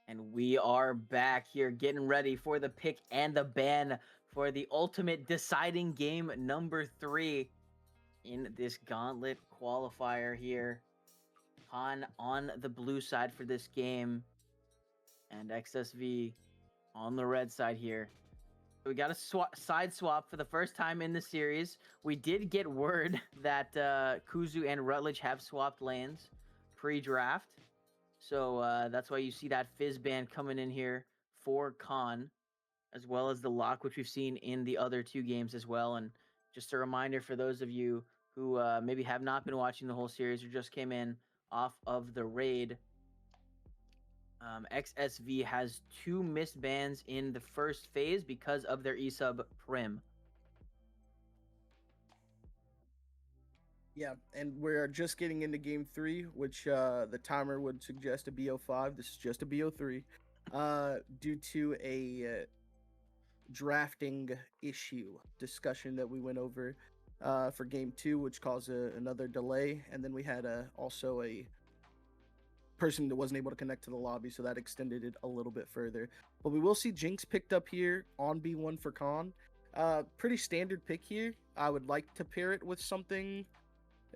And we are back here getting ready for the pick and the ban for the ultimate deciding game number 3 in this Gauntlet qualifier here. On the blue side for this game, and XSV on the red side here. We got a side swap for the first time in the series. We did get word that Kuzu and Rutledge have swapped lanes pre-draft. So that's why you see that Fizz band coming in here for Khan, as well as the lock, which we've seen in the other 2 games as well. And just a reminder for those of you who maybe have not been watching the whole series or just came in off of the raid, XSV has 2 missed bans in the first phase because of their E-sub Prim. Yeah, and we're just getting into game 3, which the timer would suggest a BO5. This is just a BO3, due to a drafting issue discussion that we went over for game 2, which caused another delay, and then we had also a person that wasn't able to connect to the lobby, so that extended it a little bit further. But we will see Jinx picked up here on B1 for Khan. Pretty standard pick here. I would like to pair it with something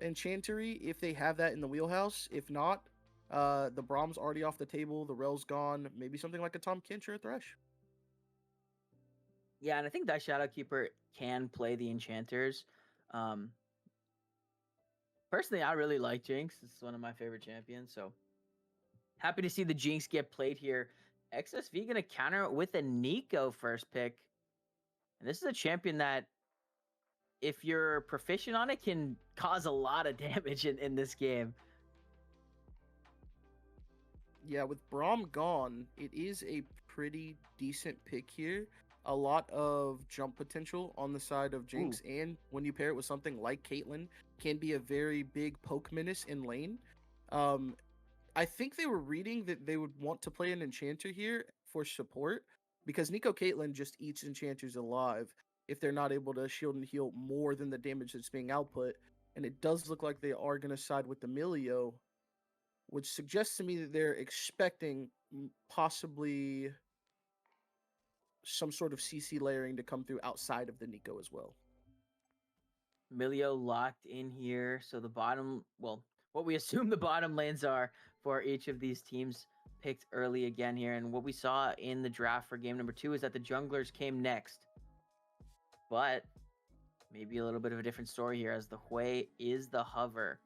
enchantery if they have that in the wheelhouse. If not, the Brahm's already off the table, the Rel's gone. Maybe something like a Tom Kinch or a Thresh. Yeah, and I think that Shadowkeeper can play the enchanters. Personally, I really like Jinx. It's one of my favorite champions, so happy to see the Jinx get played here. XSV gonna counter it with a Nico first pick. And this is a champion that, if you're proficient on it, can cause a lot of damage in this game. Yeah, with Braum gone, it is a pretty decent pick here. A lot of jump potential on the side of Jinx, Ooh. and when you pair it with something like Caitlyn, can be a very big poke menace in lane. I think they were reading that they would want to play an enchanter here for support, because Nico Caitlyn just eats enchanters alive if they're not able to shield and heal more than the damage that's being output. And it does look like they are going to side with the Emilio, which suggests to me that they're expecting possibly some sort of CC layering to come through outside of the Nico as well. Milio locked in here. So the bottom, well, what we assume the bottom lanes are for each of these teams picked early again here. And what we saw in the draft for game number 2 is that the junglers came next. But maybe a little bit of a different story here, as the Hui is the hover.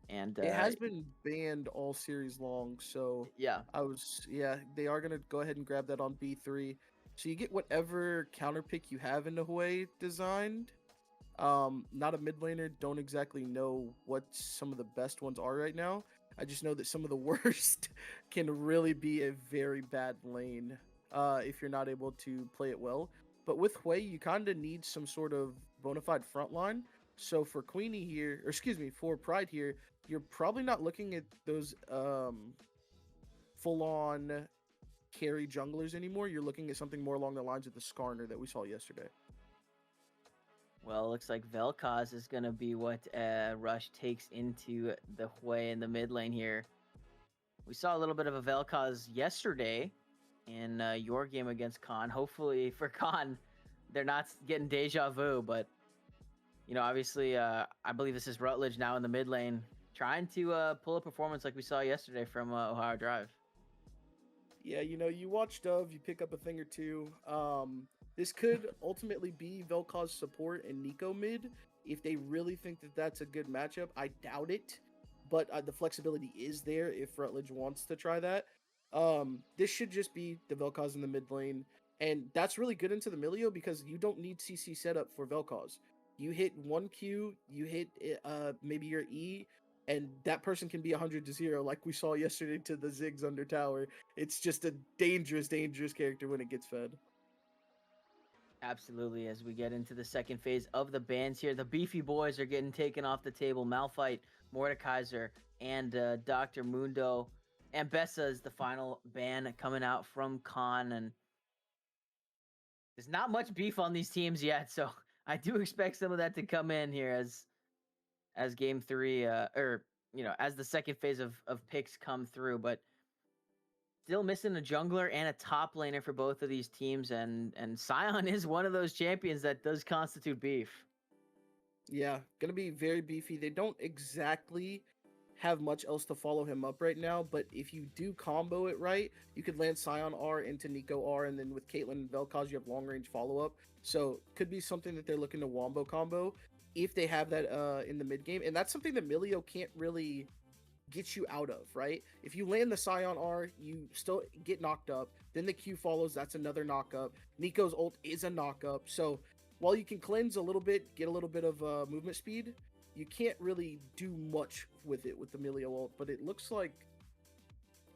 And it has been banned all series long, so yeah, they are gonna go ahead and grab that on B3. So you get whatever counter pick you have in the Hui designed. Not a mid laner, don't exactly know what some of the best ones are right now. I just know that some of the worst can really be a very bad lane if you're not able to play it well. But with Hui, you kind of need some sort of bona fide front line. So for Queenie here, or excuse me, for Pride here, you're probably not looking at those full-on carry junglers anymore. You're looking at something more along the lines of the Skarner that we saw yesterday. well, it looks like Vel'Koz is going to be what Rush takes into the Hui in the mid lane here. We saw a little bit of a Vel'Koz yesterday in your game against Khan. Hopefully for Khan, they're not getting deja vu, but you know, obviously, I believe this is Rutledge now in the mid lane, trying to pull a performance like we saw yesterday from Ohio Drive. Yeah, you know, you watch Dove, you pick up a thing or two. This could ultimately be Vel'Koz support and Nico mid if they really think that that's a good matchup. I doubt it, but the flexibility is there if Rutledge wants to try that. This should just be the Vel'Koz in the mid lane, and that's really good into the Milio because you don't need CC setup for Vel'Koz. You hit 1Q, you hit maybe your E, and that person can be 100 to 0 like we saw yesterday to the Ziggs under tower. It's just a dangerous character when it gets fed. Absolutely. As we get into the second phase of the bans here, the beefy boys are getting taken off the table. Malphite, Mordekaiser, and Dr. Mundo. And Bessa is the final ban coming out from Khan. And there's not much beef on these teams yet, so I do expect some of that to come in here as game 3, or, you know, as the second phase of picks come through. But Still missing a jungler and a top laner for both of these teams, and Sion is one of those champions that does constitute beef. Yeah, gonna be very beefy. They don't exactly have much else to follow him up right now, but if you do combo it right, you could land Scion R into Nico R, and then with Caitlyn and Vel'Koz, you have long range follow up. So could be something that they're looking to wombo combo if they have that in the mid game, and that's something that Milio can't really get you out of, right? If you land the Scion R, you still get knocked up. Then the Q follows, that's another knock up. Nico's ult is a knock up. So while you can cleanse a little bit, get a little bit of movement speed, you can't really do much with it with the Milio ult. But it looks like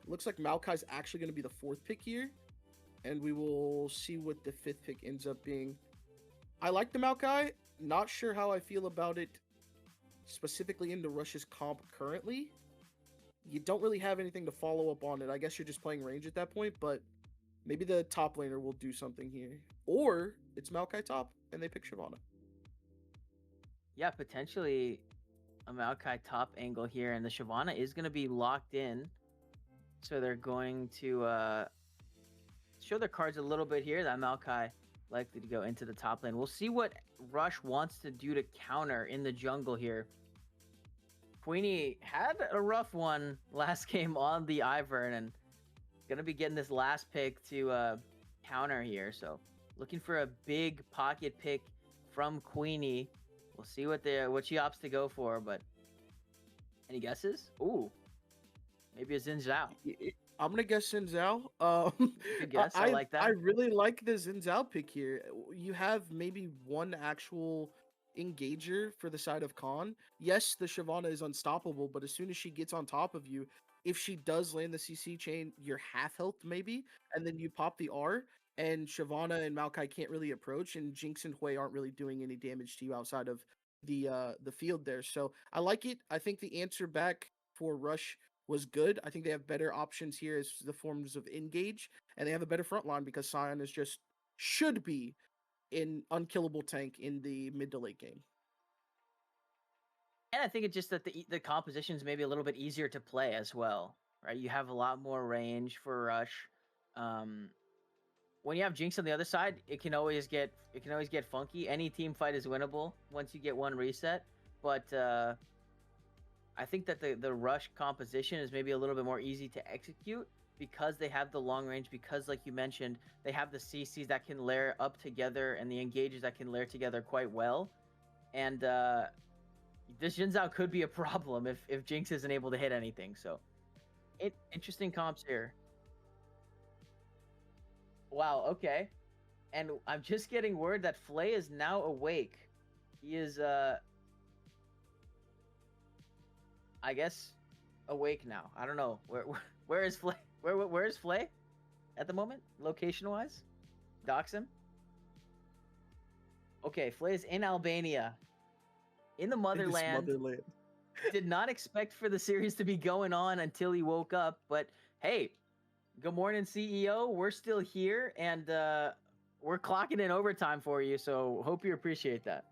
Maokai's actually going to be the 4th pick here, and we will see what the 5th pick ends up being. I like the Maokai. Not sure how I feel about it specifically in the Rush's comp currently. You don't really have anything to follow up on it. I guess you're just playing range at that point, but maybe the top laner will do something here. Or it's Maokai top and they pick Shyvana. Yeah, potentially a Maokai top angle here, and the Shyvana is going to be locked in. So they're going to show their cards a little bit here. That Maokai likely to go into the top lane. We'll see what Rush wants to do to counter in the jungle here. Queenie had a rough one last game on the Ivern, and gonna be getting this last pick to counter here. So looking for a big pocket pick from Queenie. We'll see what she opts to go for, but any guesses? Ooh, maybe a Xin Zhao. I'm gonna guess Xin Zhao. Good guess. I like that. I really like the Xin Zhao pick here. You have maybe one actual engager for the side of Khan. Yes, the Shyvana is unstoppable, but as soon as she gets on top of you, if she does land the CC chain, you're half health maybe, and then you pop the R, and Shyvana and Maokai can't really approach, and Jinx and Hui aren't really doing any damage to you outside of the field there. So I like it. I think the answer back for Rush was good. I think they have better options here as the forms of engage, and they have a better front line because Sion is just should be an unkillable tank in the mid to late game. And I think it's just that the composition is maybe a little bit easier to play as well, right? You have a lot more range for Rush. When you have Jinx on the other side, it can always get funky. Any team fight is winnable once you get one reset, but I think that the Rush composition is maybe a little bit more easy to execute because they have the long range, because like you mentioned, they have the CCs that can layer up together and the engages that can layer together quite well. And this Xin Zhao could be a problem if Jinx isn't able to hit anything. So interesting comps here. Wow, okay. And I'm just getting word that Flay is now awake. He is I guess awake now. I don't know. Where is Flay? Where is Flay at the moment, location wise? Dox him. Okay, Flay is in Albania, in the motherland. Did not expect for the series to be going on until he woke up, but hey, good morning, CEO. We're still here, and we're clocking in overtime for you, so hope you appreciate that.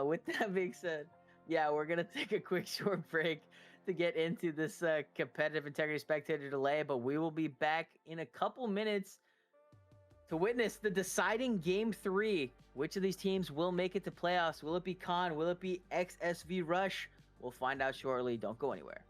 With that being said, yeah, we're going to take a quick short break to get into this competitive integrity spectator delay, but we will be back in a couple minutes to witness the deciding Game 3. Which of these teams will make it to playoffs? Will it be Khan? Will it be XSV Rush? We'll find out shortly. Don't go anywhere.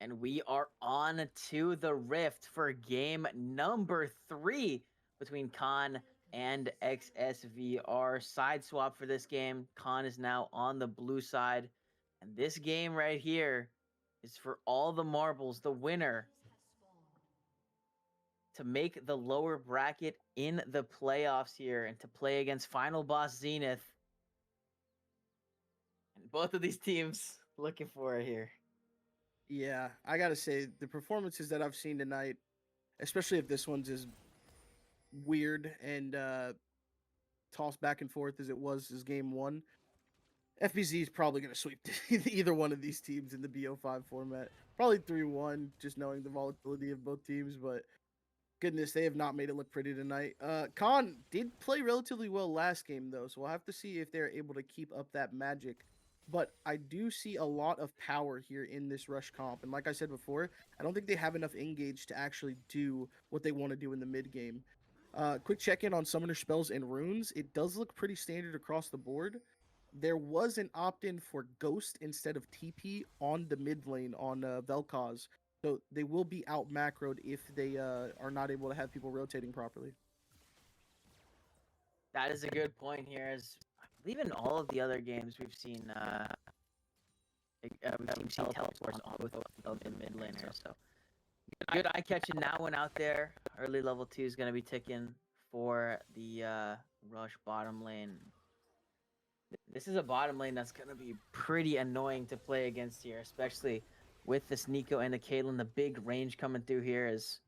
And we are on to the Rift for game number 3 between Khan and XSV. Our side swap for this game. Khan is now on the blue side. And this game right here is for all the marbles. The winner to make the lower bracket in the playoffs here and to play against final boss Zenith. And both of these teams looking for it here. Yeah, I gotta say the performances that I've seen tonight, especially if this one's as weird and tossed back and forth as it was as game one, FBZ is probably gonna sweep either one of these teams in the BO5 format. Probably 3-1, just knowing the volatility of both teams, but goodness, they have not made it look pretty tonight. Khan did play relatively well last game though, so we'll have to see if they're able to keep up that magic. But I do see a lot of power here in this rush comp, and like I said before, I don't think they have enough engage to actually do what they want to do in the mid game. Quick check in on summoner spells and runes. It does look pretty standard across the board. There was an opt-in for Ghost instead of TP on the mid lane on Vel'Koz, so they will be out macroed if they are not able to have people rotating properly. That is a good point here. As I believe in all of the other games we've seen teleports on both of the mid laners. So good eye catching that one out there. Early level 2 is going to be ticking for the rush bottom lane. This is a bottom lane that's going to be pretty annoying to play against here, especially with this Nico and the Caitlyn. The big range coming through here as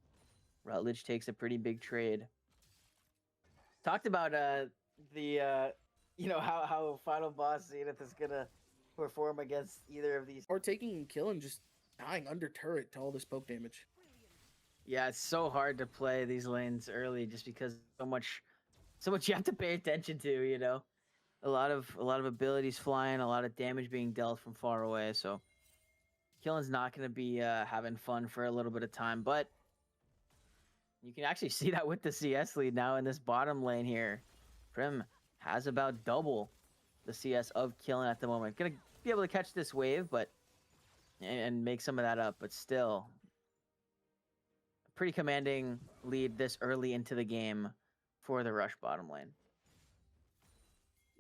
Rutledge takes a pretty big trade. Talked about how final boss Zenith is gonna perform against either of these. Or taking and killing, just dying under turret to all this poke damage. Yeah, it's so hard to play these lanes early just because so much you have to pay attention to. You know, a lot of abilities flying, a lot of damage being dealt from far away. So killing's not gonna be having fun for a little bit of time, but you can actually see that with the CS lead now in this bottom lane here. Prim has about double the CS of killing at the moment. Gonna be able to catch this wave, but and make some of that up, but still a pretty commanding lead this early into the game for the rush bottom lane.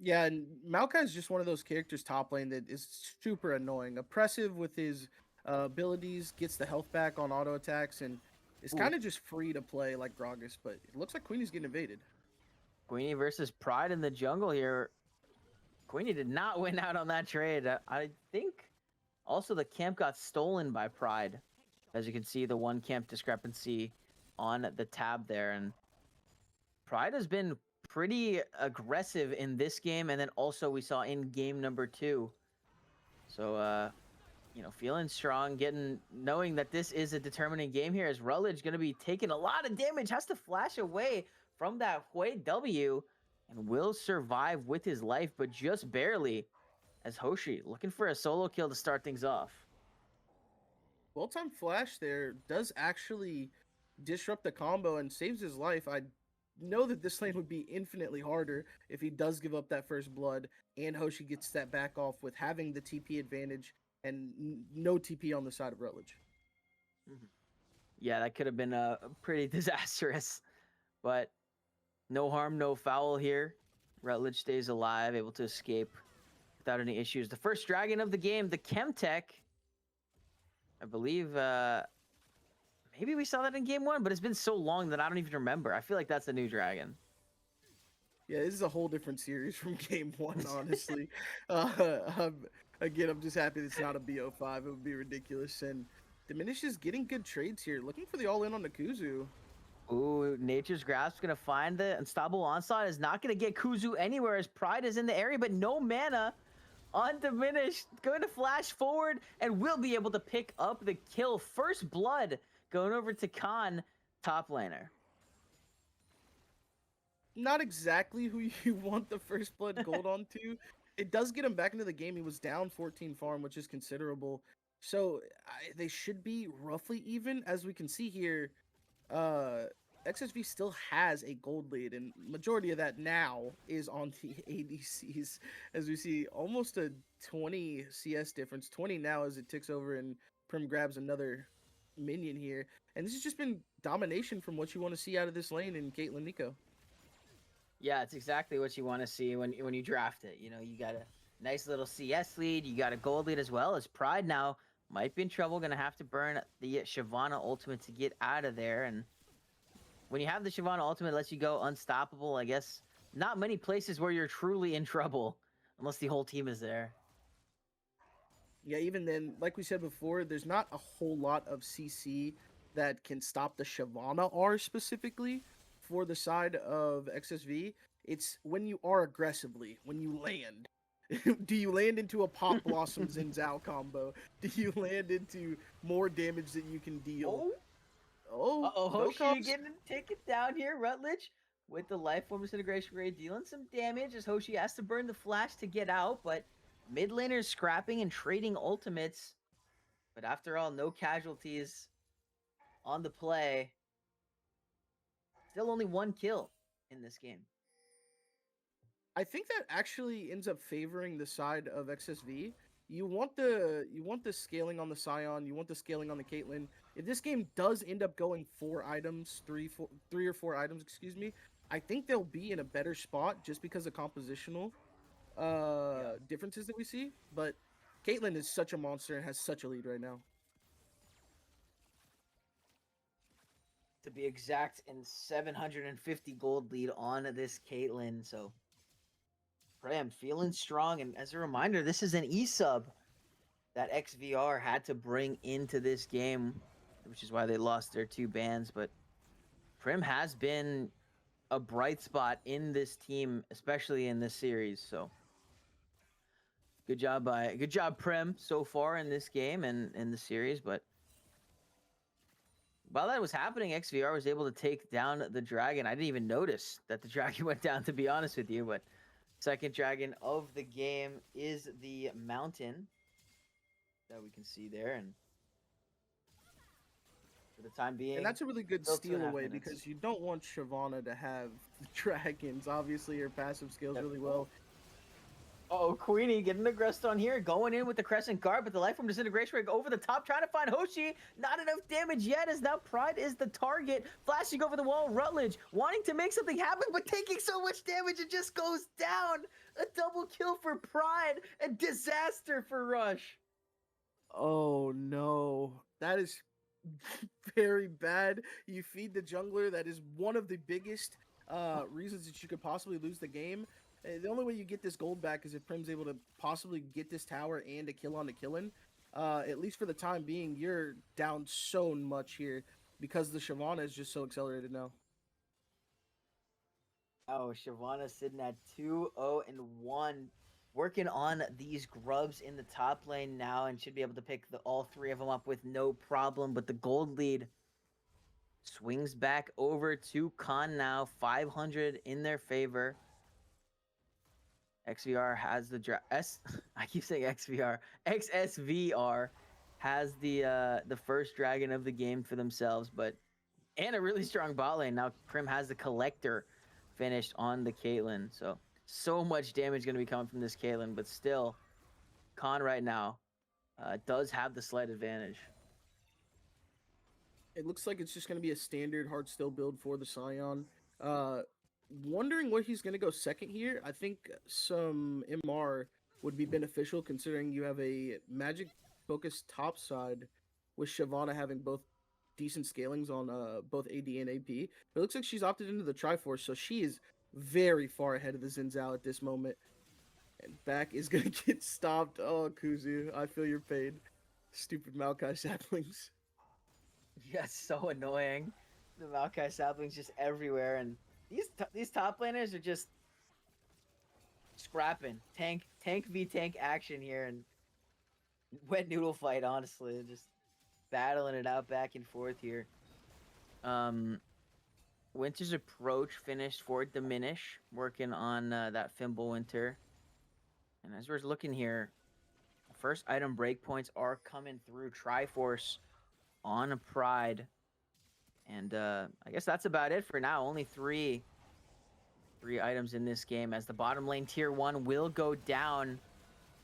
Yeah, and Maokai is just one of those characters top lane that is super annoying. Oppressive with his abilities, gets the health back on auto attacks, and it's kind of just free to play like Gragas, but it looks like Queenie's getting invaded. Queenie versus Pride in the jungle here. Queenie did not win out on that trade. I think also the camp got stolen by Pride. As you can see, the one camp discrepancy on the tab there. And Pride has been pretty aggressive in this game, and then also we saw in game number 2. So, feeling strong, knowing that this is a determining game here as Rutledge going to be taking a lot of damage, has to flash away from that Hui W and will survive with his life, but just barely, as Hoshi looking for a solo kill to start things off. Well-timed flash there does actually disrupt the combo and saves his life. I know that this lane would be infinitely harder if he does give up that first blood and Hoshi gets that back off with having the TP advantage and no TP on the side of Rutledge. Yeah, that could have been pretty disastrous, but no harm, no foul here. Rutledge stays alive, able to escape without any issues. The first dragon of the game, the Chemtech. I believe maybe we saw that in game 1, but it's been so long that I don't even remember. I feel like that's a new dragon. Yeah, this is a whole different series from game 1, honestly. Again, I'm just happy it's not a BO5. It would be ridiculous. And Diminish is getting good trades here. Looking for the all-in on the Kuzu. Ooh, Nature's Grasp going to find the Unstoppable Onslaught. Is not going to get Kuzu anywhere as Pride is in the area, but no mana on Diminish. Going to flash forward and will be able to pick up the kill. First blood going over to Khan, top laner. Not exactly who you want the first blood gold onto. It does get him back into the game. He was down 14 farm, which is considerable. So they should be roughly even. As we can see here, XSV still has a gold lead, and majority of that now is on the ADCs. As we see, almost a 20 CS difference. 20 now as it ticks over in Prim grabs another minion here. And this has just been domination from what you want to see out of this lane in Caitlyn Nico. Yeah, it's exactly what you want to see when you draft it. You know, you got a nice little CS lead, you got a gold lead as well. As Pride now might be in trouble, gonna have to burn the Shyvana ultimate to get out of there. And when you have the Shyvana ultimate, it lets you go unstoppable. I guess not many places where you're truly in trouble unless the whole team is there. Yeah, even then, like we said before, there's not a whole lot of CC that can stop the Shyvana R specifically for the side of XSV. It's when you are aggressively, when you land. Do you land into a Pop Blossom Xin Zhao combo? Do you land into more damage that you can deal? Oh, Oh, oh, no Hoshi cost. getting taken down here. Rutledge with the life form disintegration ray dealing some damage as Hoshi has to burn the flash to get out, but mid laners scrapping and trading ultimates. But after all, no casualties on the play. Still only 1 kill in this game. I think that actually ends up favoring the side of XSV. You want the scaling on the Scion, you want the scaling on the Caitlyn. If this game does end up going 4 items, three or 4 items, excuse me, I think they'll be in a better spot just because of compositional differences that we see. But Caitlyn is such a monster and has such a lead right now. To be exact, in 750 gold lead on this Caitlyn. So, Pram feeling strong. And as a reminder, this is an E-sub that XVR had to bring into this game, which is why they lost their 2 bans. But Prim has been a bright spot in this team, especially in this series. So, good job, Prim, so far in this game and in the series. But while that was happening, XVR was able to take down the dragon. I didn't even notice that the dragon went down, to be honest with you. But second dragon of the game is the mountain that we can see there. And for the time being, And that's a really good still steal 2.5 away minutes. because you don't want Shyvana to have the dragons. Obviously, her passive scales really well. Oh, Queenie getting aggressed on here, going in with the Crescent Guard, but the Life Form Disintegration Ray over the top, trying to find Hoshi. Not enough damage yet, as now Pride is the target. Flashing over the wall, Rutledge wanting to make something happen, but taking so much damage, it just goes down. A double kill for Pride, a disaster for Rush. Oh no, that is very bad. You feed the jungler. That is one of the biggest reasons that you could possibly lose the game. The only way you get this gold back is if Prim's able to possibly get this tower and a kill on the killing. At least for the time being, you're down so much here because the Shyvana is just so accelerated now. Oh, Shyvana sitting at 2-0-1. Working on these grubs in the top lane now and should be able to pick all 3 of them up with no problem. But the gold lead swings back over to Khan now. 500 in their favor. XVR has the I keep saying XVR. XSVR has the first dragon of the game for themselves, and a really strong bot lane. Now Prim has the collector finished on the Caitlyn. So much damage going to be coming from this Caitlyn, but still, Khan right now does have the slight advantage. It looks like it's just going to be a standard hard still build for the Scion. Wondering where he's going to go second here. I think some MR would be beneficial considering you have a magic focused top side with Shyvana having both decent scalings on both AD and AP. But it looks like she's opted into the Triforce, so she is very far ahead of the Xin Zhao at this moment. And back is going to get stopped. Oh, Kuzu, I feel your pain. Stupid Maokai saplings. Yeah, it's so annoying. The Maokai saplings just everywhere, and these top laners are just scrapping. Tank v tank action here, and wet noodle fight, honestly. Just battling it out back and forth here. Winter's Approach finished for Diminish, working on that Fimbulwinter. And as we're looking here, first item breakpoints are coming through. Triforce on a Pride. And I guess that's about it for now. Only three items in this game, as the bottom lane tier 1 will go down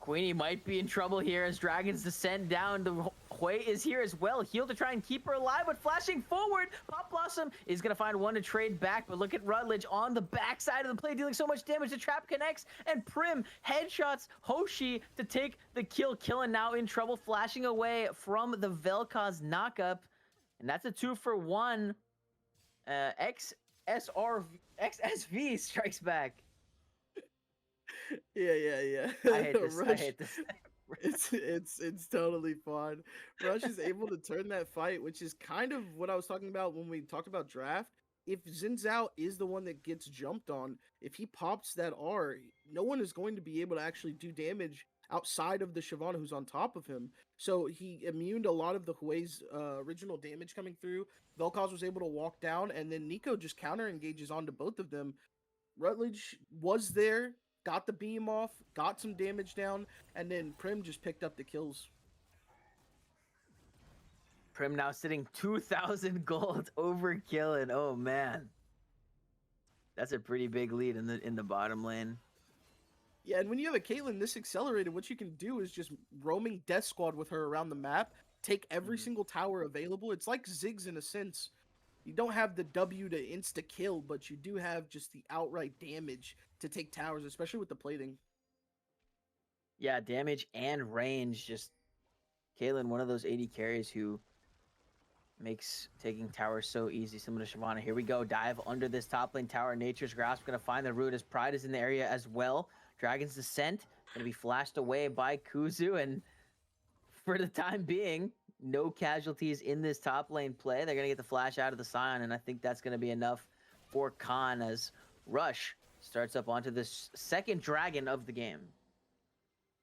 Queenie might be in trouble here as Dragon's Descent down. The Hui is here as well. Heal to try and keep her alive, but flashing forward, Pop Blossom is going to find one to trade back. But look at Rutledge on the backside of the play, dealing so much damage. The trap connects, and Prim headshots Hoshi to take the kill. Killen now in trouble, flashing away from the Vel'Koz knockup. And that's a 2-for-1. XSV strikes back. Yeah. I hate this. I hate this. It's totally fun. Rush is able to turn that fight, which is kind of what I was talking about when we talked about draft. If Xin Zhao is the one that gets jumped on, if he pops that R, no one is going to be able to actually do damage outside of the Shyvana who's on top of him. So he immuned a lot of the Hui's original damage coming through. Vel'Koz was able to walk down, and then Nico just counter engages onto both of them. Rutledge was there, got the beam off, got some damage down, and then Prim just picked up the kills. Prim now sitting 2,000 gold over Killen. Oh man, that's a pretty big lead in the bottom lane. Yeah, and when you have a Caitlyn this accelerated, what you can do is just roaming Death Squad with her around the map, take every single tower available. It's like Ziggs in a sense. You don't have the W to insta-kill, but you do have just the outright damage to take towers, especially with the plating. Yeah, damage and range. Just Caitlyn, one of those 80 carries who makes taking towers so easy. Similar to Shyvana. Here we go. Dive under this top lane tower. Nature's Grasp going to find the root as Pride is in the area as well. Dragon's Descent going to be flashed away by Kuzu. And for the time being, no casualties in this top lane play. They're going to get the flash out of the Scion, and I think that's going to be enough for Khan as Rush starts up onto this second dragon of the game.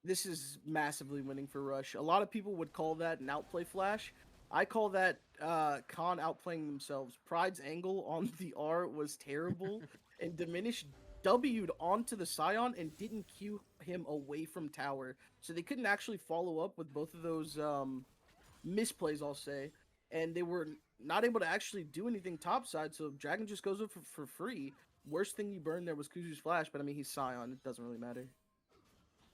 This is massively winning for Rush. A lot of people would call that an outplay flash. I call that Khan outplaying themselves. Pride's angle on the R was terrible, and Diminish W'd onto the Scion and didn't Q him away from tower. So they couldn't actually follow up with both of those misplays, I'll say. And they were not able to actually do anything topside, so Dragon just goes up for free. Worst thing you burned there was Kuzu's flash, but I mean, he's Scion. It doesn't really matter.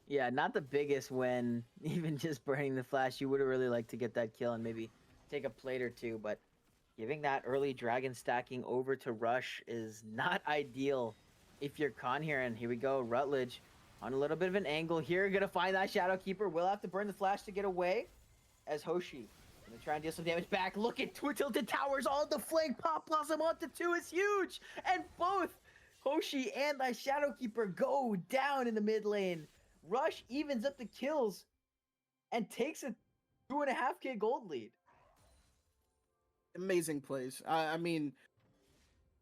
Yeah, not the biggest win. Even just burning the flash, you would have really liked to get that kill and maybe take a plate or two, but giving that early dragon stacking over to Rush is not ideal if you're Khan here. And here we go, Rutledge on a little bit of an angle here, gonna find that Shadow Keeper, will have to burn the flash to get away as Hoshi gonna try and deal some damage back. Look at two tilted towers on the flank. Pop Blossom onto two is huge, and both Hoshi and the Shadow Keeper go down in the mid lane. Rush evens up the kills and takes a 2.5K gold lead. Amazing plays. I mean,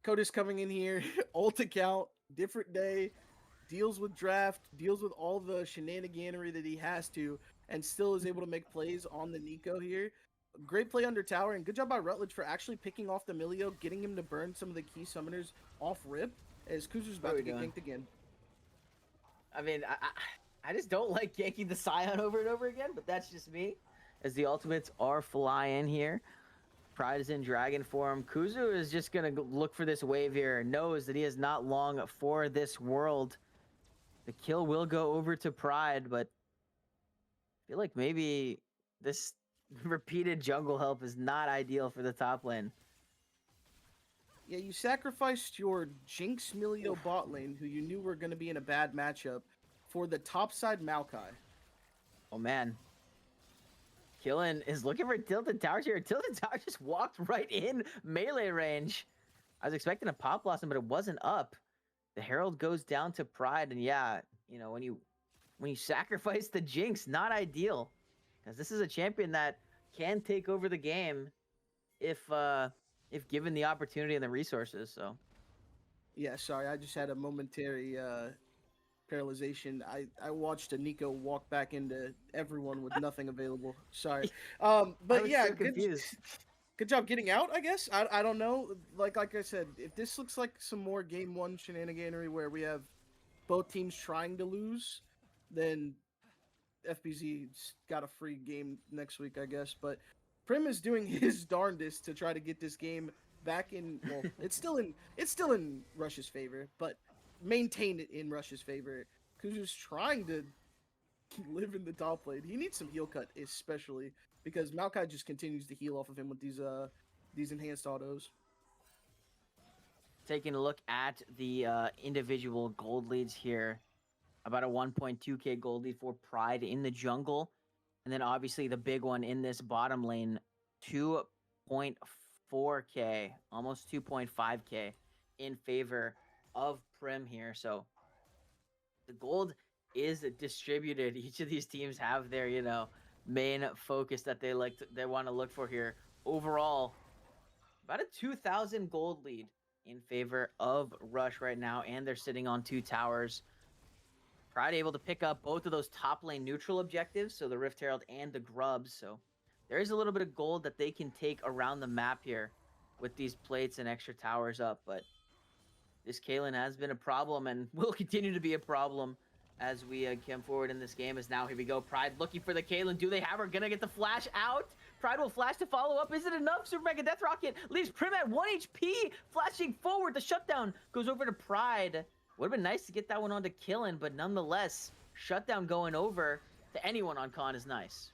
Coda's coming in here, ult account, different day, deals with draft, deals with all the shenaniganery that he has to, and still is able to make plays on the Nico here. Great play under tower, and good job by Rutledge for actually picking off the Milio, getting him to burn some of the key summoners off rip, as Kuzu's about to get ganked again. I mean, I just don't like yanking the Scion over and over again, but that's just me, as the ultimates are flying here. Pride is in dragon form. Kuzu is just going to look for this wave here. Knows that he is not long for this world. The kill will go over to Pride, but I feel like maybe this repeated jungle help is not ideal for the top lane. Yeah, you sacrificed your Jinx Milio bot lane, who you knew were going to be in a bad matchup, for the topside Maokai. Oh, man. Killen is looking for Tilted Towers here. Tilted Tower just walked right in melee range. I was expecting a Pop Blossom, but it wasn't up. The Herald goes down to Pride, and yeah, you know, when you sacrifice the Jinx, not ideal, because this is a champion that can take over the game if given the opportunity and the resources. So yeah, sorry, I just had a momentary paralyzation. I watched a Nico walk back into everyone with nothing available. Sorry. But yeah, so good job getting out, I guess. I don't know. Like I said, if this looks like some more game one shenaniganery where we have both teams trying to lose, then FBZ's got a free game next week, I guess. But Prim is doing his darndest to try to get this game back in. Well, it's still in Rush's favor, but maintain it in Rush's favor. Kuzu's trying to live in the top lane. He needs some heal cut, especially because Maokai just continues to heal off of him with these enhanced autos. Taking a look at the individual gold leads here, about a 1.2k gold lead for Pride in the jungle, and then obviously the big one in this bottom lane, 2.4k, almost 2.5k in favor of Prim here. So the gold is distributed. Each of these teams have their, main focus that they want to look for here. Overall, about a 2,000 gold lead in favor of Rush right now, and they're sitting on 2 towers. Pride able to pick up both of those top lane neutral objectives, so the Rift Herald and the Grubs. So there is a little bit of gold that they can take around the map here with these plates and extra towers up, but this Caitlyn has been a problem and will continue to be a problem as we come forward in this game. As now, here we go, Pride looking for the Caitlyn. Do they have her? Gonna get the flash out. Pride will flash to follow up. Is it enough? Super Mega Death Rocket leaves Prim at 1 HP. Flashing forward, the shutdown goes over to Pride. Would have been nice to get that one onto Killen, but nonetheless, shutdown going over to anyone on Con is nice.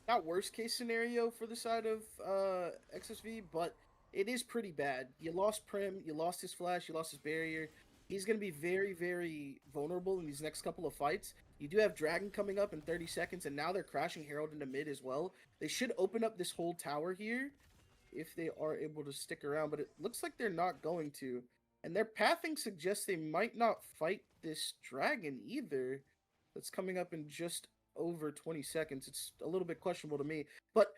Not worst case scenario for the side of XSV, but it is pretty bad. You lost Prim, you lost his flash, you lost his barrier. He's going to be very, very vulnerable in these next couple of fights. You do have Dragon coming up in 30 seconds, and now they're crashing Herald into mid as well. They should open up this whole tower here if they are able to stick around, but it looks like they're not going to. And their pathing suggests they might not fight this Dragon either. That's coming up in just over 20 seconds. It's a little bit questionable to me. But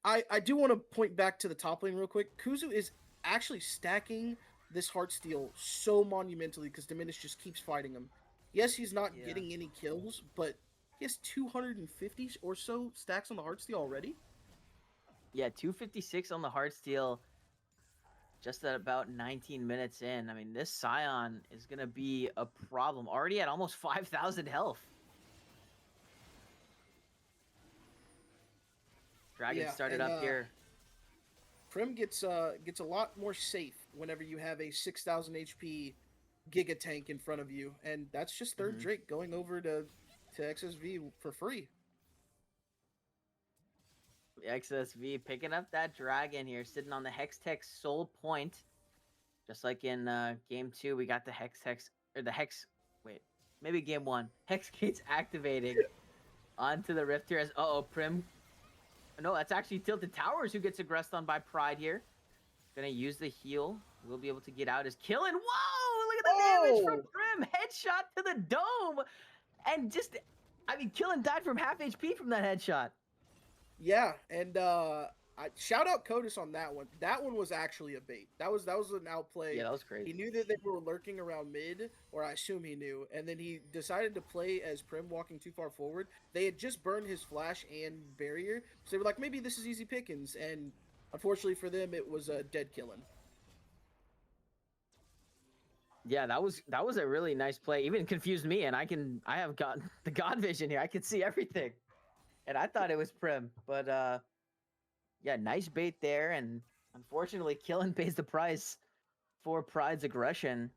I do want to point back to the top lane real quick. Kuzu is actually stacking this Heartsteel so monumentally because Diminish just keeps fighting him. Yes, he's not getting any kills, but he has 250 or so stacks on the Heartsteel already. Yeah, 256 on the Heartsteel just at about 19 minutes in. I mean, this Scion is going to be a problem. Already at almost 5,000 health. Dragon started up here. Prim gets a lot more safe whenever you have a 6,000 HP Giga Tank in front of you, and that's just third Drake going over to XSV for free. XSV picking up that Dragon here, sitting on the Hextech Soul Point. Just like in Game 2, we got the maybe Game 1. Hex Gates activating onto the Rift here as, Prim. No, that's actually Tilted Towers who gets aggressed on by Pride here. Gonna use the heal. We'll be able to get out as Killen. Whoa! Look at the damage from Prim. Headshot to the dome. And Killen died from half HP from that headshot. Yeah, and shout out Codus on that one. That one was actually a bait. That was an outplay. Yeah, that was crazy. He knew that they were lurking around mid, or I assume he knew, and then he decided to play as Prim walking too far forward. They had just burned his flash and barrier, so they were like, maybe this is easy pickings, and unfortunately for them, it was a dead Killen. Yeah, that was a really nice play. Even confused me, and I have got the God vision here. I can see everything. And I thought it was Prim, but yeah, nice bait there, and unfortunately, Killen pays the price for Pride's aggression.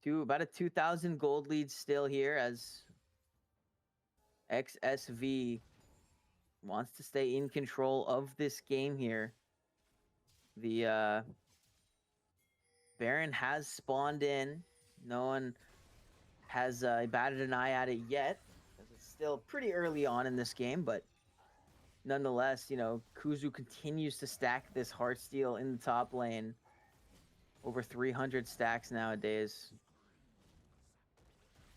About a 2,000 gold lead still here as XSV wants to stay in control of this game here. The Baron has spawned in. No one has batted an eye at it yet. It's still pretty early on in this game, but nonetheless, Kuzu continues to stack this Heartsteel in the top lane. Over 300 stacks nowadays.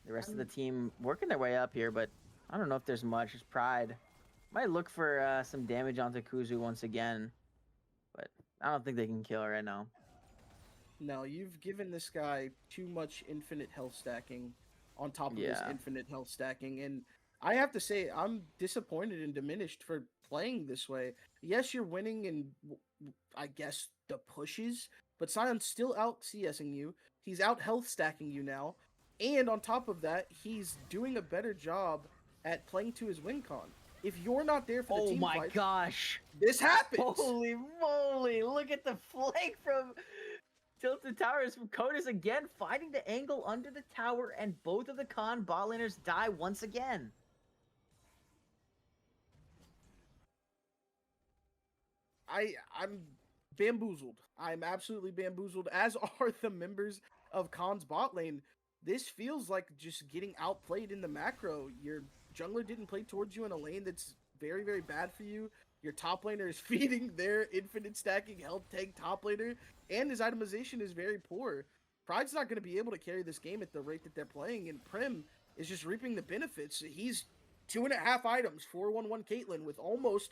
The rest of the team working their way up here, but I don't know if there's much. It's Pride. Might look for some damage onto Kuzu once again, but I don't think they can kill her right now. No, you've given this guy too much infinite health stacking on top of his infinite health stacking, and I have to say I'm disappointed and diminished for playing this way. Yes, you're winning in, I guess, the pushes, but Sion's still out CSing you. He's out health stacking you now, and on top of that, he's doing a better job at playing to his win con. If you're not there for the team fight, oh my gosh, this happens. Holy moly! Look at the flank from Tilted Towers from Codus again, finding the angle under the tower, and both of the Khan bot laners die once again. I'm bamboozled. I'm absolutely bamboozled, as are the members of Khan's bot lane. This feels like just getting outplayed in the macro. Your jungler didn't play towards you in a lane that's very, very bad for you. Your top laner is feeding their infinite stacking health tank top laner, and his itemization is very poor. Pride's not going to be able to carry this game at the rate that they're playing, and Prim is just reaping the benefits. He's 2.5 items, 4-1-1 Caitlyn with almost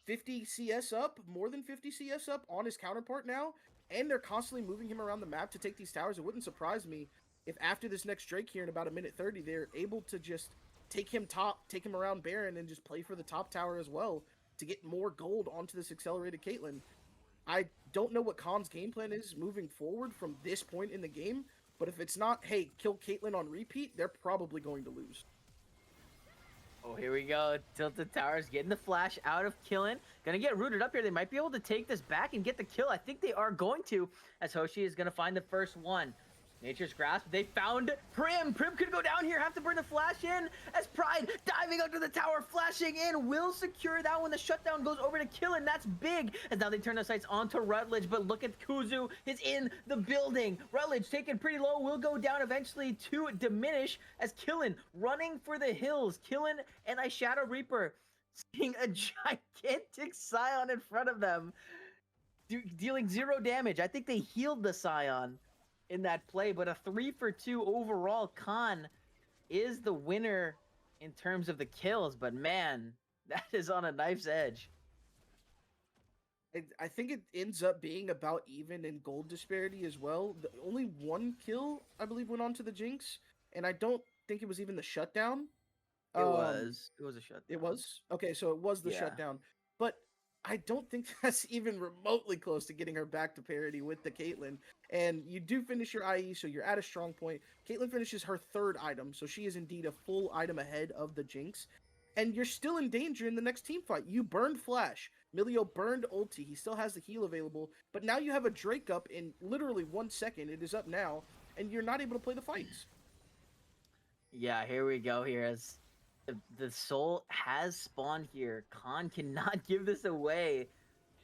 50 CS up, more than 50 CS up on his counterpart now, and they're constantly moving him around the map to take these towers. It wouldn't surprise me if after this next Drake here in about a minute 30, they're able to just take him around Baron, and just play for the top tower as well to get more gold onto this accelerated Caitlyn. I don't know what Khan's game plan is moving forward from this point in the game, but if it's not, hey, kill Caitlyn on repeat, they're probably going to lose. Oh, here we go. Tilted Towers getting the flash out of Killen. Gonna get rooted up here. They might be able to take this back and get the kill. I think they are going to, as Hoshi is gonna find the first one. Nature's Grasp. They found Prim. Prim could go down here. Have to burn the flash in. As Pride diving under the tower, flashing in. Will secure that when the shutdown goes over to Killen. That's big. As now they turn their sights onto Rutledge. But look at Kuzu is in the building. Rutledge taken pretty low. Will go down eventually to Diminish. As Killen running for the hills. Killen and a Shadow Reaper seeing a gigantic Scion in front of them. Dealing 0 damage. I think they healed the Scion in that play, but a 3-for-2 overall. Khan is the winner in terms of the kills, but man, that is on a knife's edge. I think it ends up being about even in gold disparity as well. Only 1 kill, I believe, went on to the Jinx, and I don't think it was even the shutdown. It was a shutdown. It was? Okay, so it was the shutdown. But I don't think that's even remotely close to getting her back to parity with the Caitlyn. And you do finish your IE, so you're at a strong point. Caitlyn finishes her 3rd item, so she is indeed a full item ahead of the Jinx. And you're still in danger in the next team fight. You burned Flash. Milio burned ulti. He still has the heal available. But now you have a Drake up in literally 1 second. It is up now. And you're not able to play the fights. Yeah, here we go here. As the soul has spawned here. Khan cannot give this away,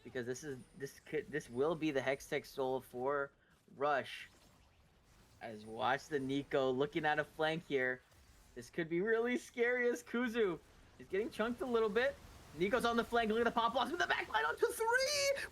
because this will be the Hextech soul for Rush. As watch the Nico looking at a flank here. This could be really scary as Kuzu is getting chunked a little bit. Nico's on the flank. Look at the pop blast with the backline onto 3.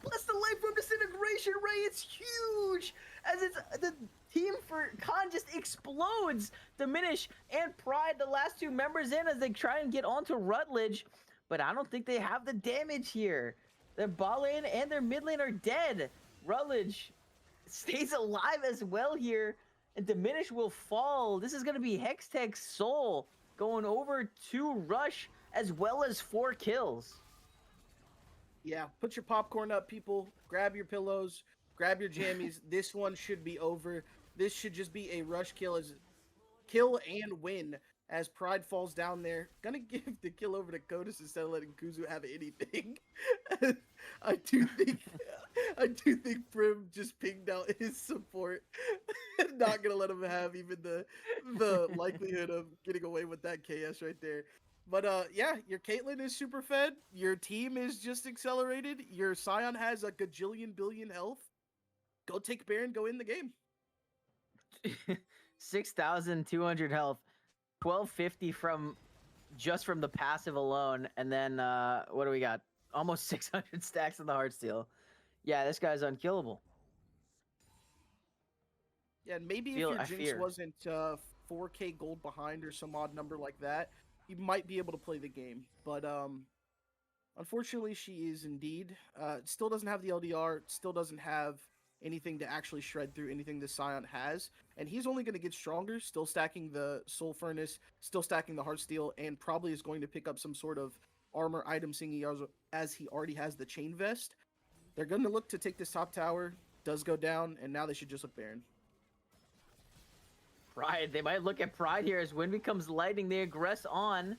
Plus the life from disintegration ray. It's huge. As it's the team for Khan just explodes. Diminish and Pride, the last 2 members in as they try and get onto Rutledge. But I don't think they have the damage here. Their bot lane and their mid lane are dead. Rutledge stays alive as well here. And Diminish will fall. This is going to be Hextech's soul going over to Rush, as well as 4 kills. Yeah, put your popcorn up, people. Grab your pillows. Grab your jammies. This one should be over. This should just be a Rush kill and win as Pride falls down there. Gonna give the kill over to Codus instead of letting Kuzu have anything. I do think Prim just pinged out his support. Not gonna let him have even the likelihood of getting away with that KS right there. But yeah, your Caitlyn is super fed. Your team is just accelerated. Your Scion has a gajillion billion health. Go take Baron, go in the game. 6,200 health, 1,250 from the passive alone, and then what do we got? Almost 600 stacks in the Heartsteel. Yeah, this guy's unkillable. Yeah, and maybe if your Jinx wasn't 4K gold behind or some odd number like that, you might be able to play the game. But unfortunately, she is indeed. Still doesn't have the LDR, still doesn't have anything to actually shred through anything the Scion has. And he's only going to get stronger, still stacking the Soul Furnace, still stacking the Heartsteel, and probably is going to pick up some sort of armor item singing as he already has the Chain Vest. They're going to look to take this top tower, does go down, and now they should just look Baron. Pride, they might look at Pride here as wind becomes lightning. They aggress on.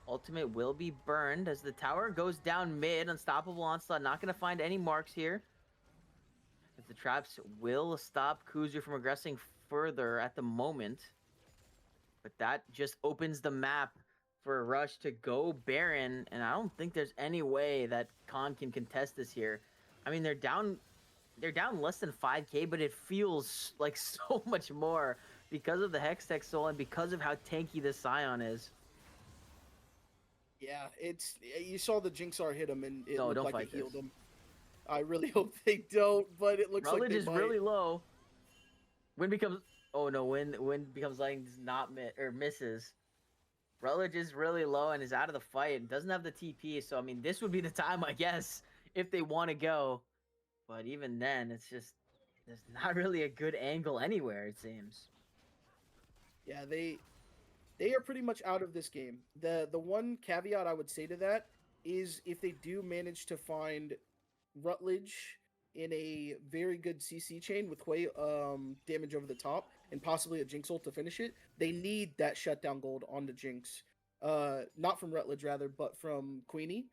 Ultimate will be burned as the tower goes down mid. Unstoppable Onslaught, not going to find any marks here. As the traps will stop Kuzu from aggressing further at the moment. But that just opens the map for a Rush to go Baron, and I don't think there's any way that Khan can contest this here. I mean, they're down less than 5k, but it feels like so much more because of the Hextech Soul and because of how tanky this Scion is. Yeah, you saw the Jinxar hit him, and it No, looked don't like it fight healed this. him. I really hope they don't, but it looks like Rutledge they is might. really low. Wind becomes oh no, wind becomes lightning does not misses. Rutledge is really low and is out of the fight. Doesn't have the TP, so I mean this would be the time, I guess, if they want to go. But even then, it's just there's not really a good angle anywhere, it seems. Yeah, they are pretty much out of this game. The one caveat I would say to that is if they do manage to find Rutledge in a very good CC chain with way damage over the top and possibly a Jinx ult to finish it, they need that shutdown gold on the Jinx. Not from Rutledge rather, but from Queenie.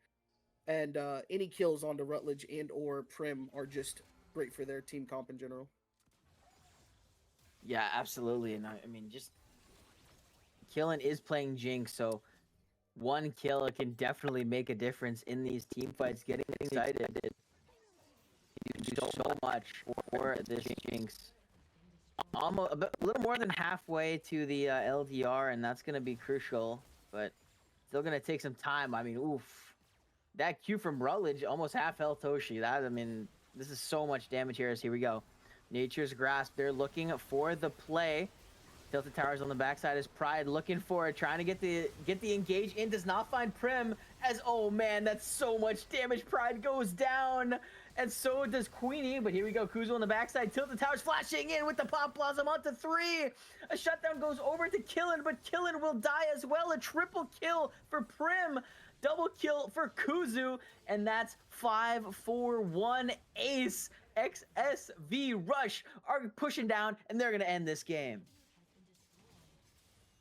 And any kills onto Rutledge and or Prim are just great for their team comp in general. Yeah, absolutely. And I mean, just Killen is playing Jinx, so one kill can definitely make a difference in these team fights. Getting excited, you do so much for this Jinx. Almost a little more than halfway to the LDR, and that's going to be crucial, but still going to take some time. I mean, oof. That Q from Rutledge, almost half health Toshi. I mean, this is so much damage here. As here we go. Nature's Grasp. They're looking for the play. Tilted Towers on the backside is Pride looking for it, trying to get the engage in. Does not find Prim. As oh man, that's so much damage. Pride goes down, and so does Queenie. But here we go, Kuzu on the backside. Tilted Towers flashing in with the Pop Blossom onto 3. A shutdown goes over to Killen, but Killen will die as well. A triple kill for Prim. Double kill for Kuzu, and that's 5-4-1 ace. XSV Rush are pushing down, and they're going to end this game.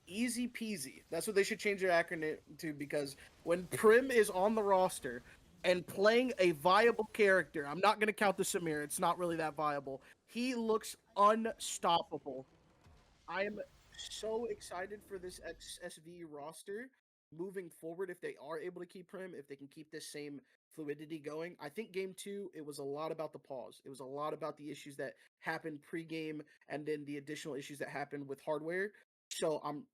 Easy peasy. That's what they should change their acronym to, because when Prim is on the roster and playing a viable character, I'm not going to count the Samir. It's not really that viable. He looks unstoppable. I am so excited for this XSV roster moving forward if they are able to keep Prim, if they can keep this same fluidity going. I think game 2, it was a lot about the pause. It was a lot about the issues that happened pre-game and then the additional issues that happened with hardware. So I'm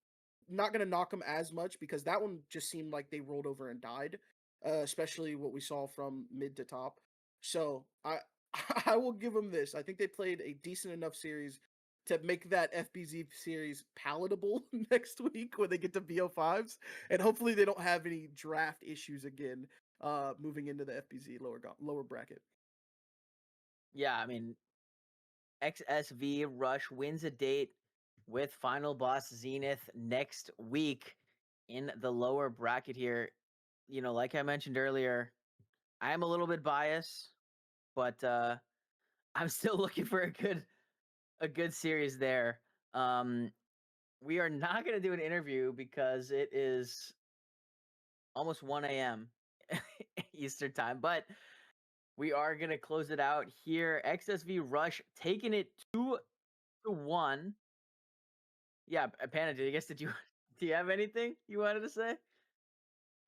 not going to knock them as much because that one just seemed like they rolled over and died, especially what we saw from mid to top. So I will give them this. I think they played a decent enough series to make that FBZ series palatable next week when they get to BO5s, and hopefully they don't have any draft issues again moving into the FBZ lower bracket. Yeah, I mean, XSV Rush wins a date with final boss Zenith next week in the lower bracket here. You know, like I mentioned earlier, I am a little bit biased, but I'm still looking for a good series there. We are not going to do an interview because it is almost 1 a.m. Eastern time, but we are going to close it out here. XSV Rush taking it 2-1. Yeah, Panda, did you do you have anything you wanted to say?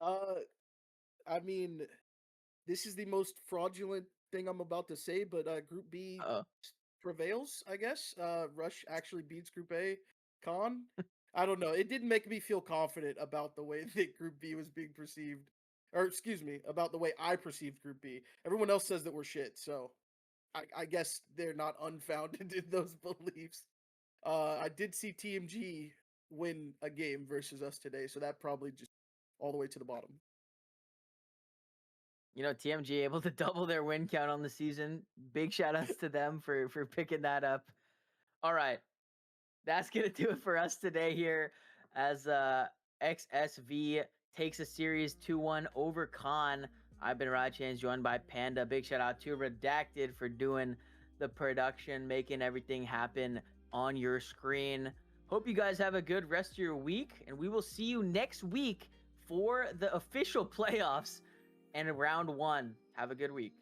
I mean, this is the most fraudulent thing I'm about to say, but Group B Uh-oh. prevails, I guess. Rush actually beats Group A. Con? I don't know. It didn't make me feel confident about the way that Group B was being perceived. Or, excuse me, about the way I perceived Group B. Everyone else says that we're shit, so I guess they're not unfounded in those beliefs. I did see TMG win a game versus us today, so that probably just all the way to the bottom. You know, TMG able to double their win count on the season. Big shout outs to them for picking that up. All right. That's going to do it for us today here as XSV takes a series 2-1 over Khan. I've been Rod Chains, joined by Panda. Big shout out to Redacted for doing the production, making everything happen on your screen. Hope you guys have a good rest of your week, and we will see you next week for the official playoffs and round 1. Have a good week.